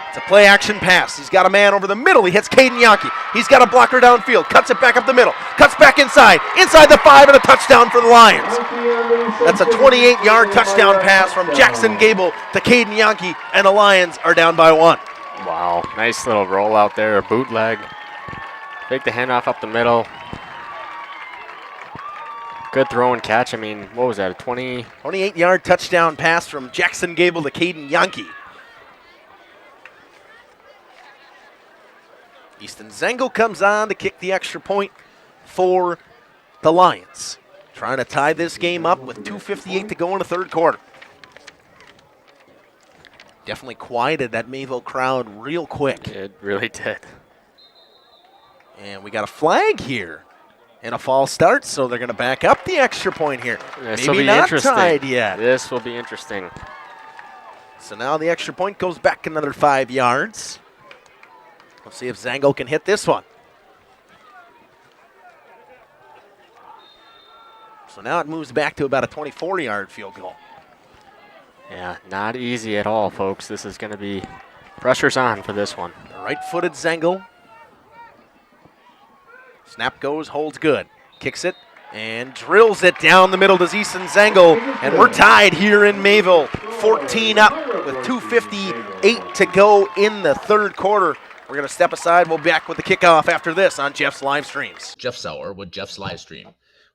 It's a play-action pass. He's got a man over the middle. He hits Caden Yankee. He's got a blocker downfield. Cuts it back up the middle. Cuts back inside. Inside the 5 and a touchdown for the Lions. That's a 28-yard touchdown pass from Jackson Gable to Caden Yankee, and the Lions are down by 1. Wow, nice little roll out there, a bootleg. Take the handoff up the middle. Good throw and catch. I mean, what was that, a 28-yard touchdown pass from Jackson Gable to Caden Yankee. Easton Zengel comes on to kick the extra point for the Lions. Trying to tie this game up with 2:58 to go in the third quarter. Definitely quieted that Mayville crowd real quick. It really did. And we got a flag here and a false start, so they're going to back up the extra point here. This will Maybe be not interesting. tied yet. This will be interesting. So now the extra point goes back another 5 yards. We'll see if Zengel can hit this one. So now it moves back to about a 24-yard field goal. Yeah, not easy at all, folks. This is going to be pressure's on for this one. The right-footed Zengel. Snap goes, holds good. Kicks it and drills it down the middle to Easton Zengel. And we're tied here in Mayville. 14 up with 2:58 to go in the third quarter. We're going to step aside. We'll be back with the kickoff after this on Jeff's live streams. Jeff Sauer with Jeff's live stream.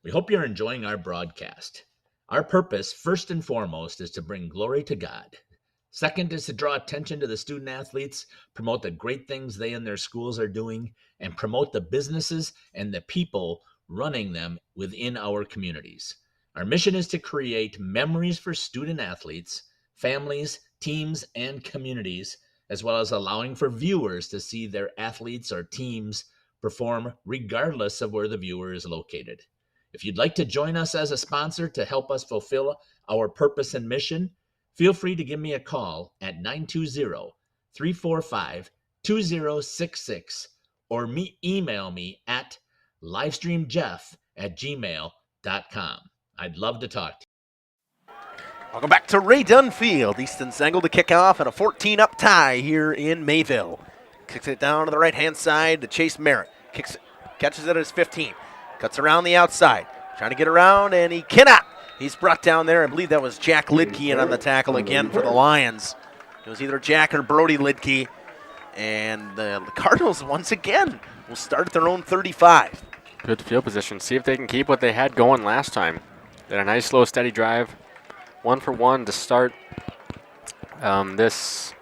We hope you're enjoying our broadcast. Our purpose, first and foremost, is to bring glory to God. Second is to draw attention to the student athletes, promote the great things they and their schools are doing, and promote the businesses and the people running them within our communities. Our mission is to create memories for student athletes, families, teams, and communities, as well as allowing for viewers to see their athletes or teams perform regardless of where the viewer is located. If you'd like to join us as a sponsor to help us fulfill our purpose and mission, feel free to give me a call at 920-345-2066 or email me at livestreamjeff@gmail.com. I'd love to talk to you. Welcome back to Ray Dunfield. Easton Zengel to kick off and a 14-up tie here in Mayville. Kicks it down to the right-hand side to Chase Merritt. Kicks it, catches it at his 15. Cuts around the outside. Trying to get around, and he cannot. He's brought down there. I believe that was Jack Lidke in on the tackle again for the Lions. It was either Jack or Brody Lidke. And the Cardinals, once again, will start at their own 35. Good field position. See if they can keep what they had going last time. They had a nice, slow, steady drive. 1 for 1 to start this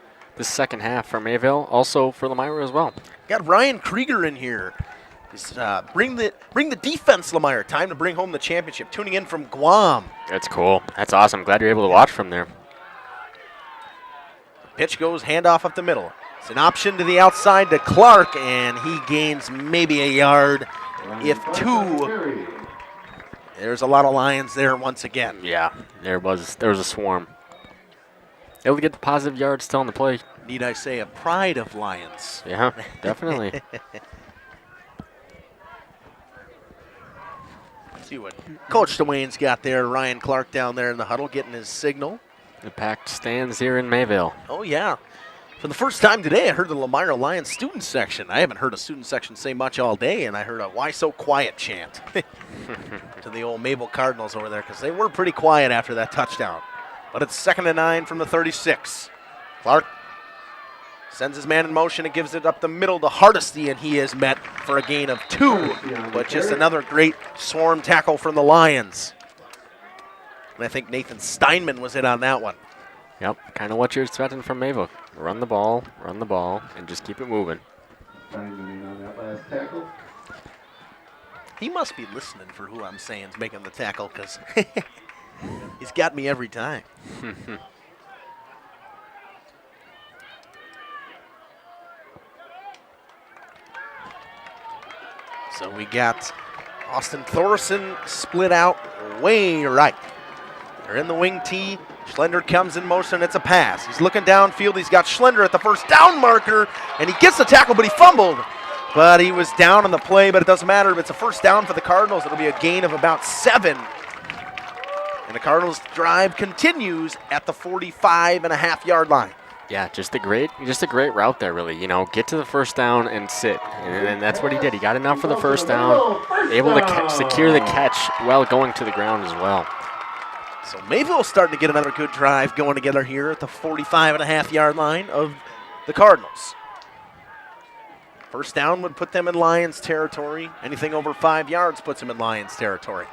second half for Mayville, also for Lomira as well. Got Ryan Krieger in here. He's, bring the defense, Lomira. Time to bring home the championship. Tuning in from Guam. That's cool. That's awesome. Glad you're able to watch from there. Pitch goes, handoff up the middle. It's an option to the outside to Clark, and he gains maybe a yard, if 2. There's a lot of Lions there once again. Yeah, there was a swarm. Able to get the positive yards still on the play. Need I say a pride of Lions. Yeah, definitely. Let's see what Coach Dwayne's got there. Ryan Clark down there in the huddle getting his signal. The packed stands here in Mayville. Oh, yeah. For the first time today, I heard the Lomira Lions student section. I haven't heard a student section say much all day, and I heard a "Why so quiet" chant to the old Mayville Cardinals over there because they were pretty quiet after that touchdown. But it's 2nd and 9 from the 36. Clark sends his man in motion and gives it up the middle to Hardesty, and he is met for a gain of 2. But just another great swarm tackle from the Lions. And I think Nathan Steinman was in on that one. Yep, kind of what you're expecting from Mayville. Run the ball, and just keep it moving. On that last tackle. He must be listening for who I'm saying is making the tackle because He's got me every time. So we got Austin Thorson split out way right. They're in the wing tee. Schlender comes in motion. It's a pass. He's looking downfield. He's got Schlender at the first down marker, and he gets the tackle, but he fumbled. But he was down on the play, but it doesn't matter. If it's a first down for the Cardinals, it'll be a gain of about 7. And the Cardinals drive continues at the 45.5-yard line. Yeah, just a great route there, really. You know, get to the first down and sit, and that's what he did. He got enough for the first down, able to secure the catch while going to the ground as well. So Mayville's starting to get another good drive going together here at the 45.5-yard line of the Cardinals. First down would put them in Lions territory. Anything over 5 yards puts them in Lions territory.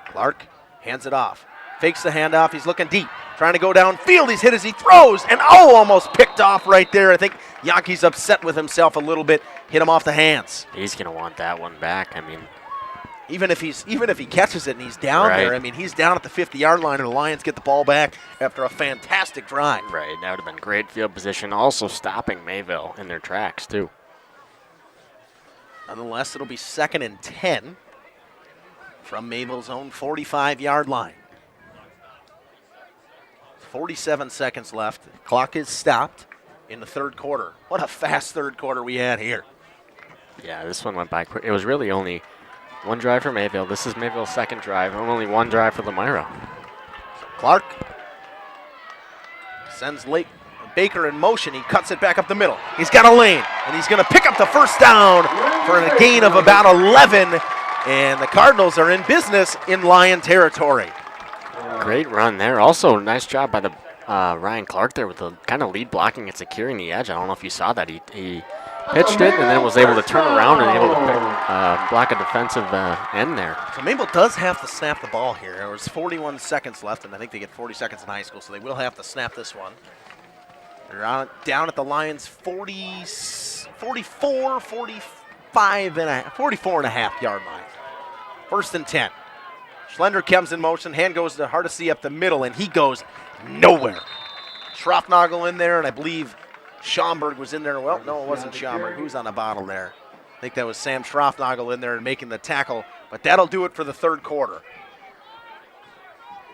Clark hands it off. Fakes the handoff. He's looking deep. Trying to go downfield. He's hit as he throws. And almost picked off right there. I think Yankee's upset with himself a little bit. Hit him off the hands. He's going to want that one back. I mean, even if he catches it and he's down there, I mean, he's down at the 50-yard line, and the Lions get the ball back after a fantastic drive. Right, that would have been great field position. Also stopping Mayville in their tracks, too. Nonetheless, it'll be 2nd and 10 from Mayville's own 45-yard line. 47 seconds left. Clock is stopped in the third quarter. What a fast third quarter we had here. Yeah, this one went by quick. It was really only one drive for Mayville. This is Mayville's second drive, and only one drive for Lomira. Clark sends Baker in motion. He cuts it back up the middle. He's got a lane, and he's going to pick up the first down for a gain of about 11, and the Cardinals are in business in Lion territory. Great run there. Also, nice job by the Ryan Clark there with the kind of lead blocking and securing the edge. I don't know if you saw that. He pitched it and then was able to turn around and able to block a defensive end there. So Mayville does have to snap the ball here. There was 41 seconds left, and I think they get 40 seconds in high school, so they will have to snap this one. They're down at the Lions 44.5-yard line. 1st and 10. Schlender comes in motion. Hand goes to Hardesty up the middle, and he goes nowhere. Schroffnagel in there, and I believe Schaumburg was in there. Well, no, it wasn't Schaumburg. Who's on the bottle there? I think that was Sam Schroffnagel in there and making the tackle. But that'll do it for the third quarter.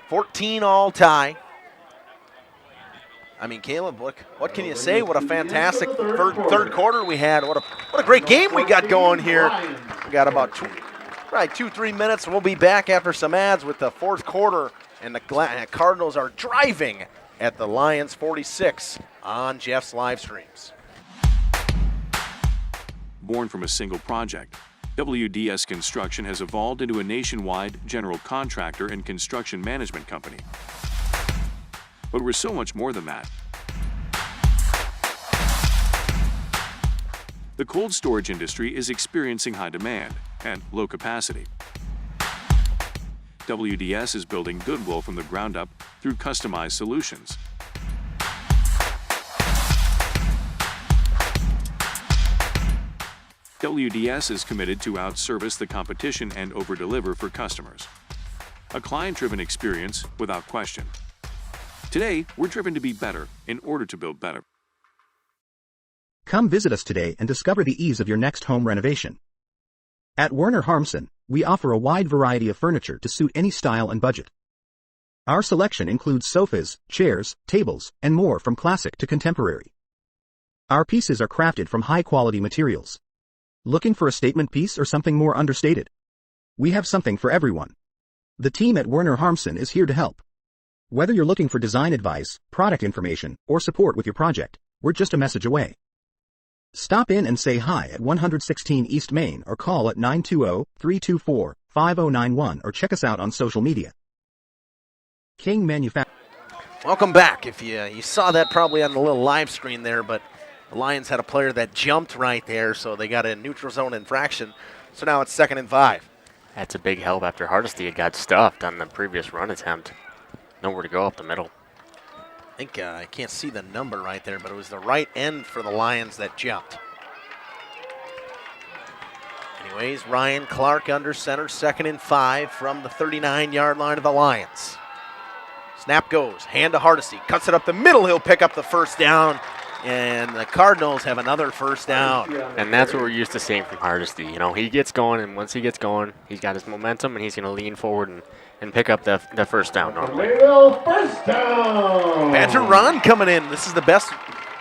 14 all tie. I mean, Caleb, what can you say? What a fantastic third quarter we had. What a great game we got going here. We got about 2-3 minutes, and we'll be back after some ads with the fourth quarter. And the Cardinals are driving at the Lions 46 on Jeff's live streams. Born from a single project, WDS Construction has evolved into a nationwide general contractor and construction management company. But we're so much more than that. The cold storage industry is experiencing high demand and low capacity. WDS is building goodwill from the ground up through customized solutions. WDS is committed to outservice the competition and overdeliver for customers. A client-driven experience without question. Today, we're driven to be better in order to build better. Come visit us today and discover the ease of your next home renovation. At Werner Harmsen, we offer a wide variety of furniture to suit any style and budget. Our selection includes sofas, chairs, tables, and more from classic to contemporary. Our pieces are crafted from high-quality materials. Looking for a statement piece or something more understated? We have something for everyone. The team at Werner Harmsen is here to help. Whether you're looking for design advice, product information, or support with your project, we're just a message away. Stop in and say hi at 116 East Main or call at 920-324-5091 or check us out on social media. King Manufacturing. Welcome back. If you saw that probably on the little live screen there, but the Lions had a player that jumped right there, so they got a neutral zone infraction. So now it's 2nd and 5. That's a big help after Hardesty had got stuffed on the previous run attempt. Nowhere to go up the middle. I think I can't see the number right there, but it was the right end for the Lions that jumped. Anyways, Ryan Clark under center, 2nd and 5 from the 39-yard line of the Lions. Snap goes, hand to Hardesty, cuts it up the middle. He'll pick up the first down, and the Cardinals have another first down. And that's what we're used to seeing from Hardesty. You know, he gets going, and once he gets going, he's got his momentum, and he's going to lean forward and pick up the first down normally. Mayville, first down. Badger Ron coming in. This is the best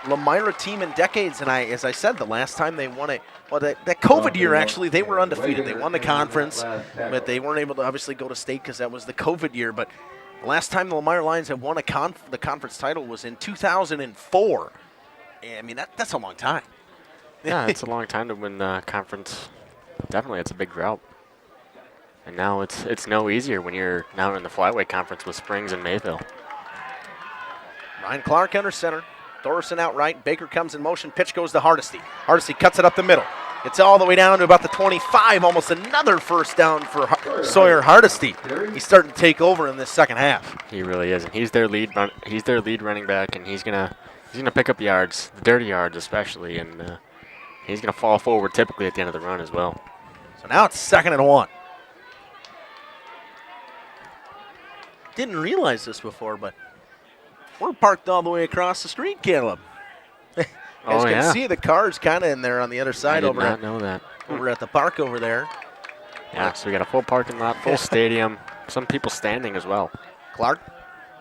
Lomira team in decades, and as I said, the last time they won it, well, that COVID year, actually, they were undefeated. They won the conference, but they weren't able to obviously go to state because that was the COVID year. But the last time the Lomira Lions have won the conference title was in 2004. I mean, that's a long time. Yeah, it's a long time to win the conference. Definitely, it's a big drought. And now it's no easier when you're now in the Flyway Conference with Springs and Mayville. Ryan Clark under center. Thorson out right. Baker comes in motion. Pitch goes to Hardesty. Hardesty cuts it up the middle. It's all the way down to about the 25. Almost another first down for Sawyer Hardesty. He's starting to take over in this second half. He really is, and he's their lead running back, and he's gonna pick up yards, the dirty yards especially, and he's gonna fall forward typically at the end of the run as well. So now it's 2nd and 1. Didn't realize this before, but we're parked all the way across the street, Caleb. As you can see, the car's kind of in there on the other side. I did not know that. Over at the park over there. Yeah, so we got a full parking lot, full stadium, some people standing as well. Clark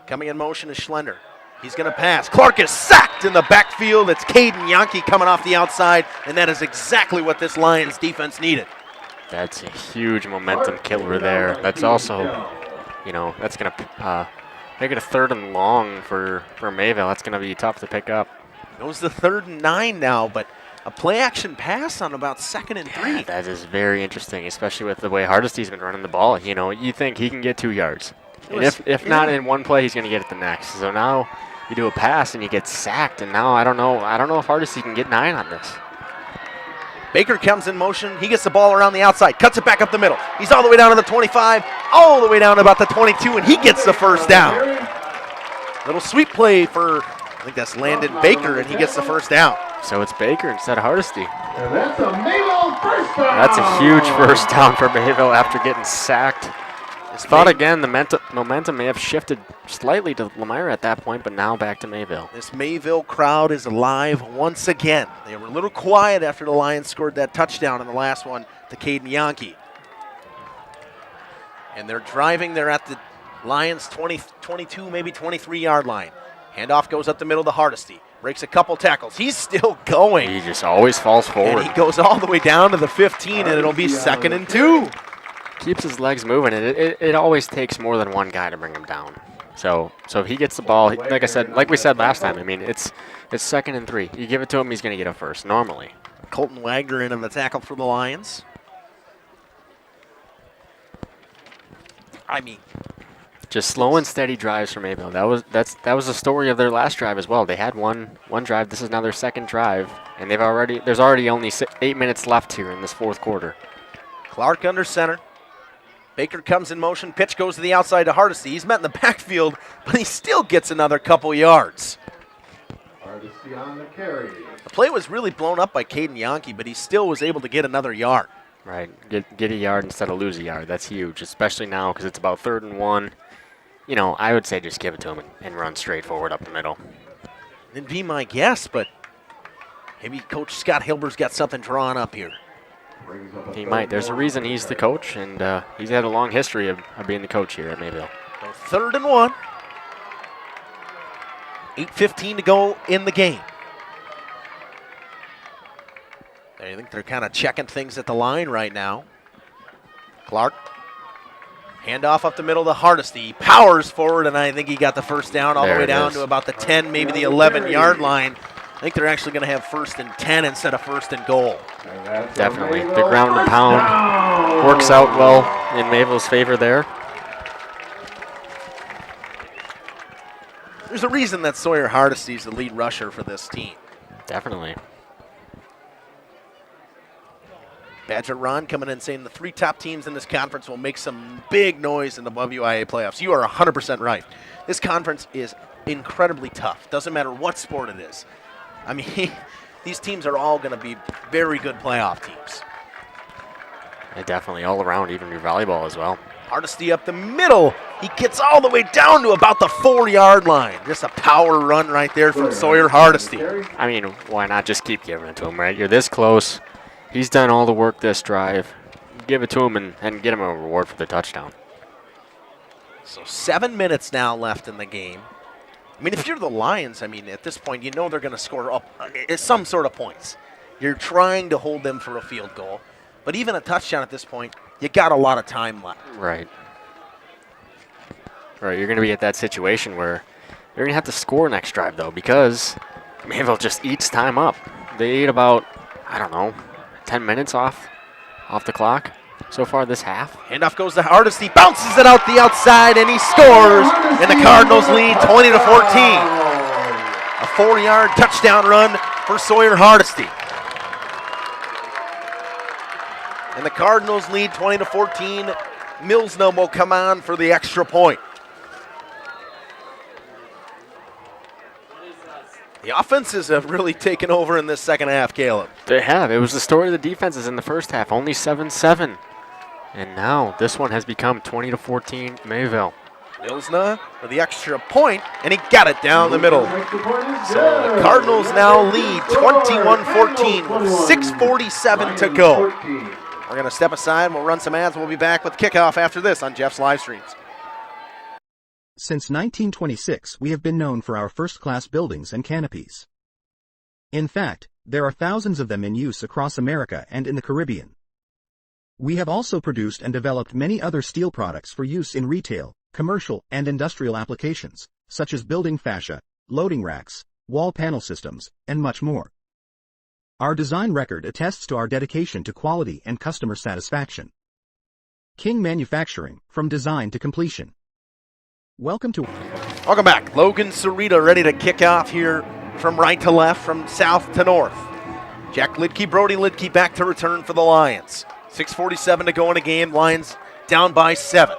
coming in motion is Schlender. He's going to pass. Clark is sacked in the backfield. It's Caden Yankee coming off the outside, and that is exactly what this Lions defense needed. That's a huge momentum killer there. That's also, you know, that's going to make it a 3rd and long for Mayville. That's going to be tough to pick up. Goes to 3rd and 9 now, but a play-action pass on about 2nd and 3. Yeah, that is very interesting, especially with the way Hardesty's been running the ball. You know, you think he can get 2 yards. And if not in one play, he's going to get it the next. So now you do a pass and you get sacked, and now I don't know if Hardesty can get 9 on this. Baker comes in motion. He gets the ball around the outside, cuts it back up the middle. He's all the way down to the 25, all the way down to about the 22, and he gets the first down. Little sweep play for, I think that's Landon Baker, and he gets the first down. So it's Baker instead of Hardesty. And that's a Mayville first down. That's a huge first down for Mayville after getting sacked. Thought again, the momentum may have shifted slightly to Lomira at that point, but now back to Mayville. This Mayville crowd is alive once again. They were a little quiet after the Lions scored that touchdown in the last one to Caden Yankee. And they're driving. They're at the Lions 22, maybe 23-yard line. Handoff goes up the middle to Hardesty. Breaks a couple tackles. He's still going. He just always falls forward. And he goes all the way down to the 15, and it'll be 2nd and 2. Keeps his legs moving, and it always takes more than one guy to bring him down. So if he gets the ball, like we said last time, I mean, it's 2nd and 3. You give it to him, he's going to get a first, normally. Colton Wagner in on the tackle for the Lions. I mean, just slow and steady drives for Mayville. That was the story of their last drive as well. They had one drive. This is now their 2nd drive, and there's already only 8 minutes left here in this 4th quarter. Clark under center. Baker comes in motion. Pitch goes to the outside to Hardesty. He's met in the backfield, but he still gets another couple yards. Hardesty on the carry. The play was really blown up by Caden Yankee, but he still was able to get another yard. Right, get a yard instead of lose a yard. That's huge, especially now because it's about 3rd and 1. You know, I would say just give it to him and run straight forward up the middle. It'd be my guess, but maybe Coach Scott Hilber's got something drawn up here. He might. There's a reason he's the coach, and he's had a long history of being the coach here at Mayville. So 3rd and 1. 8:15 to go in the game. I think they're kind of checking things at the line right now. Clark. Handoff up the middle to Hardesty. He powers forward, and I think he got the first down all the way down to about the 10, maybe the 11-yard line. I think they're actually going to have 1st and 10 instead of 1st and goal. Definitely. The ground and pound works out well in Mayville's favor there. There's a reason that Sawyer Hardesty is the lead rusher for this team. Definitely. Badger Ron coming in saying the 3 top teams in this conference will make some big noise in the WIA playoffs. You are 100% right. This conference is incredibly tough. Doesn't matter what sport it is. I mean, these teams are all going to be very good playoff teams. Definitely all around, even your volleyball as well. Hardesty up the middle. He gets all the way down to about the 4-yard line. Just a power run right there from Sawyer Hardesty. I mean, why not just keep giving it to him, right? You're this close. He's done all the work this drive. Give it to him and get him a reward for the touchdown. So 7 minutes now left in the game. I mean, if you're the Lions, I mean, at this point, you know they're going to score up some sort of points. You're trying to hold them for a field goal. But even a touchdown at this point, you got a lot of time left. Right. Right, you're going to be at that situation where you're going to have to score next drive, though, because Mayville just eats time up. They ate about, I don't know, 10 minutes off the clock so far this half. Handoff goes to Hardesty, bounces it out the outside, and he scores, and the Cardinals lead 20-14. A 4-yard touchdown run for Sawyer Hardesty. And the Cardinals lead 20-14. Millsnum will come on for the extra point. The offenses have really taken over in this second half, Caleb. They have. It was the story of the defenses in the first half, only 7-7. And now this one has become 20-14 Mayville. Millsnum for the extra point, and he got it down the middle. So the Cardinals now lead 21-14 with 6:47 to go. We're going to step aside. We'll run some ads. We'll be back with kickoff after this on Jeff's live streams. Since 1926, we have been known for our first-class buildings and canopies. In fact, there are thousands of them in use across America and in the Caribbean. We have also produced and developed many other steel products for use in retail, commercial, and industrial applications, such as building fascia, loading racks, wall panel systems, and much more. Our design record attests to our dedication to quality and customer satisfaction. King Manufacturing, from design to completion. Welcome back. Logan Sarita ready to kick off here from right to left, from south to north. Jack Lidke, Brody Lidke back to return for the Lions. 6:47 to go in the game. Lions down by 7.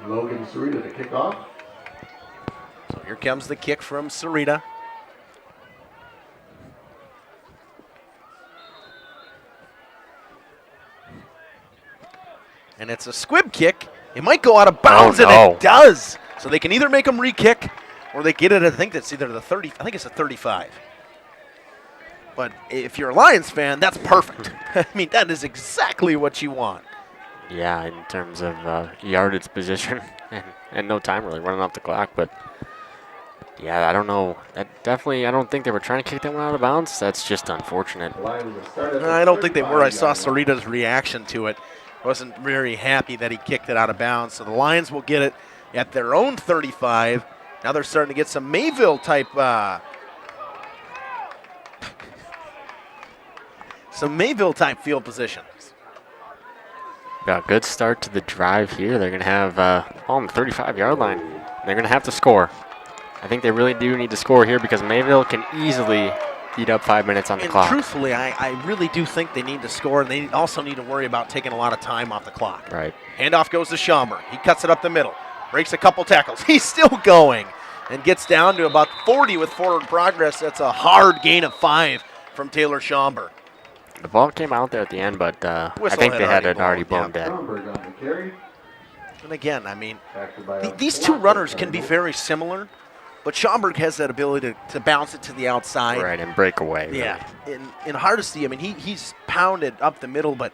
Logan Sarita to kick off. So here comes the kick from Sarita. And it's a squib kick. It might go out of bounds, and it does. So they can either make them re-kick, or they get it. I think that's either the 30. I think it's a 35. But if you're a Lions fan, that's perfect. I mean, that is exactly what you want. Yeah, in terms of yardage position and no time really running off the clock. But yeah, I don't know. I don't think they were trying to kick that one out of bounds. That's just unfortunate. I don't think they were. I saw Sarita's reaction to it. Wasn't very happy that he kicked it out of bounds. So the Lions will get it at their own 35. Now they're starting to get some Mayville type field positions. Yeah, good start to the drive here. They're going to have on the 35-yard line. They're going to have to score. I think they really do need to score here because Mayville can easily eat up 5 minutes on the clock. Truthfully, I really do think they need to score, and they also need to worry about taking a lot of time off the clock. Right. Handoff goes to Schaumburg. He cuts it up the middle, breaks a couple tackles. He's still going and gets down to about 40 with forward progress. That's a hard gain of 5 from Taylor Schaumburg. The ball came out there at the end, but I think they had it already blown dead. And again, I mean, these two runners can be very similar, but Schaumburg has that ability to bounce it to the outside. Right, and break away. Yeah. Really. In Hardesty, I mean, he's pounded up the middle, but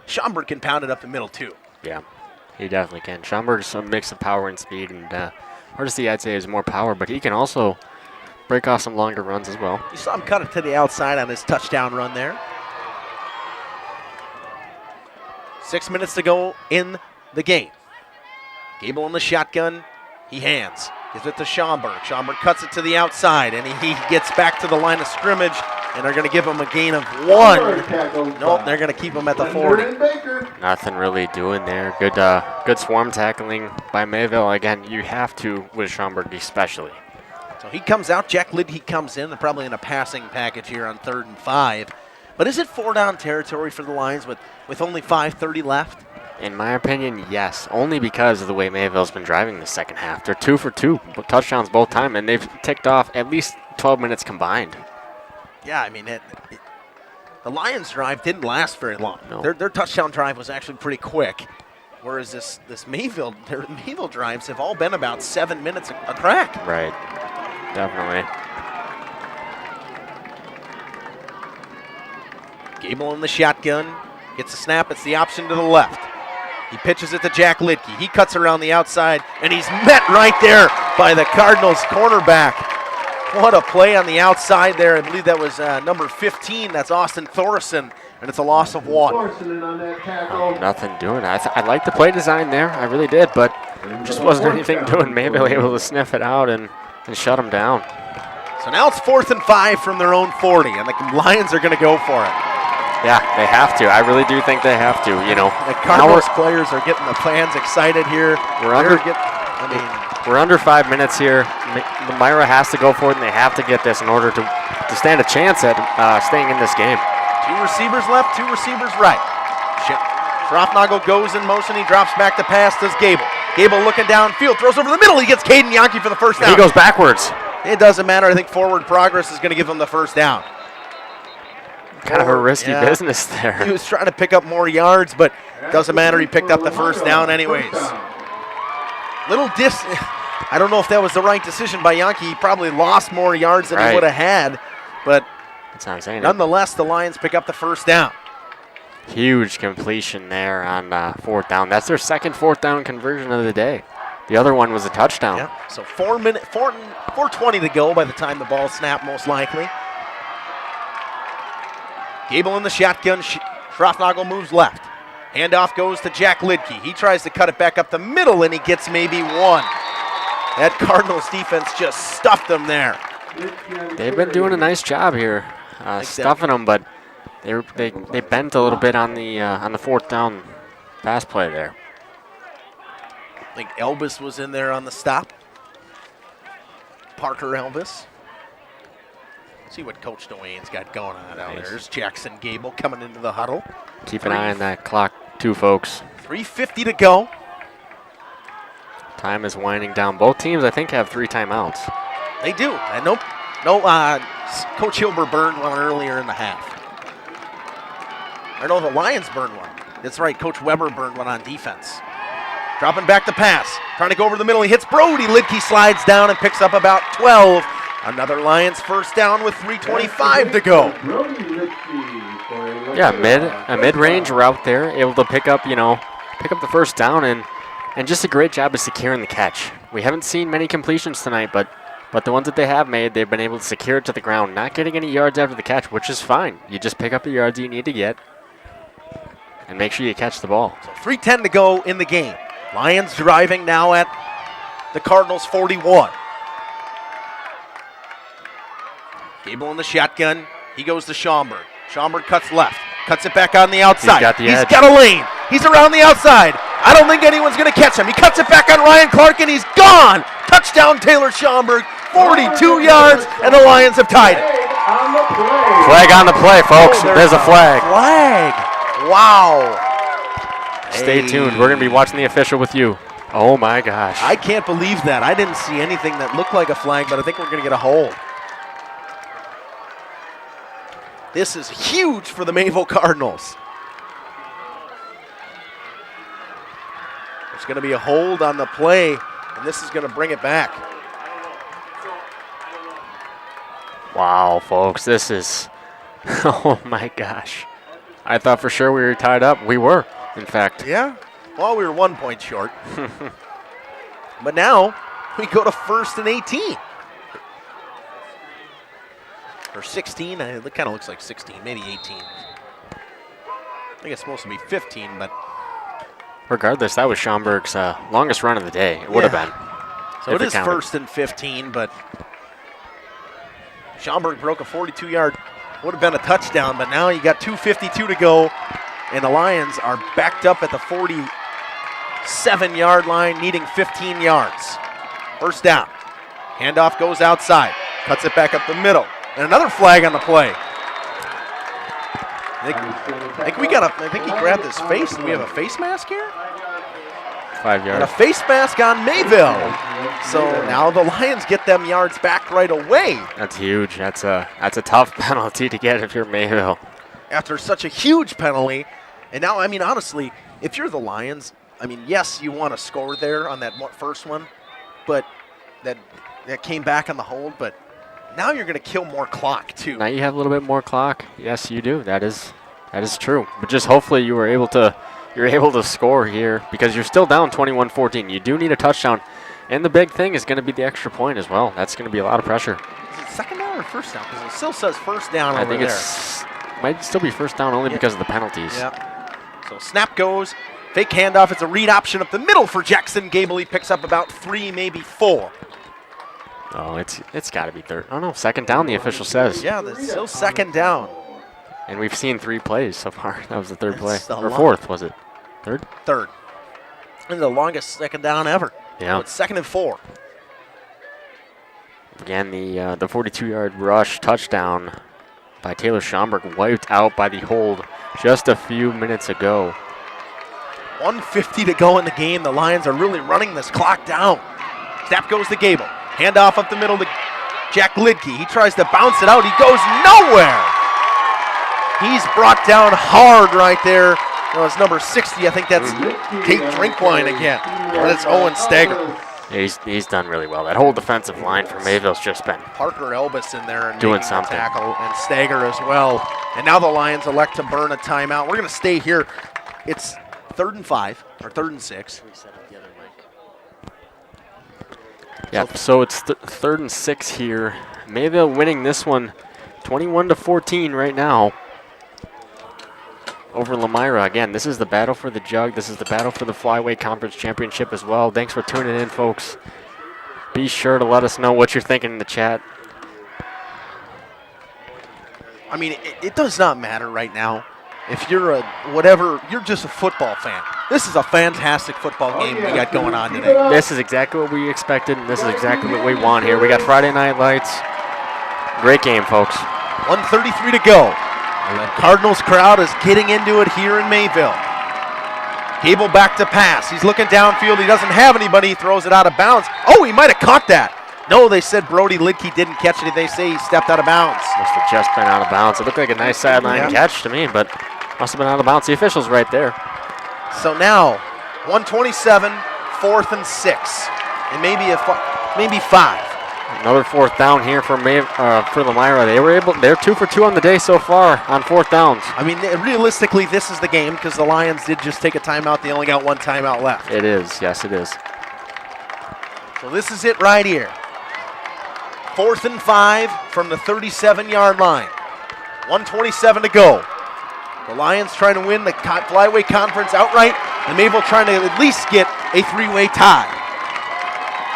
Schaumburg can pound it up the middle too. Yeah, he definitely can. Schaumburg's a mix of power and speed, and Hardesty, I'd say, is more power, but he can also break off some longer runs as well. You saw him cut it to the outside on his touchdown run there. 6 minutes to go in the game. Gable in the shotgun. He hands. Gives it to Schaumburg. Schaumburg cuts it to the outside, and he gets back to the line of scrimmage, and they're going to give him a gain of 1. Nope, they're going to keep him at the 40. Nothing really doing there. Good swarm tackling by Mayville. Again, you have to with Schaumburg especially. So he comes out. Jack Lidke comes in. They're probably in a passing package here on 3rd and 5. But is it 4-down territory for the Lions with only 5:30 left? In my opinion, yes. Only because of the way Mayville's been driving the second half. They're 2 for 2, touchdowns both time, and they've ticked off at least 12 minutes combined. Yeah, I mean, the the Lions drive didn't last very long. No. Their touchdown drive was actually pretty quick, whereas their Mayville drives have all been about 7 minutes a crack. Right. Definitely. Gable in the shotgun, gets a snap. It's the option to the left. He pitches it to Jack Lidke. He cuts around the outside, and he's met right there by the Cardinals cornerback. What a play on the outside there. I believe that was number 15. That's Austin Thorson, and it's a loss of 1. Nothing doing. I liked the play design there. I really did, but just wasn't anything doing. Mayville able to sniff it out and shut them down. So now it's 4th and 5 from their own 40, and the Lions are going to go for it. Yeah, they have to. I really do think they have to. You know, the Cardinals players are getting the fans excited here. We're under 5 minutes here. Lomira has to go for it, and they have to get this in order to stand a chance at staying in this game. 2 receivers left, 2 receivers right. Schroffnagel goes in motion. He drops back to pass. Does Gable. Gable looking downfield, throws over the middle. He gets Caden Yankee for the first down. He goes backwards. It doesn't matter. I think forward progress is going to give him the first down. Kind of a risky business there. He was trying to pick up more yards, but it doesn't matter. He picked up the first down anyways. I don't know if that was the right decision by Yankee. He probably lost more yards than he would have had, but that's what I'm saying. Nonetheless, the Lions pick up the first down. Huge completion there on 4th down. That's their second 4th down conversion of the day. The other one was a touchdown. Yeah. So 4:20 to go by the time the ball snapped, most likely. Gable in the shotgun. Schroffnagel moves left. Handoff goes to Jack Lidke. He tries to cut it back up the middle, and he gets maybe 1. That Cardinals defense just stuffed them there. They've been doing a nice job here, stuffing them, but they bent a little bit on the 4th down pass play there. I think Elvis was in there on the stop. Parker Elvis. See what Coach Dwayne's got going on out there. There's Jackson Gable coming into the huddle. Keep an eye on that clock too, folks. 3:50 to go. Time is winding down. Both teams, I think, have 3 timeouts. They do. And Coach Hilber burned one earlier in the half. The Lions burned one. That's right, Coach Weber burned one on defense. Dropping back to pass. Trying to go over the middle. He hits Brody. Lidke slides down and picks up about 12. Another Lions first down with 3:25 to go. Yeah, a mid-range route there, able to pick up the first down and just a great job of securing the catch. We haven't seen many completions tonight, but the ones that they have made, they've been able to secure it to the ground, not getting any yards after the catch, which is fine. You just pick up the yards you need to get and make sure you catch the ball. So 3:10 to go in the game. Lions driving now at the Cardinals 41. Gable in the shotgun. He goes to Schaumburg. Schaumburg cuts left. Cuts it back on the outside. He's got a lane. He's around the outside. I don't think anyone's going to catch him. He cuts it back on Ryan Clark, and he's gone. Touchdown, Taylor Schaumburg. 42 yards, and the Lions have tied it. Flag on the play, folks. There's a flag. Flag. Wow. Stay tuned. We're going to be watching the official with you. Oh, my gosh. I can't believe that. I didn't see anything that looked like a flag, but I think we're going to get a hold. This is huge for the Mayville Cardinals. There's going to be a hold on the play, and this is going to bring it back. Wow, folks, this is, oh my gosh. I thought for sure we were tied up. We were, in fact. Yeah, well, we were 1 point short. But now we go to 1st and 18. Or 16, it kind of looks like 16, maybe 18. I think it's supposed to be 15, but. Regardless, that was Schaumburg's longest run of the day. It would have been. So it is 1st and 15, but Schaumburg broke a 42-yard, would have been a touchdown, but now you got 2:52 to go, and the Lions are backed up at the 47-yard line, needing 15 yards. First down. Handoff goes outside, cuts it back up the middle. And another flag on the play. I think he grabbed his face. Do we have a face mask here? 5 yards. And a face mask on Mayville. So now the Lions get them yards back right away. That's huge. That's a tough penalty to get if you're Mayville. after such a huge penalty. And now, I mean, honestly, if you're the Lions, I mean, yes, you want to score there on that first one, but that came back on the hold. But now you're going to kill more clock, too. Now you have a little bit more clock. Yes, you do. That is true. But just hopefully you're able to score here because you're still down 21-14. You do need a touchdown. And the big thing is going to be the extra point as well. That's going to be a lot of pressure. Is it second down or first down? Because it still says first down over there. I think might still be first down only because of the penalties. Yeah. So snap goes. Fake handoff. It's a read option up the middle for Jackson Gable. He picks up about 3, maybe 4. Oh, it's got to be third. Oh, no, second down, the official says. Yeah, it's still second down. And we've seen 3 plays so far. That was the third play. Or long. fourth, was it? Third? Third. And the longest second down ever. Yeah. So it's 2nd and 4. Again, the 42-yard rush touchdown by Taylor Schomburg wiped out by the hold just a few minutes ago. 1:50 to go in the game. The Lions are really running this clock down. Snap goes to Gable. Handoff up the middle to Jack Lidke. He tries to bounce it out. He goes nowhere. He's brought down hard right there. It's number 60. I think that's Tate Drinkwine again. But it's Owen Stager. He's done really well. That whole defensive line for Mayville's just been Parker Elbis in there and doing making something. The tackle, and Stager as well. And now the Lions elect to burn a timeout. We're going to stay here. It's 3rd and 5, or 3rd and 6. Yeah, so it's 3rd and 6 here. Mayville winning this one 21-14 right now over Lomira. Again, this is the battle for the Jug. This is the battle for the Flyway Conference Championship as well. Thanks for tuning in, folks. Be sure to let us know what you're thinking in the chat. I mean, it does not matter right now. If you're you're just a football fan. This is a fantastic football game we got going on today. This is exactly what we expected, and this is exactly what we want here. We got Friday Night Lights. Great game, folks. 1:33 to go. And the Cardinals crowd is getting into it here in Mayville. Gable back to pass. He's looking downfield. He doesn't have anybody. He throws it out of bounds. Oh, he might have caught that. No, they said Brody Lidke didn't catch it. They say he stepped out of bounds. Must have just been out of bounds. It looked like a nice sideline catch to me, but must have been out of bounds. The official's right there. So now, 1:27, 4th and 6, and maybe 5. Another 4th down here for Lomira. They're 2 for 2 on the day so far on 4th downs. I mean, realistically, this is the game because the Lions did just take a timeout. They only got 1 timeout left. It is, yes, it is. So this is it right here. 4th and 5 from the 37-yard line. 1:27 to go. The Lions trying to win the Flyway Conference outright, and Mayville trying to at least get a 3-way tie.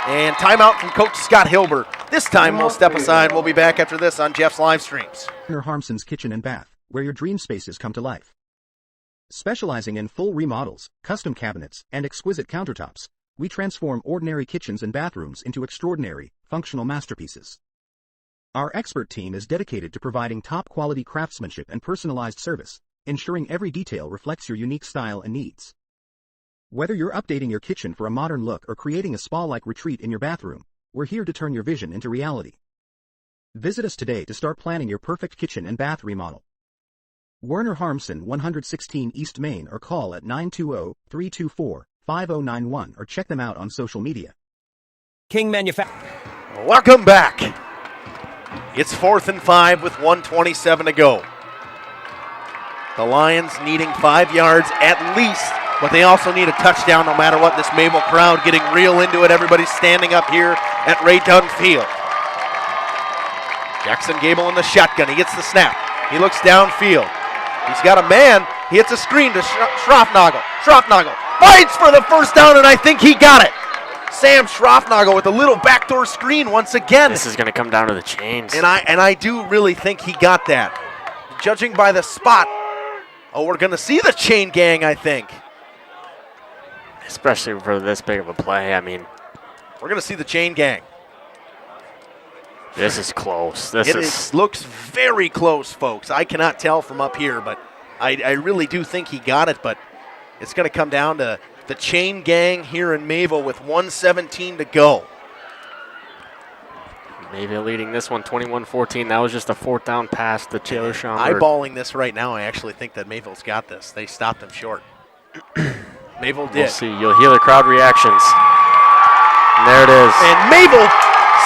And timeout from Coach Scott Hilbert. This time we'll step aside. We'll be back after this on Jeff's live streams. Harmson's Kitchen and Bath, where your dream spaces come to life. Specializing in full remodels, custom cabinets, and exquisite countertops, we transform ordinary kitchens and bathrooms into extraordinary, functional masterpieces. Our expert team is dedicated to providing top-quality craftsmanship and personalized service, ensuring every detail reflects your unique style and needs. Whether you're updating your kitchen for a modern look or creating a spa-like retreat in your bathroom, we're here to turn your vision into reality. Visit us today to start planning your perfect kitchen and bath remodel. Werner Harmson, 116 East Main, or call at 920-324-5091 or check them out on social media. King Manufacturing. Welcome back. It's 4th and 5 with 1:27 to go. The Lions needing 5 yards at least, but they also need a touchdown no matter what. This Mayville crowd getting real into it. Everybody's standing up here at Ray Dunn Field. Jackson Gable in the shotgun. He gets the snap. He looks downfield. He's got a man. He hits a screen to Schroffnagel. Schroffnagel fights for the first down, and I think he got it. Sam Schroffnagel with a little backdoor screen once again. This is going to come down to the chains. And I do really think he got that. Judging by the spot, we're going to see the chain gang, I think. Especially for this big of a play, I mean. We're going to see the chain gang. This is close. It looks very close, folks. I cannot tell from up here, but I really do think he got it. But it's going to come down to the chain gang here in Mayville with 1:17 to go. Mayville leading this one 21-14. That was just a fourth down pass to Taylor Schaumburg. Eyeballing this right now, I actually think that Mayville's got this. They stopped him short. Mayville did. We'll see. You'll hear the crowd reactions. And there it is. And Mayville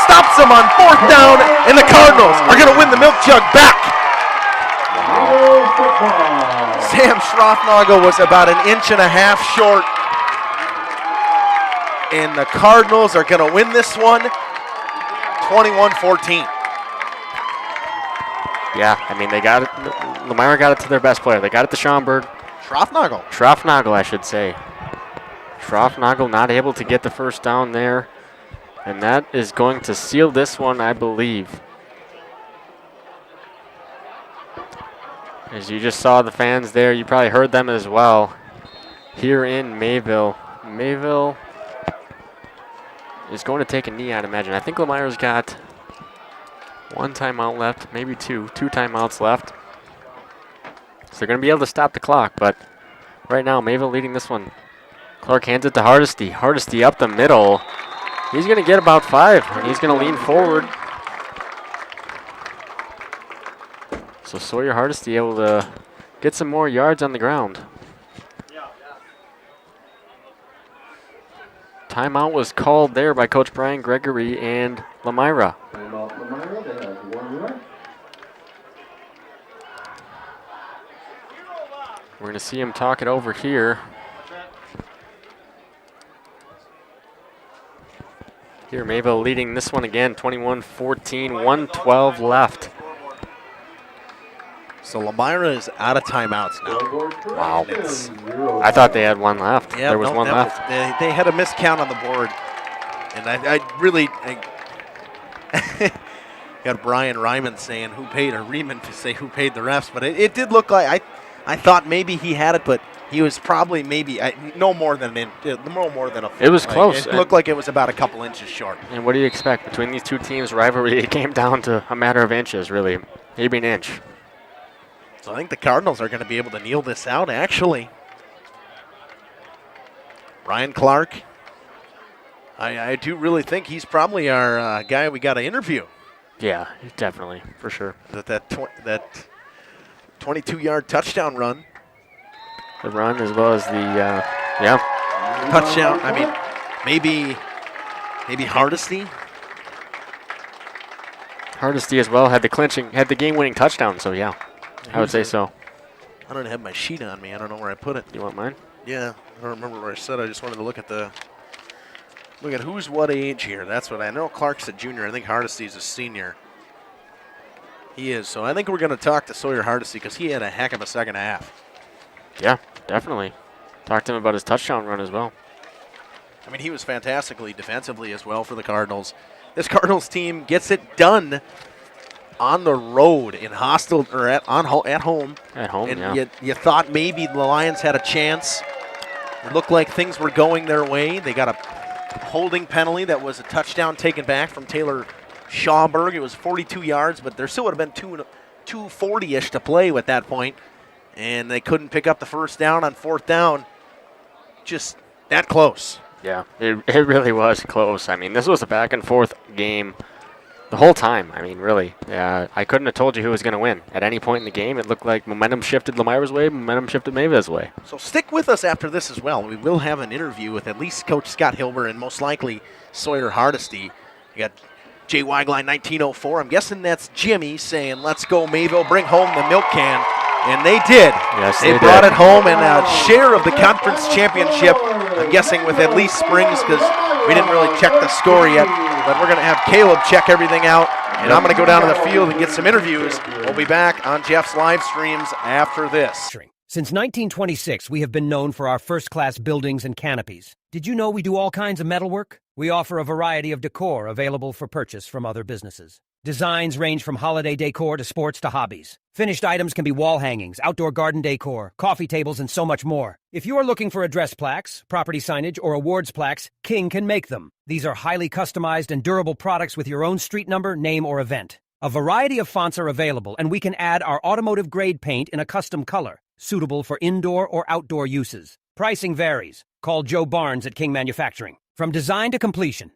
stops them on fourth down, and the Cardinals are going to win the Milk Jug back. Sam Schroffnagel was about an inch and a half short, and the Cardinals are going to win this one 21-14. Yeah, I mean, they got it. Lomira got it to their best player. They got it to Schaumburg. Schroffnagel, I should say. Schroffnagel not able to get the first down there, and that is going to seal this one, I believe. As you just saw the fans there, you probably heard them as well here in Mayville. Mayville is going to take a knee, I'd imagine. I think Lomira's got one timeout left, maybe two timeouts left. So they're going to be able to stop the clock, but right now Mayville leading this one. Clark hands it to Hardesty. Hardesty up the middle. He's going to get about 5, and he's going to lean forward. So Sawyer Hardesty able to get some more yards on the ground. Timeout was called there by Coach Brian Gregory and Lomira. We're going to see him talk it over here. Here, Mayville leading this one again, 21-14, 1:12 left. So Lomira is out of timeouts now. Wow. I thought they had one left. Yeah, there was one left. They had a miscount on the board. And I got Brian Ryman saying who paid, or Riemann to say who paid the refs. But it did look like, I thought maybe he had it, but he was probably maybe no more than a foot. It was close. It looked like it was about a couple inches short. And what do you expect? Between these two teams' rivalry, it came down to a matter of inches, really. Maybe an inch. So I think the Cardinals are going to be able to kneel this out, actually. Ryan Clark, I do really think he's probably our guy we got to interview. Yeah, definitely, for sure. That 22-yard touchdown run. The run as well as the, touchdown. I mean, maybe Hardesty. Hardesty as well had the game-winning touchdown, so yeah. I would say so. I don't have my sheet on me. I don't know where I put it. You want mine? Yeah, I don't remember where I said. I just wanted to look at who's what age here. That's what I know. Clark's a junior. I think Hardesty's a senior. He is. So I think we're going to talk to Sawyer Hardesty because he had a heck of a second half. Yeah, definitely. Talk to him about his touchdown run as well. I mean, he was fantastically defensively as well for the Cardinals. This Cardinals team gets it done on the road in hostile or at home. At home, and yeah. you thought maybe the Lions had a chance. It looked like things were going their way. They got a holding penalty that was a touchdown taken back from Taylor Schaumburg. It was 42 yards, but there still would have been 2:40-ish to play at that point, and they couldn't pick up the first down on fourth down. Just that close. Yeah, it really was close. I mean, this was a back-and-forth game the whole time. I mean, really. I couldn't have told you who was going to win. At any point in the game, it looked like momentum shifted Lomira's way, momentum shifted Mayville's way. So stick with us after this as well. We will have an interview with at least Coach Scott Hilber and most likely Sawyer Hardesty. You got Jay Weigline, 1904. I'm guessing that's Jimmy saying, let's go Mayville, bring home the milk can. And they did. Yes, they brought it home and a share of the conference championship, I'm guessing with at least Springs because we didn't really check the score yet. But we're going to have Caleb check everything out, and I'm going to go down to the field and get some interviews. We'll be back on Jeff's live streams after this. Since 1926, we have been known for our first-class buildings and canopies. Did you know we do all kinds of metalwork? We offer a variety of decor available for purchase from other businesses. Designs range from holiday decor to sports to hobbies. Finished items can be wall hangings, outdoor garden decor, coffee tables, and so much more. If you are looking for address plaques, property signage, or awards plaques, King can make them. These are highly customized and durable products with your own street number, name, or event. A variety of fonts are available, and we can add our automotive-grade paint in a custom color, suitable for indoor or outdoor uses. Pricing varies. Call Joe Barnes at King Manufacturing. From design to completion.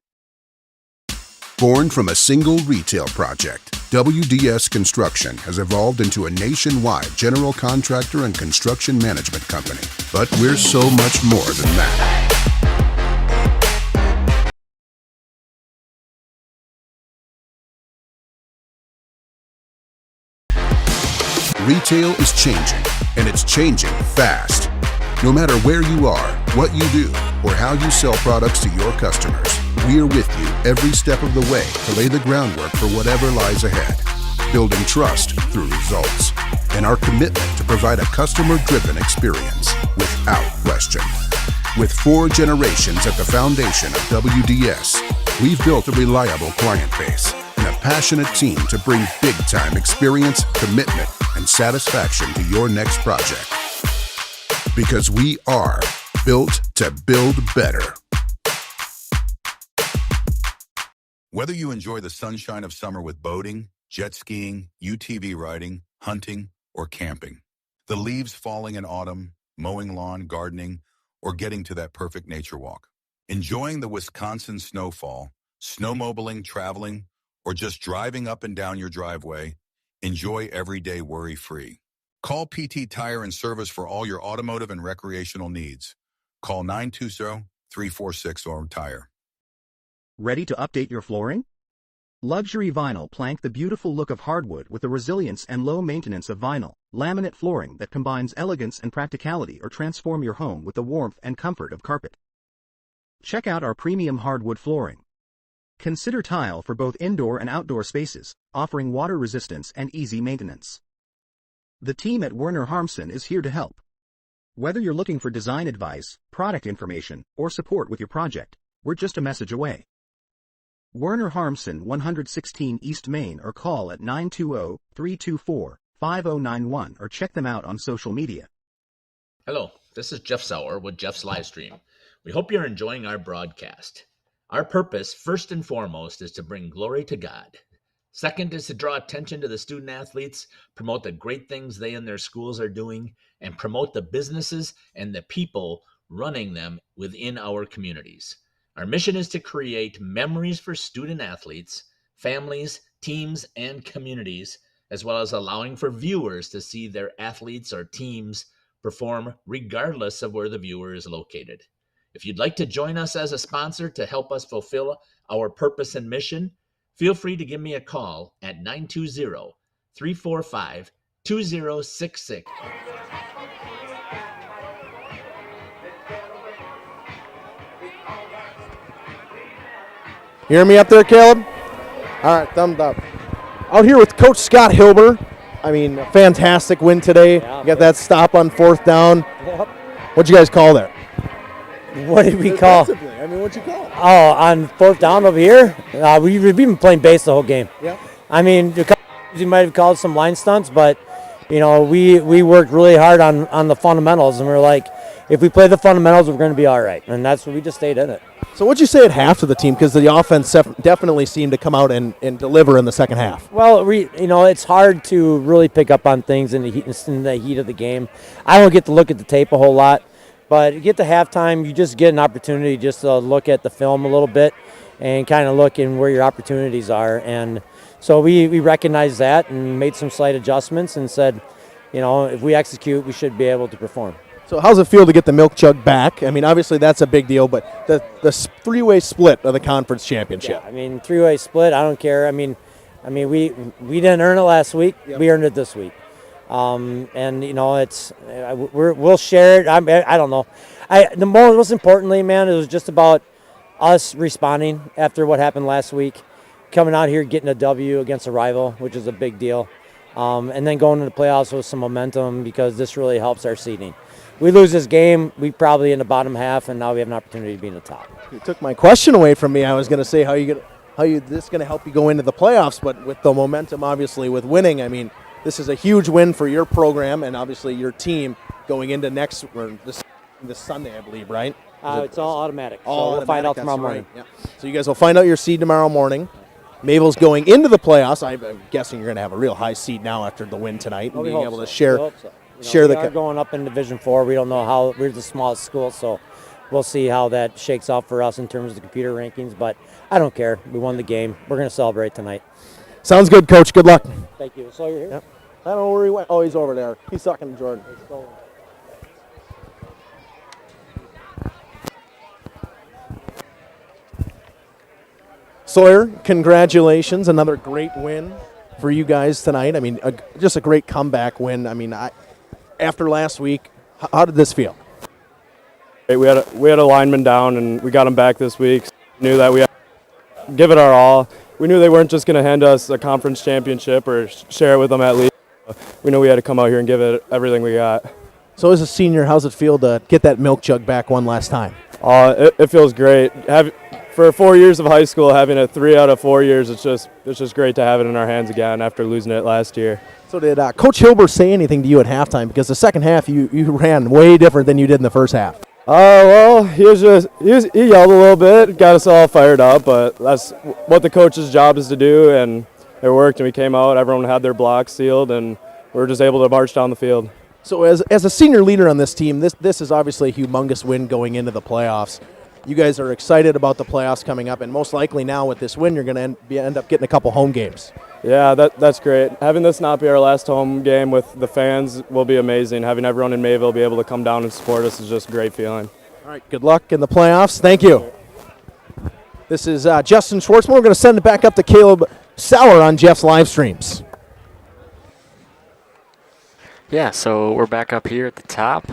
Born from a single retail project, WDS Construction has evolved into a nationwide general contractor and construction management company. But we're so much more than that. Retail is changing, and it's changing fast. No matter where you are, what you do, or how you sell products to your customers, we're with you every step of the way to lay the groundwork for whatever lies ahead. Building trust through results, and our commitment to provide a customer-driven experience without question. With 4 generations at the foundation of WDS, we've built a reliable client base and a passionate team to bring big-time experience, commitment, and satisfaction to your next project. Because we are built to build better. Whether you enjoy the sunshine of summer with boating, jet skiing, UTV riding, hunting, or camping, the leaves falling in autumn, mowing lawn, gardening, or getting to that perfect nature walk, enjoying the Wisconsin snowfall, snowmobiling, traveling, or just driving up and down your driveway, enjoy every day worry-free. Call PT Tire and Service for all your automotive and recreational needs. Call 920-346-ORM-TIRE. Ready to update your flooring? Luxury vinyl plank the beautiful look of hardwood with the resilience and low maintenance of vinyl. Laminate flooring that combines elegance and practicality, or transform your home with the warmth and comfort of carpet. Check out our premium hardwood flooring. Consider tile for both indoor and outdoor spaces, offering water resistance and easy maintenance. The team at Werner Harmsen is here to help. Whether you're looking for design advice, product information, or support with your project, we're just a message away. Werner Harmsen, 116 East Main, or call at 920-324-5091 or check them out on social media. Hello, this is Jeff Sauer with Jeff's Livestream. We hope you're enjoying our broadcast. Our purpose, first and foremost, is to bring glory to God. Second is to draw attention to the student athletes, promote the great things they and their schools are doing, and promote the businesses and the people running them within our communities. Our mission is to create memories for student athletes, families, teams, and communities, as well as allowing for viewers to see their athletes or teams perform regardless of where the viewer is located. If you'd like to join us as a sponsor to help us fulfill our purpose and mission, feel free to give me a call at 920-345-2066. You hear me up there, Caleb? All right, thumbs up. Out here with Coach Scott Hilber. I mean, a fantastic win today. You got that stop on 4th down. Yep. What'd you guys call there? What did we call? I mean, what'd you call? Oh, on 4th down over here, we've been playing base the whole game. Yeah. I mean, we might have called some line stunts, but you know, we worked really hard on the fundamentals, and we're like, if we play the fundamentals, we're going to be all right, and that's what we just stayed in it. So what'd you say at half to the team? Because the offense definitely seemed to come out and deliver in the second half. Well, it's hard to really pick up on things in the heat of the game. I don't get to look at the tape a whole lot, but you get to halftime, you just get an opportunity just to look at the film a little bit and kind of look in where your opportunities are. And so we recognized that and made some slight adjustments and said, if we execute, we should be able to perform. So how's it feel to get the Milk Jug back? I mean, obviously that's a big deal, but the 3-way split of the conference championship. Yeah, I mean, 3-way split, I don't care. I mean, we didn't earn it last week. Yep. We earned it this week. And it's we'll share it. I don't know. The most importantly, man, it was just about us responding after what happened last week, coming out here getting a W against a rival, which is a big deal, and then going to the playoffs with some momentum because this really helps our seeding. We lose this game, we probably in the bottom half, and now we have an opportunity to be in the top. You took my question away from me. I was going to say how this going to help you go into the playoffs, but with the momentum, obviously, with winning, I mean, this is a huge win for your program and obviously your team going into this Sunday, I believe, right? It's all automatic. We'll find out tomorrow morning. Right. Yeah. So you guys will find out your seed tomorrow morning. Mayville's going into the playoffs. I'm guessing you're going to have a real high seed now after the win tonight and being able to share. We are going up in Division 4. We don't know how we're the smallest school, so we'll see how that shakes out for us in terms of the computer rankings. But I don't care. We won the game. We're going to celebrate tonight. Sounds good, Coach. Good luck. Thank you. So you're here? Yep. I don't know where he went. Oh, he's over there. He's talking to Jordan. Sawyer, congratulations. Another great win for you guys tonight. I mean, just a great comeback win. I mean, after last week, how did this feel? We had a lineman down, and we got him back this week. We knew that we had to give it our all. We knew they weren't just going to hand us a conference championship or share it with them at least. We knew we had to come out here and give it everything we got. So as a senior, how's it feel to get that Milk Jug back one last time? It feels great. For 4 years of high school, having it 3 out of 4 years, it's just great to have it in our hands again after losing it last year. So did Coach Hilber say anything to you at halftime? Because the second half, you ran way different than you did in the first half. Well, he yelled a little bit, got us all fired up, but that's what the coach's job is to do, and it worked, and we came out, everyone had their blocks sealed, and we were just able to march down the field. So as a senior leader on this team, this is obviously a humongous win going into the playoffs. You guys are excited about the playoffs coming up, and most likely now with this win, you're going to end up getting a couple home games. Yeah, that's great. Having this not be our last home game with the fans will be amazing. Having everyone in Mayville be able to come down and support us is just a great feeling. All right, good luck in the playoffs. Thank you. This is Justin Schwartzman. We're going to send it back up to Caleb Sauer on Jeff's live streams. Yeah, so we're back up here at the top.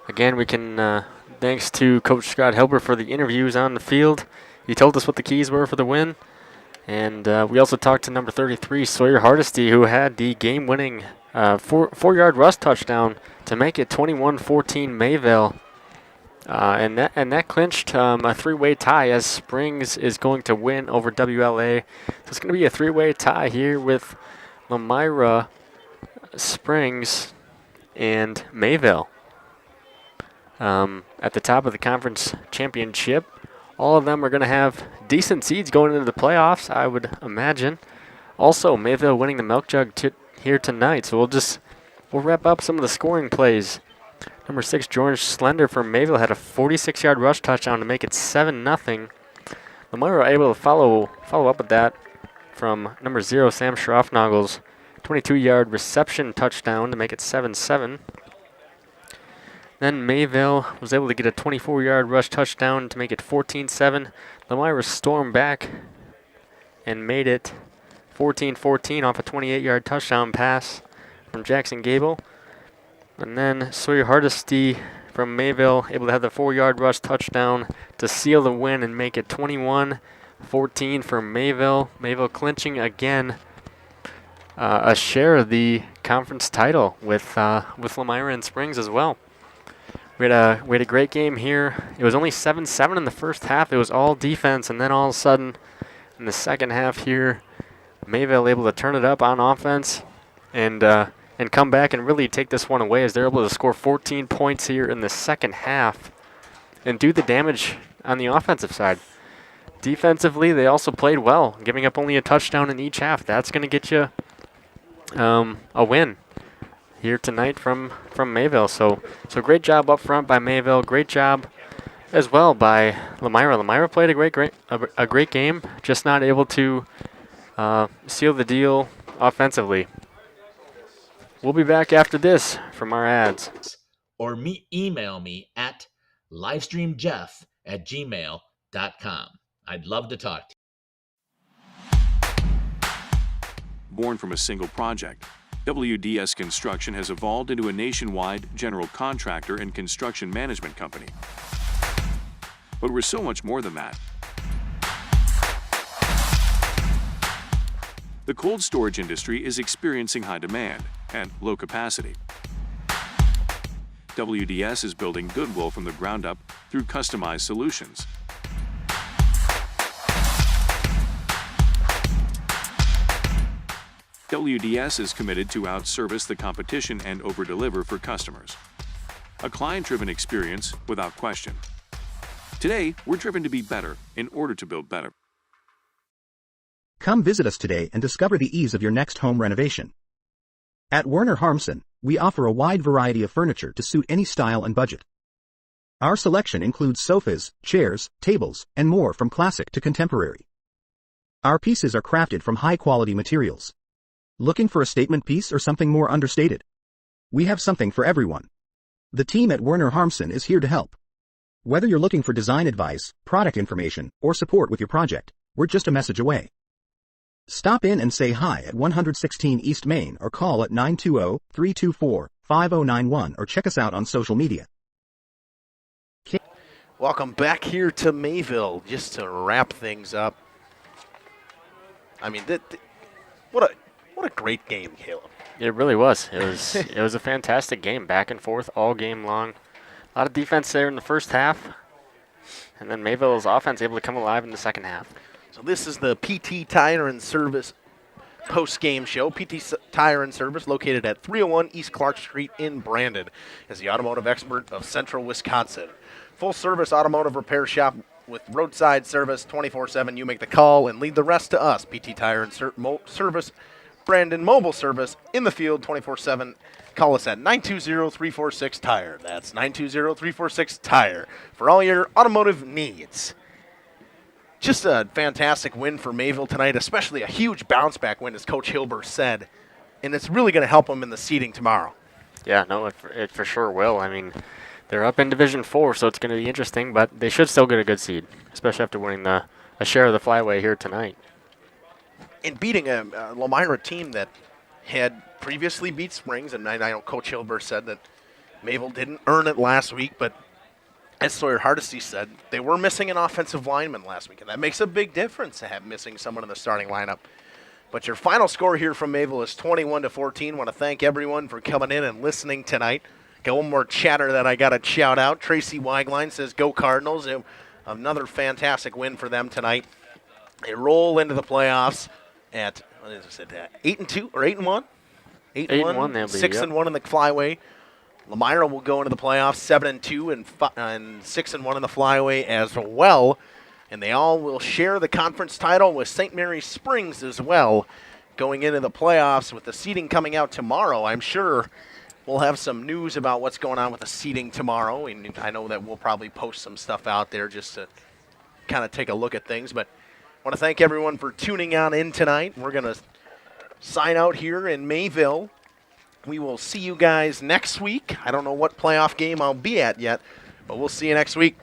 Again, we can, thanks to Coach Scott Hilber for the interviews on the field. He told us what the keys were for the win. And we also talked to number 33, Sawyer Hardesty, who had the game-winning four-yard rush touchdown to make it 21-14 Mayville. And that clinched a three-way tie as Springs is going to win over WLA. So it's going to be a three-way tie here with Lomira, Springs, and Mayville. At the top of the conference championship, all of them are going to have decent seeds going into the playoffs, I would imagine. Also, Mayville winning the Milk Jug here tonight, so we'll wrap up some of the scoring plays. Number 6, George Slender from Mayville had a 46-yard rush touchdown to make it 7-0. Lomira able to follow up with that from number 0, Sam Schroffnagel's 22-yard reception touchdown to make it 7-7. Then Mayville was able to get a 24-yard rush touchdown to make it 14-7. Lomira stormed back and made it 14-14 off a 28-yard touchdown pass from Jackson Gable. And then Sawyer Hardesty from Mayville able to have the 4-yard rush touchdown to seal the win and make it 21-14 for Mayville. Mayville clinching again a share of the conference title with Lomira and Springs as well. We had a great game here. It was only 7-7 in the first half. It was all defense, and then all of a sudden, in the second half here, Mayville able to turn it up on offense and come back and really take this one away as they're able to score 14 points here in the second half and do the damage on the offensive side. Defensively, they also played well, giving up only a touchdown in each half. That's going to get you a win here tonight from Mayville. So great job up front by Mayville. Great job as well by Lomira. Lomira played a great game, just not able to seal the deal offensively. We'll be back after this from our ads. Or email me at livestreamjeff@gmail.com. I'd love to talk to you. Born from a single project, WDS Construction has evolved into a nationwide general contractor and construction management company. But we're so much more than that. The cold storage industry is experiencing high demand and low capacity. WDS is building goodwill from the ground up through customized solutions. WDS is committed to outservice the competition and overdeliver for customers. A client-driven experience without question. Today, we're driven to be better in order to build better. Come visit us today and discover the ease of your next home renovation. At Werner Harmsen, we offer a wide variety of furniture to suit any style and budget. Our selection includes sofas, chairs, tables, and more from classic to contemporary. Our pieces are crafted from high-quality materials. Looking for a statement piece or something more understated? We have something for everyone. The team at Werner Harmsen is here to help. Whether you're looking for design advice, product information, or support with your project, we're just a message away. Stop in and say hi at 116 East Main or call at 920-324-5091 or check us out on social media. Welcome back here to Mayville. Just to wrap things up. I mean, what a great game, Caleb. It really was. It was a fantastic game, back and forth all game long. A lot of defense there in the first half, and then Mayville's offense able to come alive in the second half. So this is the PT Tire and Service post-game show. PT Tire and Service, located at 301 East Clark Street in Brandon, is the automotive expert of Central Wisconsin. Full-service automotive repair shop with roadside service 24/7. You make the call and lead the rest to us. PT Tire and Service, Brandon Mobile Service in the field 24/7. Call us at 920-346-TIRE. That's 920-346-TIRE for all your automotive needs. Just a fantastic win for Mayville tonight, especially a huge bounce-back win, as Coach Hilber said, and it's really going to help them in the seeding tomorrow. Yeah, no, it for sure will. I mean, they're up in Division 4, so it's going to be interesting, but they should still get a good seed, especially after winning a share of the Flyway here tonight. And beating a Lomira team that had previously beat Springs, and I know Coach Hilber said that Mayville didn't earn it last week, but as Sawyer Hardesty said, they were missing an offensive lineman last week, and that makes a big difference to have missing someone in the starting lineup. But your final score here from Mayville is 21-14. Want to thank everyone for coming in and listening tonight. Got one more chatter that I got to shout out. Tracy Weigline says, "Go Cardinals." Another fantastic win for them tonight. They roll into the playoffs at 8-2 or 8-1? 8-1. 6-1 in the Flyway. Lomira will go into the playoffs 7-2 and 6-1 in the Flyway as well. And they all will share the conference title with St. Mary's Springs as well, going into the playoffs with the seeding coming out tomorrow. I'm sure we'll have some news about what's going on with the seeding tomorrow, and I know that we'll probably post some stuff out there just to kind of take a look at things. But I want to thank everyone for tuning on in tonight. We're going to sign out here in Mayville. We will see you guys next week. I don't know what playoff game I'll be at yet, but we'll see you next week.